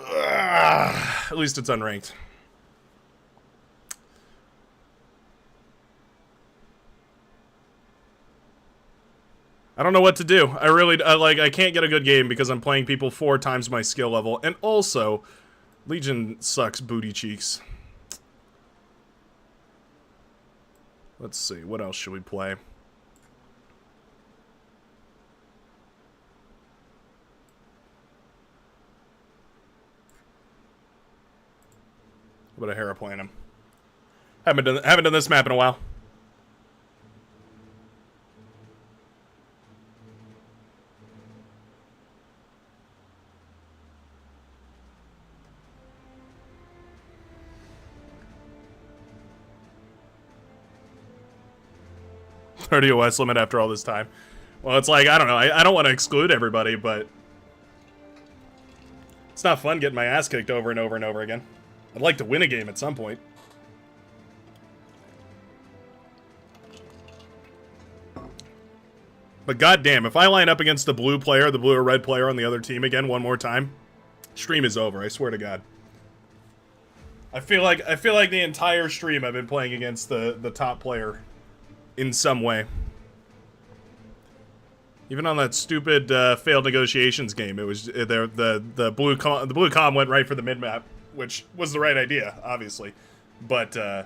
At least it's unranked. I don't know what to do. I can't get a good game because I'm playing people 4 times my skill level. And also, Legion sucks booty cheeks. Let's see, what else should we play? What about a Heraplanum? Haven't done this map in a while. $30 OS limit after all this time. Well, it's like, I don't know. I don't want to exclude everybody, but it's not fun getting my ass kicked over and over and over again. I'd like to win a game at some point. But goddamn, if I line up against the blue player, the blue or red player on the other team again one more time, stream is over. I swear to God. I feel like the entire stream I've been playing against the top player in some way. Even on that stupid failed negotiations game, it was the blue comm went right for the mid map, which was the right idea, obviously. But I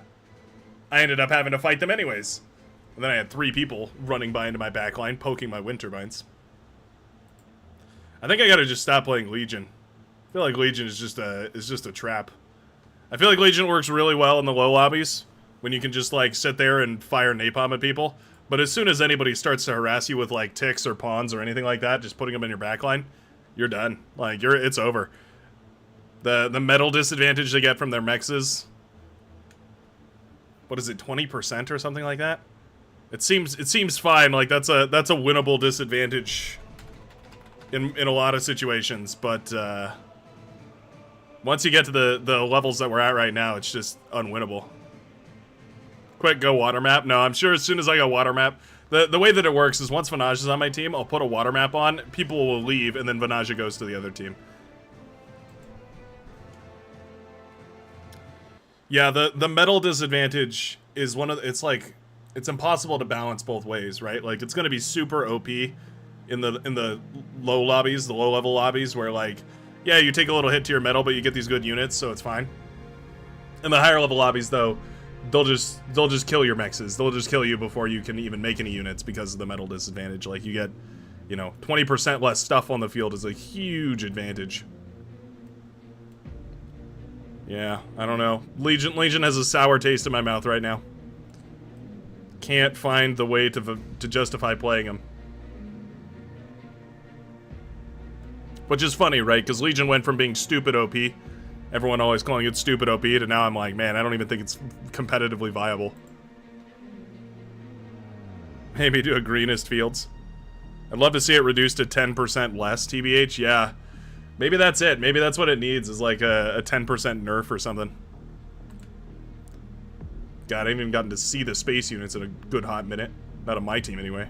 ended up having to fight them anyways. And then I had 3 people running by into my backline, poking my wind turbines. I think I gotta just stop playing Legion. I feel like Legion is just a trap. I feel like Legion works really well in the low lobbies, when you can just, like, sit there and fire napalm at people. But as soon as anybody starts to harass you with, like, ticks or pawns or anything like that, just putting them in your backline, you're done. Like, it's over. The metal disadvantage they get from their mexes, what is it, 20% or something like that? It seems fine. Like, that's a winnable disadvantage in a lot of situations, but once you get to the levels that we're at right now, it's just unwinnable. Quick, go water map. No, I'm sure as soon as I go water map, the way that it works is once Vanage is on my team, I'll put a water map on, people will leave, and then Vanage goes to the other team. Yeah, the metal disadvantage is it's impossible to balance both ways, right? Like, it's gonna be super OP in the low lobbies, the low level lobbies, where, like, yeah, you take a little hit to your metal, but you get these good units, so it's fine. In the higher level lobbies, though, they'll just kill your mexes. They'll just kill you before you can even make any units because of the metal disadvantage. Like, you get, 20% less stuff on the field is a huge advantage. Yeah, I don't know. Legion has a sour taste in my mouth right now. Can't find the way to justify playing him. Which is funny, right? Because Legion went from being stupid OP, everyone always calling it stupid OP, to now I'm like, man, I don't even think it's competitively viable. Maybe do a greenest fields. I'd love to see it reduced to 10% less, TBH. Yeah, maybe that's it. Maybe that's what it needs, is like a 10% nerf or something. God, I haven't even gotten to see the space units in a good hot minute. Not on my team, anyway.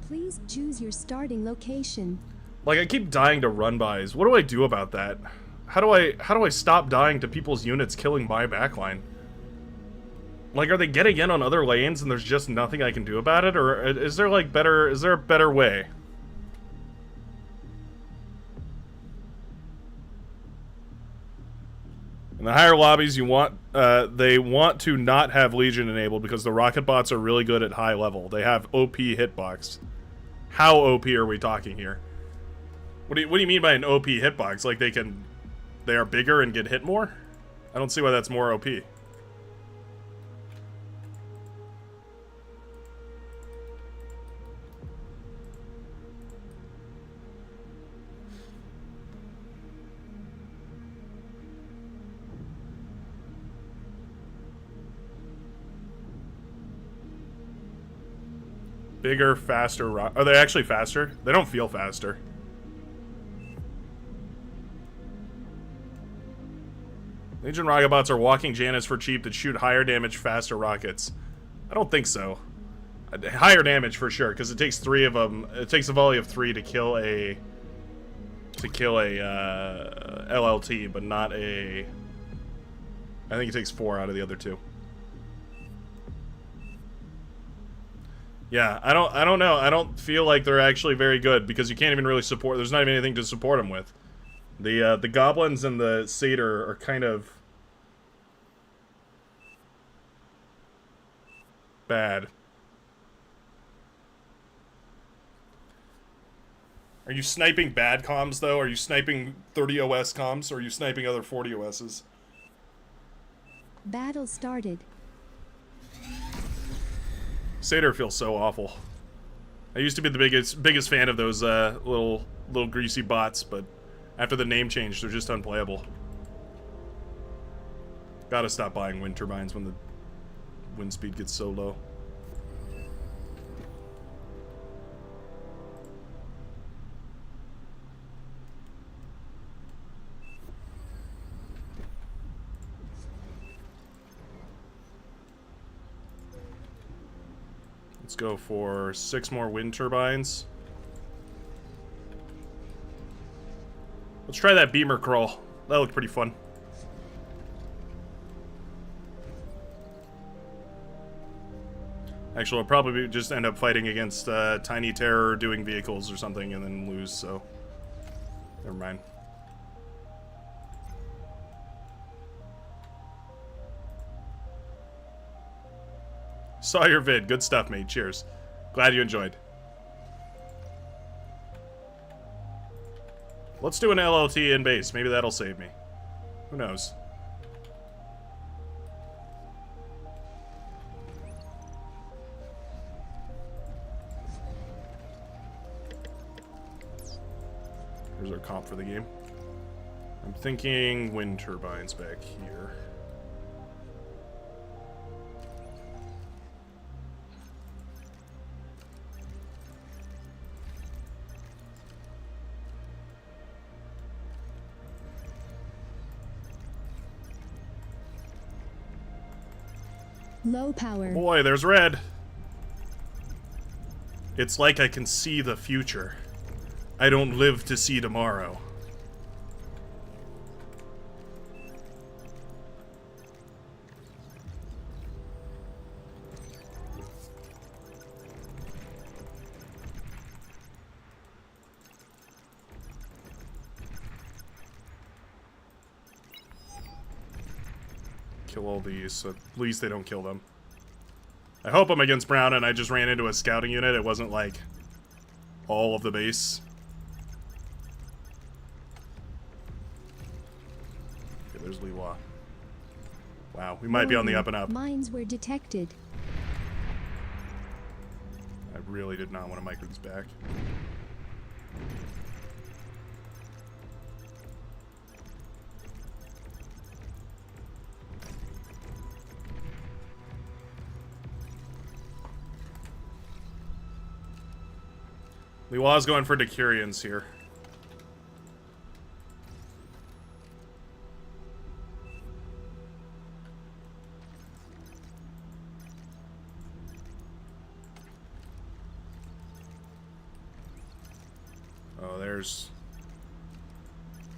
Please choose your starting location. Like, I keep dying to run-bys. What do I do about that? How do I stop dying to people's units killing my backline? Like, are they getting in on other lanes and there's just nothing I can do about it? Or is there, like, is there a better way? In the higher lobbies, they want to not have Legion enabled because the rocket bots are really good at high level. They have OP hitbox. How OP are we talking here? What do you mean by an OP hitbox? Like they are bigger and get hit more? I don't see why that's more OP. Bigger, faster. Are they actually faster? They don't feel faster. Legion rocketbots are walking Janus for cheap that shoot higher damage, faster rockets. I don't think so. Higher damage for sure, because it takes 3 of them. It takes a volley of 3 to kill a LLT, but not a. I think it takes 4 out of the other 2. Yeah, I don't know. I don't feel like they're actually very good because you can't even really support. There's not even anything to support them with. The goblins and the satyr are kind of bad. Are you sniping bad comms though? Are you sniping 30 OS comms, or are you sniping other 40 OSs? Battle started. Satyr feels so awful. I used to be the biggest fan of those little greasy bots, but after the name change, they're just unplayable. Gotta stop buying wind turbines when the wind speed gets so low. Let's go for 6 more wind turbines. Let's try that beamer crawl. That looked pretty fun. Actually, I'll probably just end up fighting against Tiny Terror doing vehicles or something and then lose, so never mind. Saw your vid. Good stuff, mate. Cheers. Glad you enjoyed. Let's do an LLT in base. Maybe that'll save me. Who knows? Here's our comp for the game. I'm thinking wind turbines back here. Low power. Boy, there's red. It's like I can see the future. I don't live to see tomorrow. Kill all these, so at least they don't kill them. I hope I'm against Brown and I just ran into a scouting unit. It wasn't like all of the base. Okay, there's Liwa. Wow, we might be on the up and up. Mines were detected. I really did not want to micro this back. Liwa's going for Decurions here. Oh,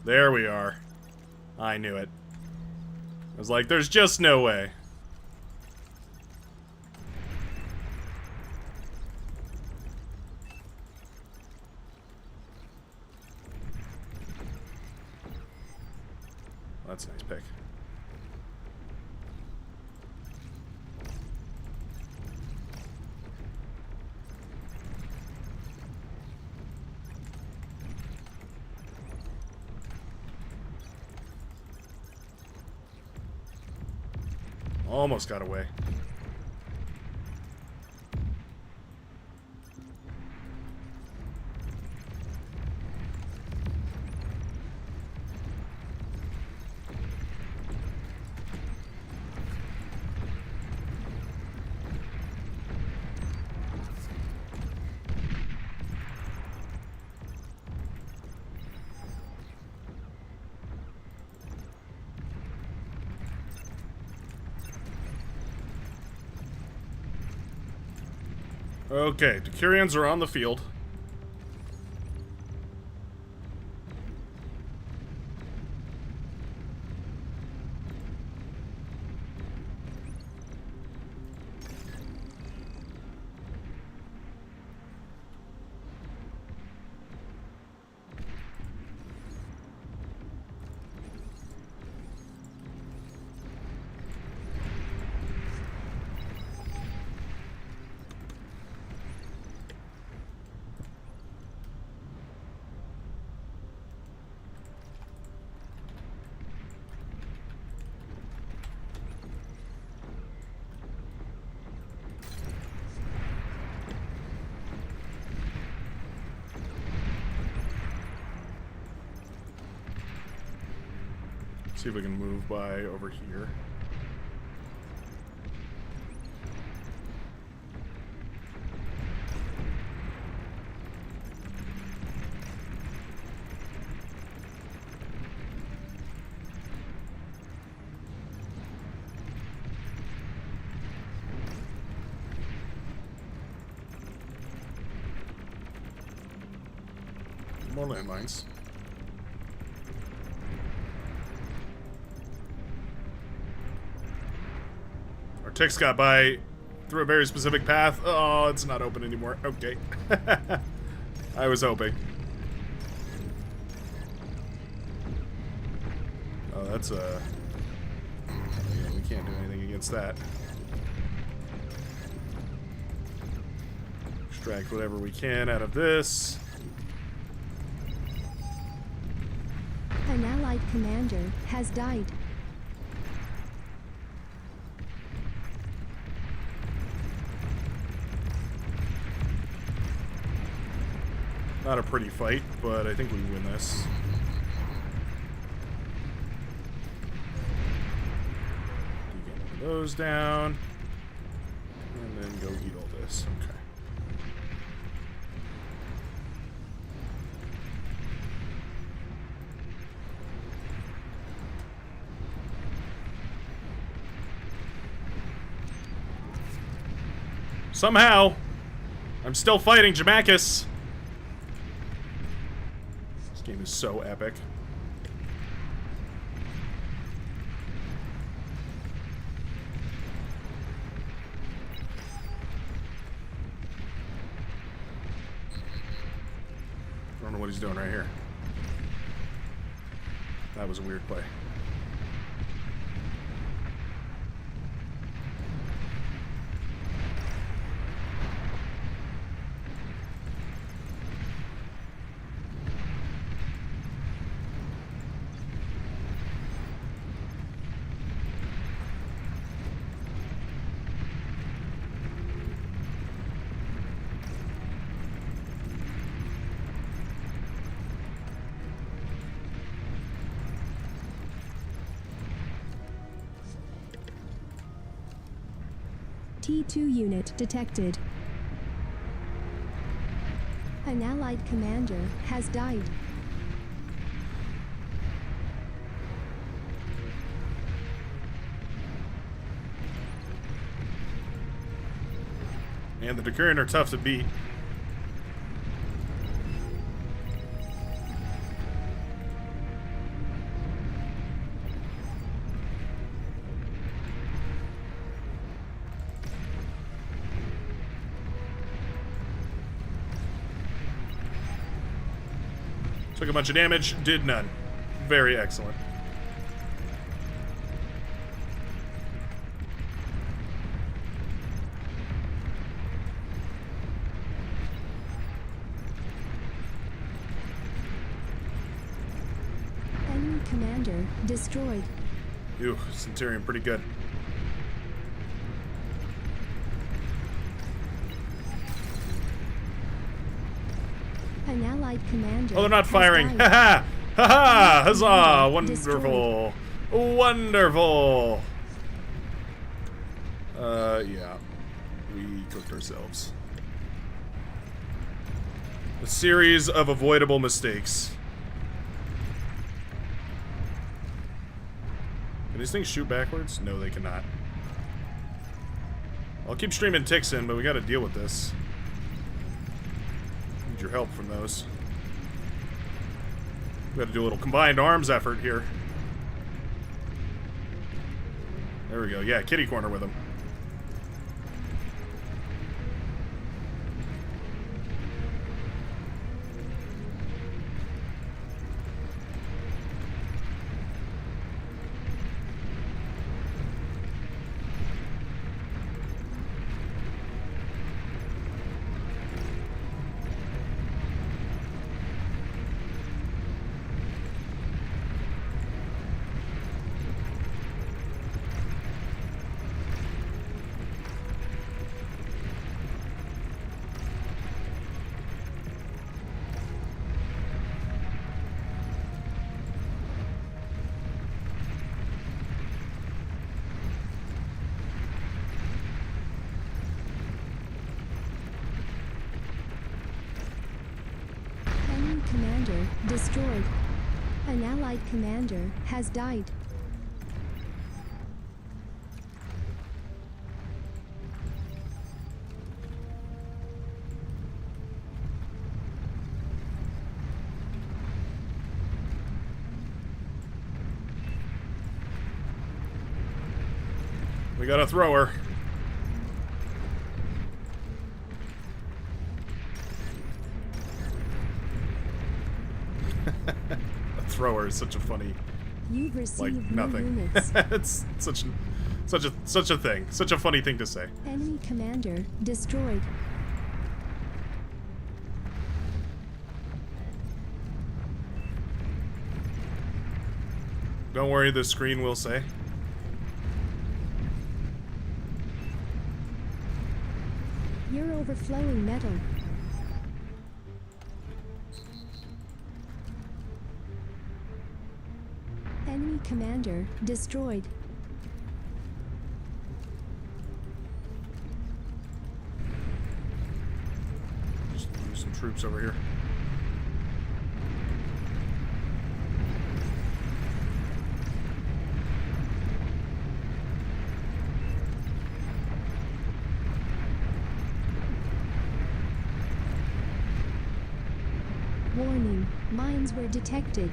there we are. I knew it. I was like, there's just no way. That's a nice pick. Almost got away. Okay, Decurions are on the field. See if we can move by over here. More landmines. Ticks got by through a very specific path. Oh, it's not open anymore. Okay. I was hoping. Oh, that's yeah, we can't do anything against that. Extract whatever we can out of this. An allied commander has died. Not a pretty fight, but I think we win this. Get one of those down. And then go eat all this. Okay. Somehow, I'm still fighting Jamakis. This game is so epic. I don't know what he's doing right here. That was a weird play. T2 unit detected. An allied commander has died. And the Decurion are tough to beat. Took a bunch of damage, did none. Very excellent. Enemy commander destroyed. Ew, Centurion pretty good. An allied commander. Oh, they're not has firing. died. Ha ha! Ha ha! Huzzah! Destroyed. Wonderful! Wonderful! Yeah. We cooked ourselves. A series of avoidable mistakes. Can these things shoot backwards? No, they cannot. I'll keep streaming ticks in, but we gotta deal with this. Need your help from those. We gotta do a little combined arms effort here. There we go. Yeah, kitty corner with them. Enemy commander destroyed. An allied commander has died. We got a thrower. A thrower is such a funny, You've received like, new nothing. units. It's such a thing. Such a funny thing to say. Enemy commander destroyed. Don't worry, the screen will say. You're overflowing metal. Enemy commander destroyed. Just move some troops over here. Warning, mines were detected.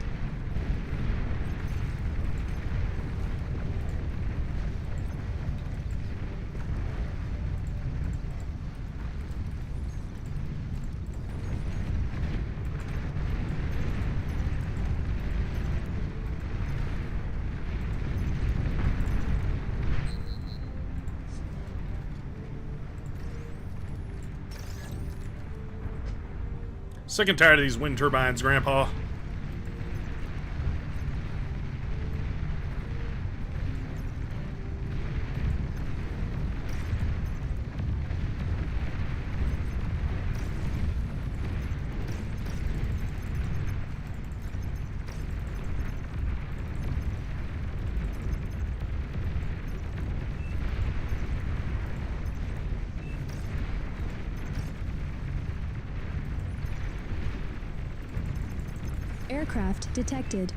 Sick and tired of these wind turbines, Grandpa. Aircraft detected.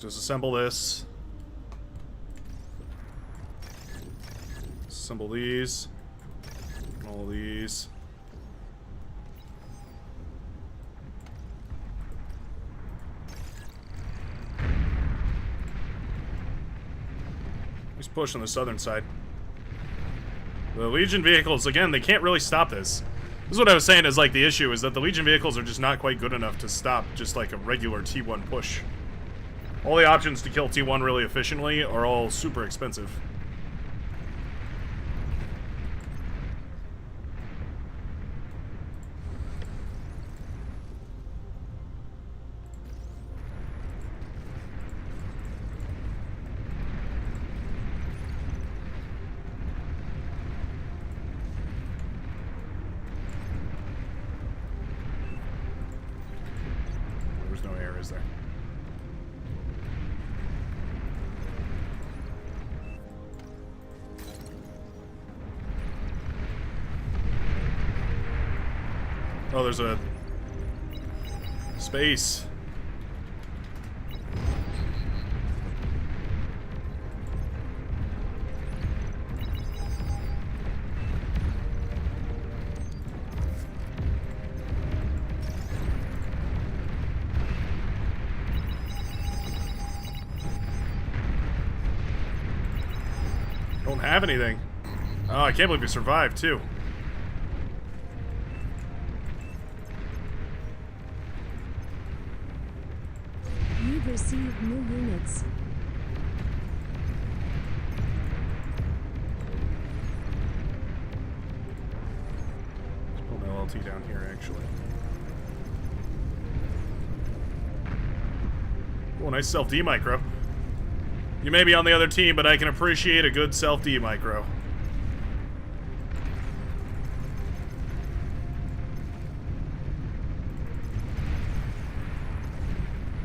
Disassemble this. Assemble these. All these. Let's push on the southern side. The Legion vehicles, again, they can't really stop this. This is what I was saying is, like, the issue is that the Legion vehicles are just not quite good enough to stop just like a regular T1 push. All the options to kill T1 really efficiently are all super expensive. There's no air, is there? Oh, there's a space. Don't have anything. Oh, I can't believe you survived, too. You've received new units. Let's pull an LLT down here, actually. Oh, nice self-D micro. You may be on the other team, but I can appreciate a good self-D micro.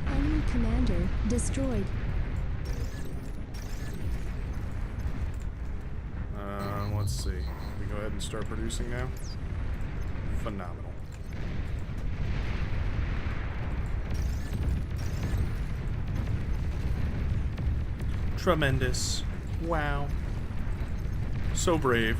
Enemy commander destroyed. Let's see. Can we go ahead and start producing now? Phenomenal. Tremendous. Wow. So brave.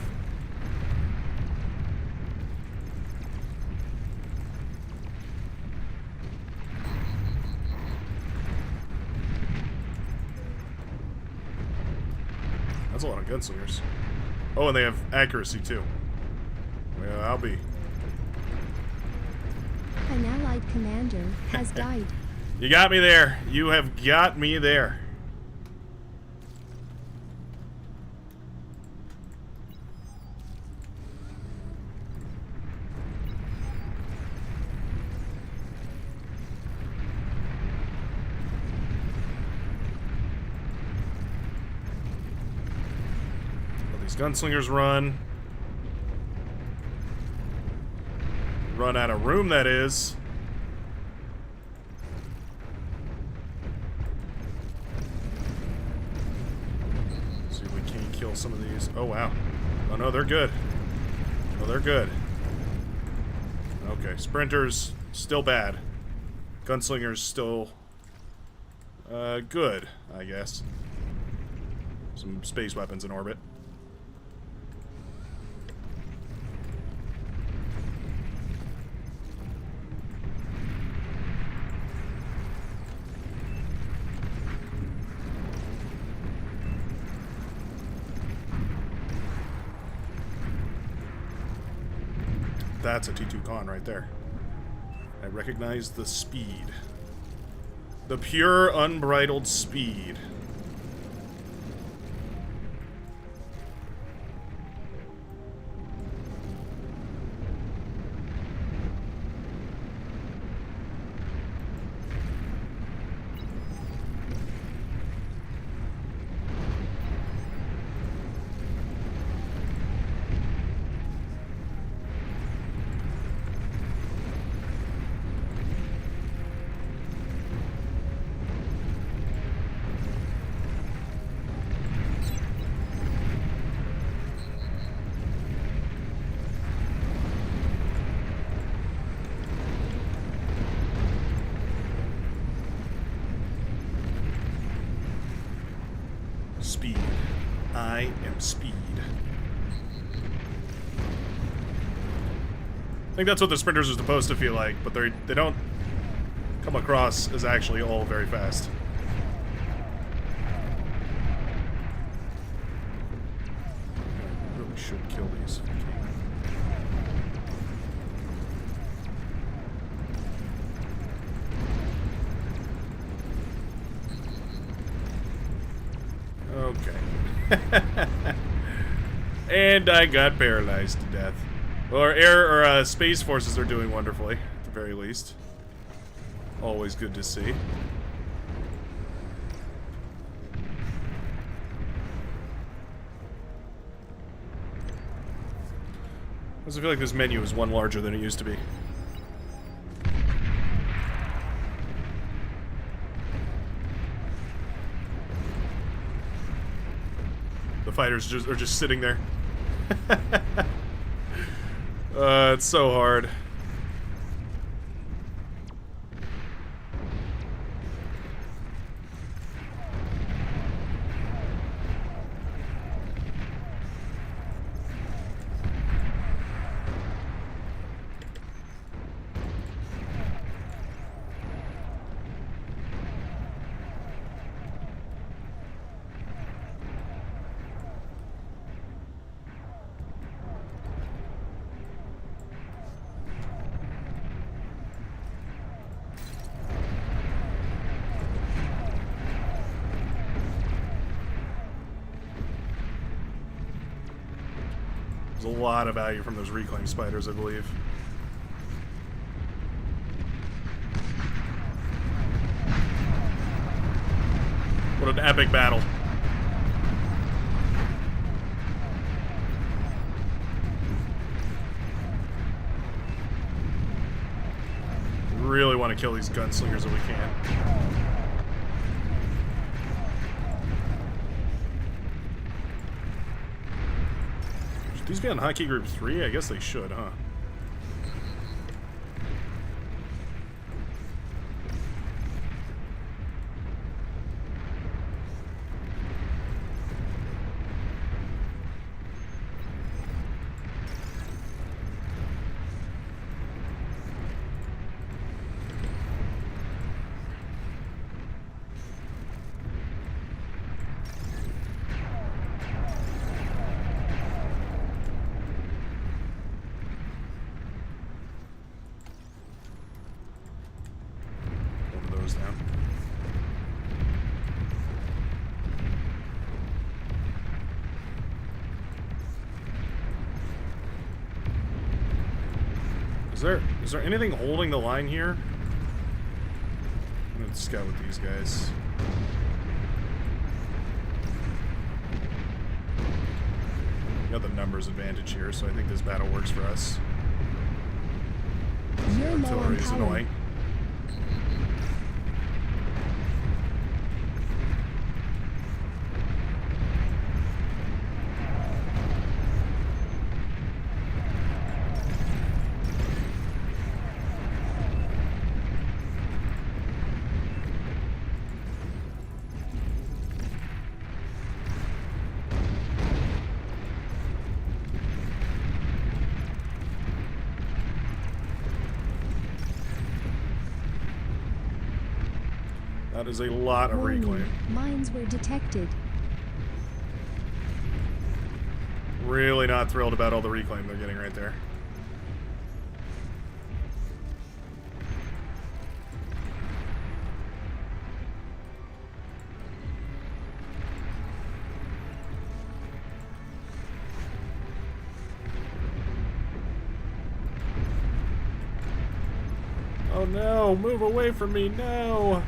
That's a lot of gunslingers. Oh, and they have accuracy too. Well, I'll be. An allied commander has died. You got me there. You have got me there. Gunslingers run out of room, that is. See if we can't kill some of these. Oh wow. Oh no, they're good. Oh, they're good. Okay, sprinters still bad. Gunslingers still good, I guess. Some space weapons in orbit. That's a T2 con right there. I recognize the speed. The pure, unbridled speed. Speed. I am speed. I think that's what the sprinters are supposed to feel like, but they don't come across as actually all very fast. I really should kill these. And I got paralyzed to death. Well, our air or space forces are doing wonderfully, at the very least. Always good to see. I feel like this menu is one larger than it used to be. The fighters are just sitting there. It's so hard. There's a lot of value from those reclaim spiders, I believe. What an epic battle. Really want to kill these gunslingers if we can. Should these be on Hotkey Group 3? I guess they should, huh? Down. Is there anything holding the line here? I'm gonna scout with these guys. We got the numbers advantage here, so I think this battle works for us. Artillery is annoying. That is a lot of reclaim. Mines were detected. Really not thrilled about all the reclaim they're getting right there. Oh no, move away from me, no!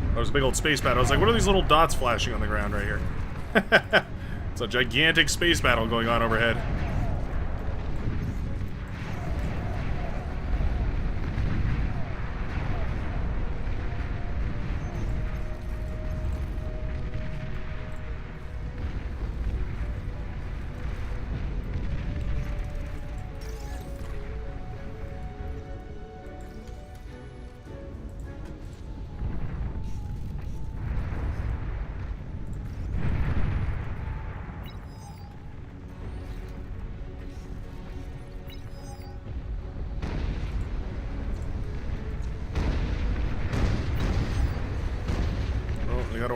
There was a big old space battle. I was like, what are these little dots flashing on the ground right here? It's a gigantic space battle going on overhead.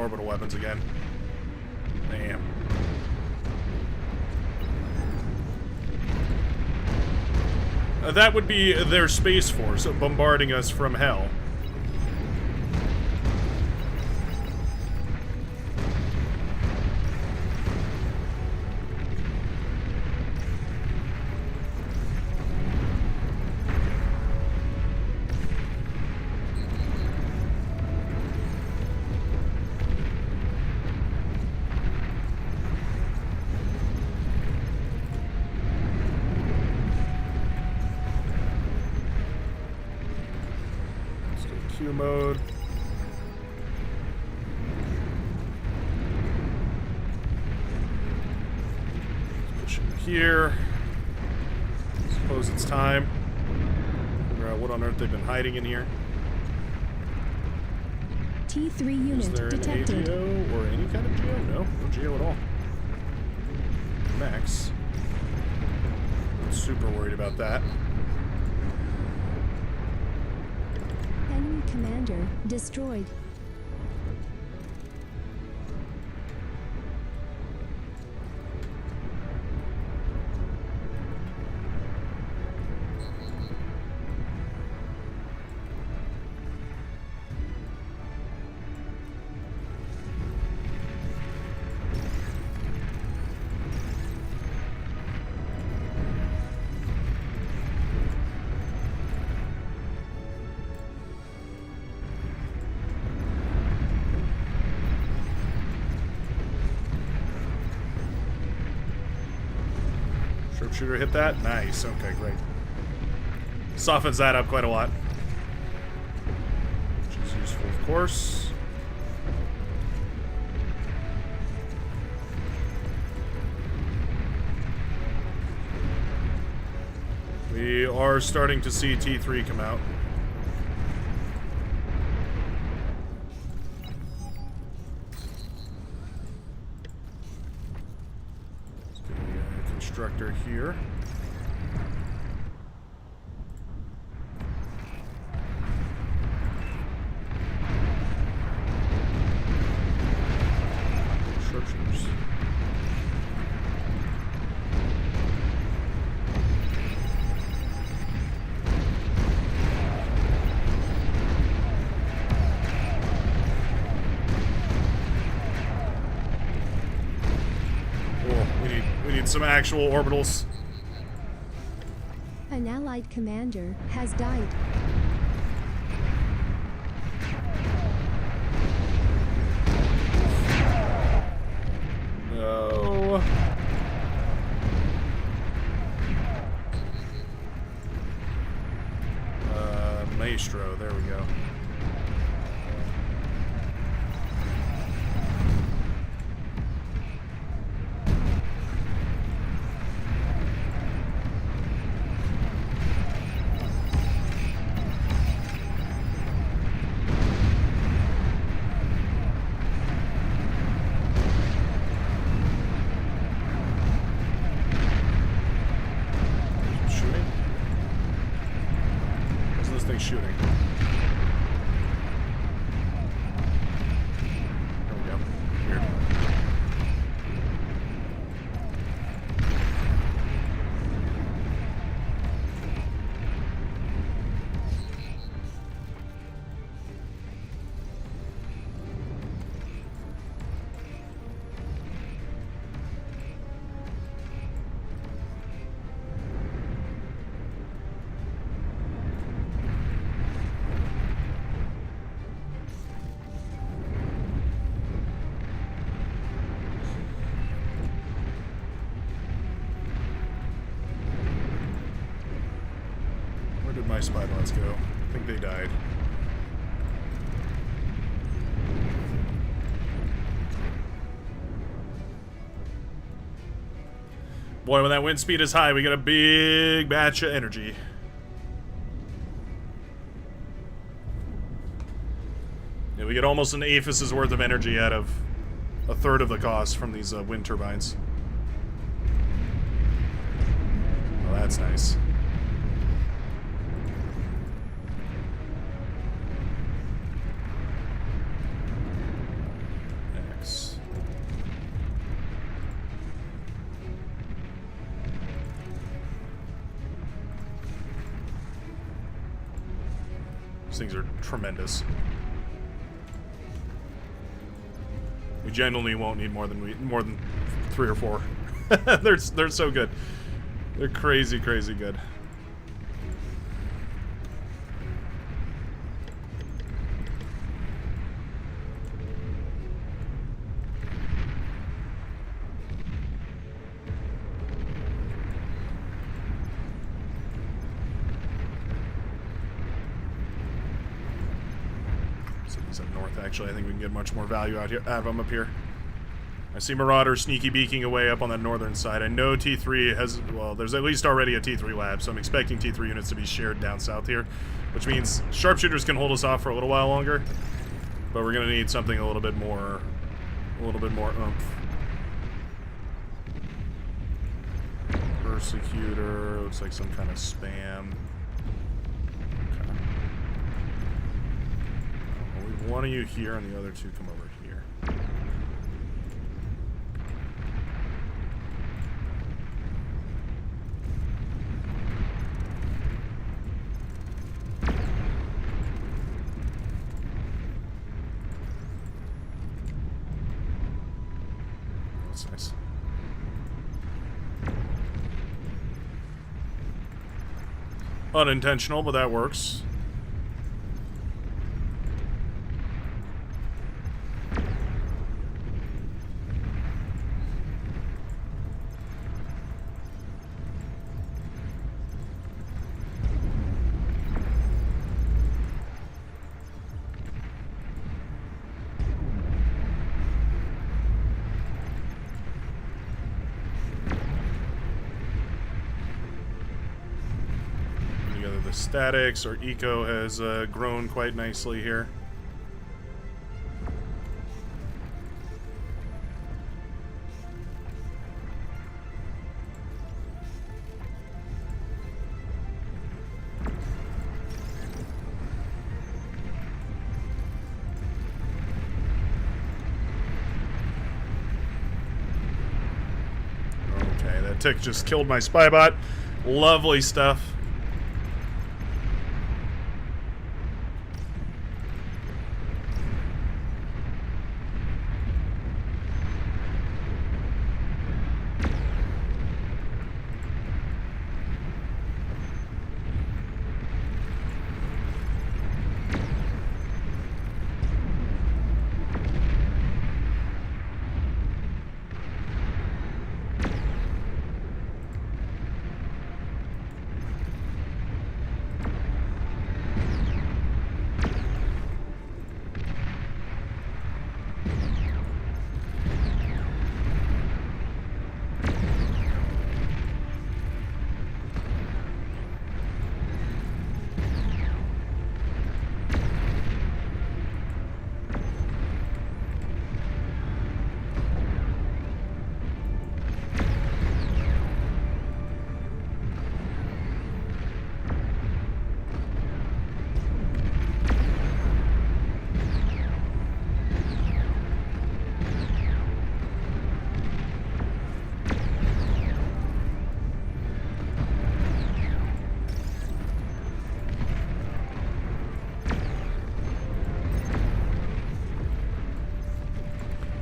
orbital weapons again. Damn. That would be their space force bombarding us from hell. Q mode. Push in here. Suppose it's time. Figure out what on earth they've been hiding in here. T3 Is unit there an detected. AGO or any kind of GEO? No, no GEO at all. Max. Not super worried about that. Enemy commander destroyed. Sharpshooter hit that? Nice. Okay, great. Softens that up quite a lot. Which is useful, of course. We are starting to see T3 come out. Constructor here. Sharpshooters. We need some actual orbitals. An allied commander has died. No. Maestro, there we go. Shooting. There we go. Weird. My spy bots go. I think they died. Boy, when that wind speed is high, we get a big batch of energy. Yeah, we get almost an APHIS's worth of energy out of a third of the cost from these wind turbines. Well, that's nice. These things are tremendous. We genuinely won't need more than 3 or 4. they're so good. They're crazy, crazy good. Cities up north, actually. I think we can get much more value out of them up here. I see Marauders sneaky beaking away up on the northern side. I know T3 has, well, there's at least already a T3 lab, so I'm expecting T3 units to be shared down south here, which means sharpshooters can hold us off for a little while longer, but we're going to need something a little bit more oomph. Persecutor, looks like some kind of spam. Okay. Well, we have one of you here, and the other two come over here. That's nice. Unintentional, but that works. Statics or eco has grown quite nicely here. Okay, that tick just killed my spy bot. Lovely stuff.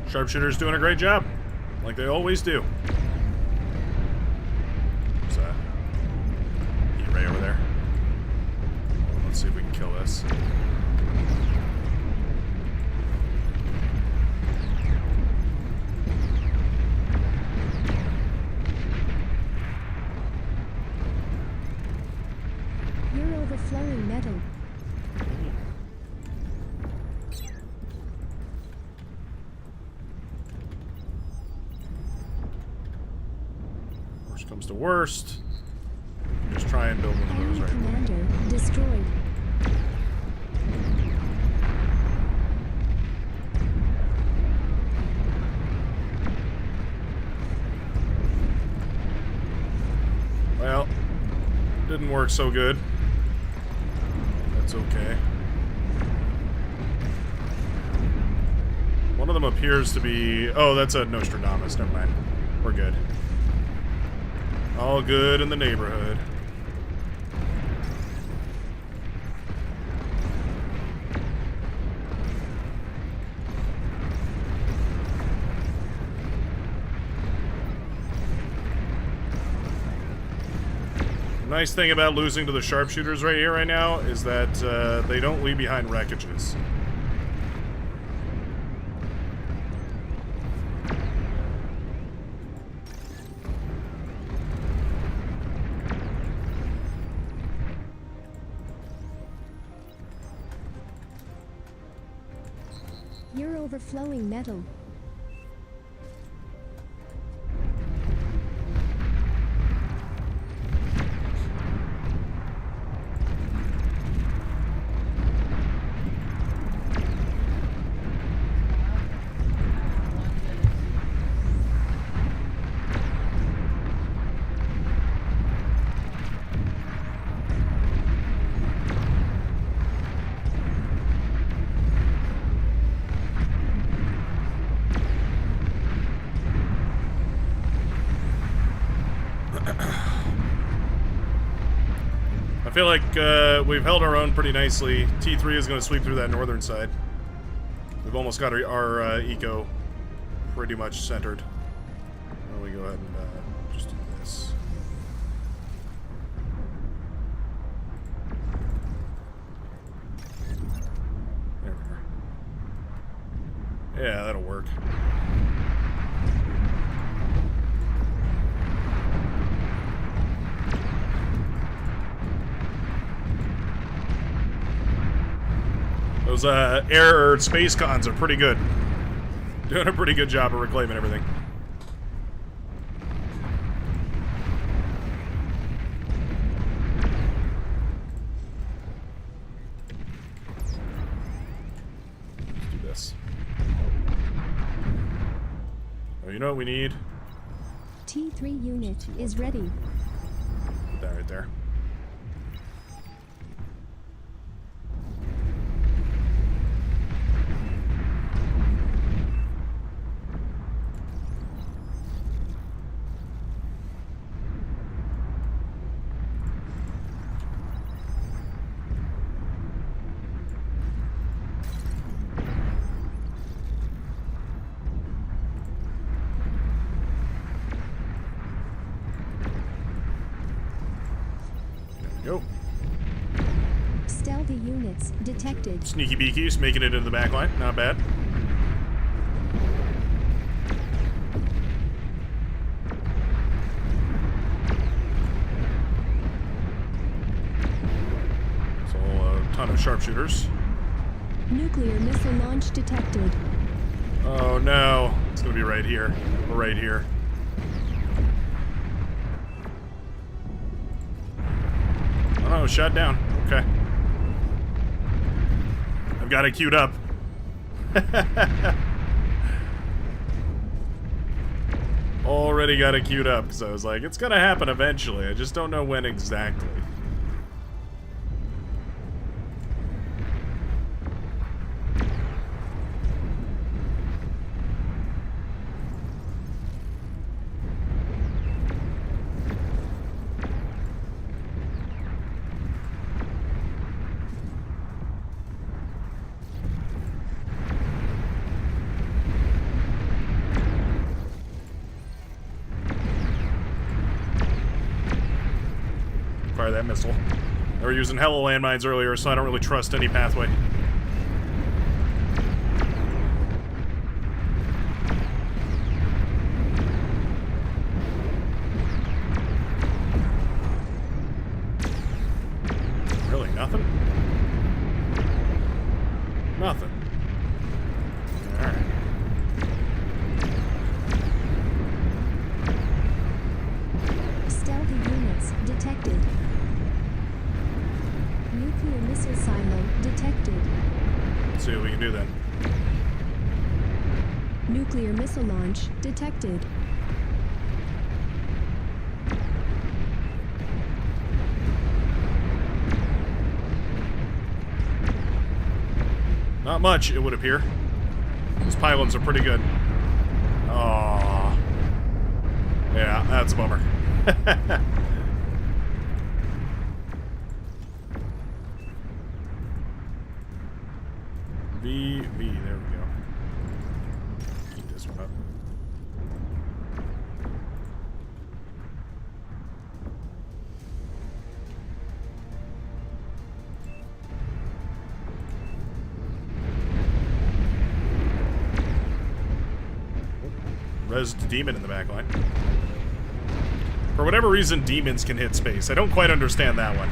Sharpshooter's doing a great job, like they always do. There's a E-ray over there. Let's see if we can kill this. You're overflowing metal. Comes to worst, just try and build one of those right now. Commander destroyed. Well, didn't work so good. That's okay. One of them appears to be... Oh, that's a Nostradamus. Never mind. We're good. All good in the neighborhood. Nice thing about losing to the sharpshooters right here, right now, is that they don't leave behind wreckages. You're overflowing metal. I feel like we've held our own pretty nicely. T3 is going to sweep through that northern side. We've almost got our eco pretty much centered. Why don't we go ahead and just do this. There we are. Yeah, that'll work. Those air or space cons are pretty good. Doing a pretty good job of reclaiming everything. Let's do this. Oh, you know what we need? T3 unit is ready. Put that right there. Go. Stealthy units detected. Sneaky beakies making it into the back line. Not bad. So a ton of sharpshooters. Nuclear missile launch detected. Oh no. It's gonna be right here. Or right here. Oh, shut down. Okay. I've got it queued up. Already got it queued up, because I was like, it's gonna happen eventually. I just don't know when exactly. Fire that missile. They were using hella landmines earlier, so I don't really trust any pathway. Really, nothing? Nothing. Alright. Stealthy units detected. Nuclear missile silo detected. Let's see what we can do then. Nuclear missile launch detected. Not much, it would appear. Those pylons are pretty good. Oh, yeah, that's a bummer. V, there we go. Keep this one up. Res the demon in the back line. For whatever reason, demons can hit space. I don't quite understand that one.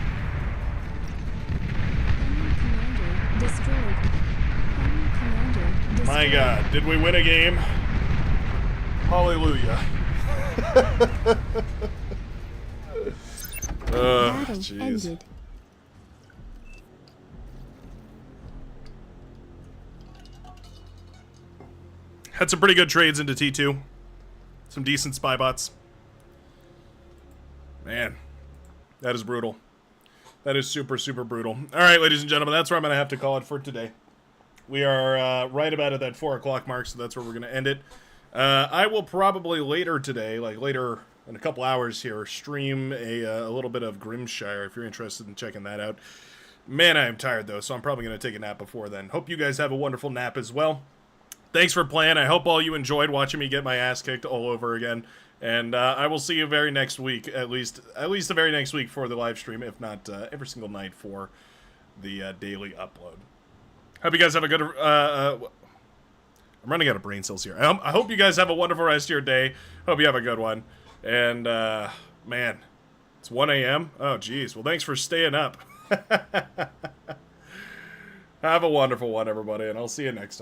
Enemy commander destroyed. Enemy commander destroyed. My god, did we win a game? Hallelujah. Battle jeez. ended. Had some pretty good trades into T2. Some decent spy bots. Man, that is brutal. That is super, super brutal. All right, ladies and gentlemen, that's where I'm going to have to call it for today. We are right about at that 4 o'clock mark, so that's where we're going to end it. I will probably later today, like later in a couple hours here, stream a little bit of Grimshire if you're interested in checking that out. Man, I am tired, though, so I'm probably going to take a nap before then. Hope you guys have a wonderful nap as well. Thanks for playing. I hope all you enjoyed watching me get my ass kicked all over again. And I will see you very next week, at least the very next week for the live stream, if not every single night for the daily upload. Hope you guys have a good... I'm running out of brain cells here. I hope you guys have a wonderful rest of your day. Hope you have a good one. And, man, it's 1 a.m.? Oh, geez. Well, thanks for staying up. Have a wonderful one, everybody, and I'll see you next time.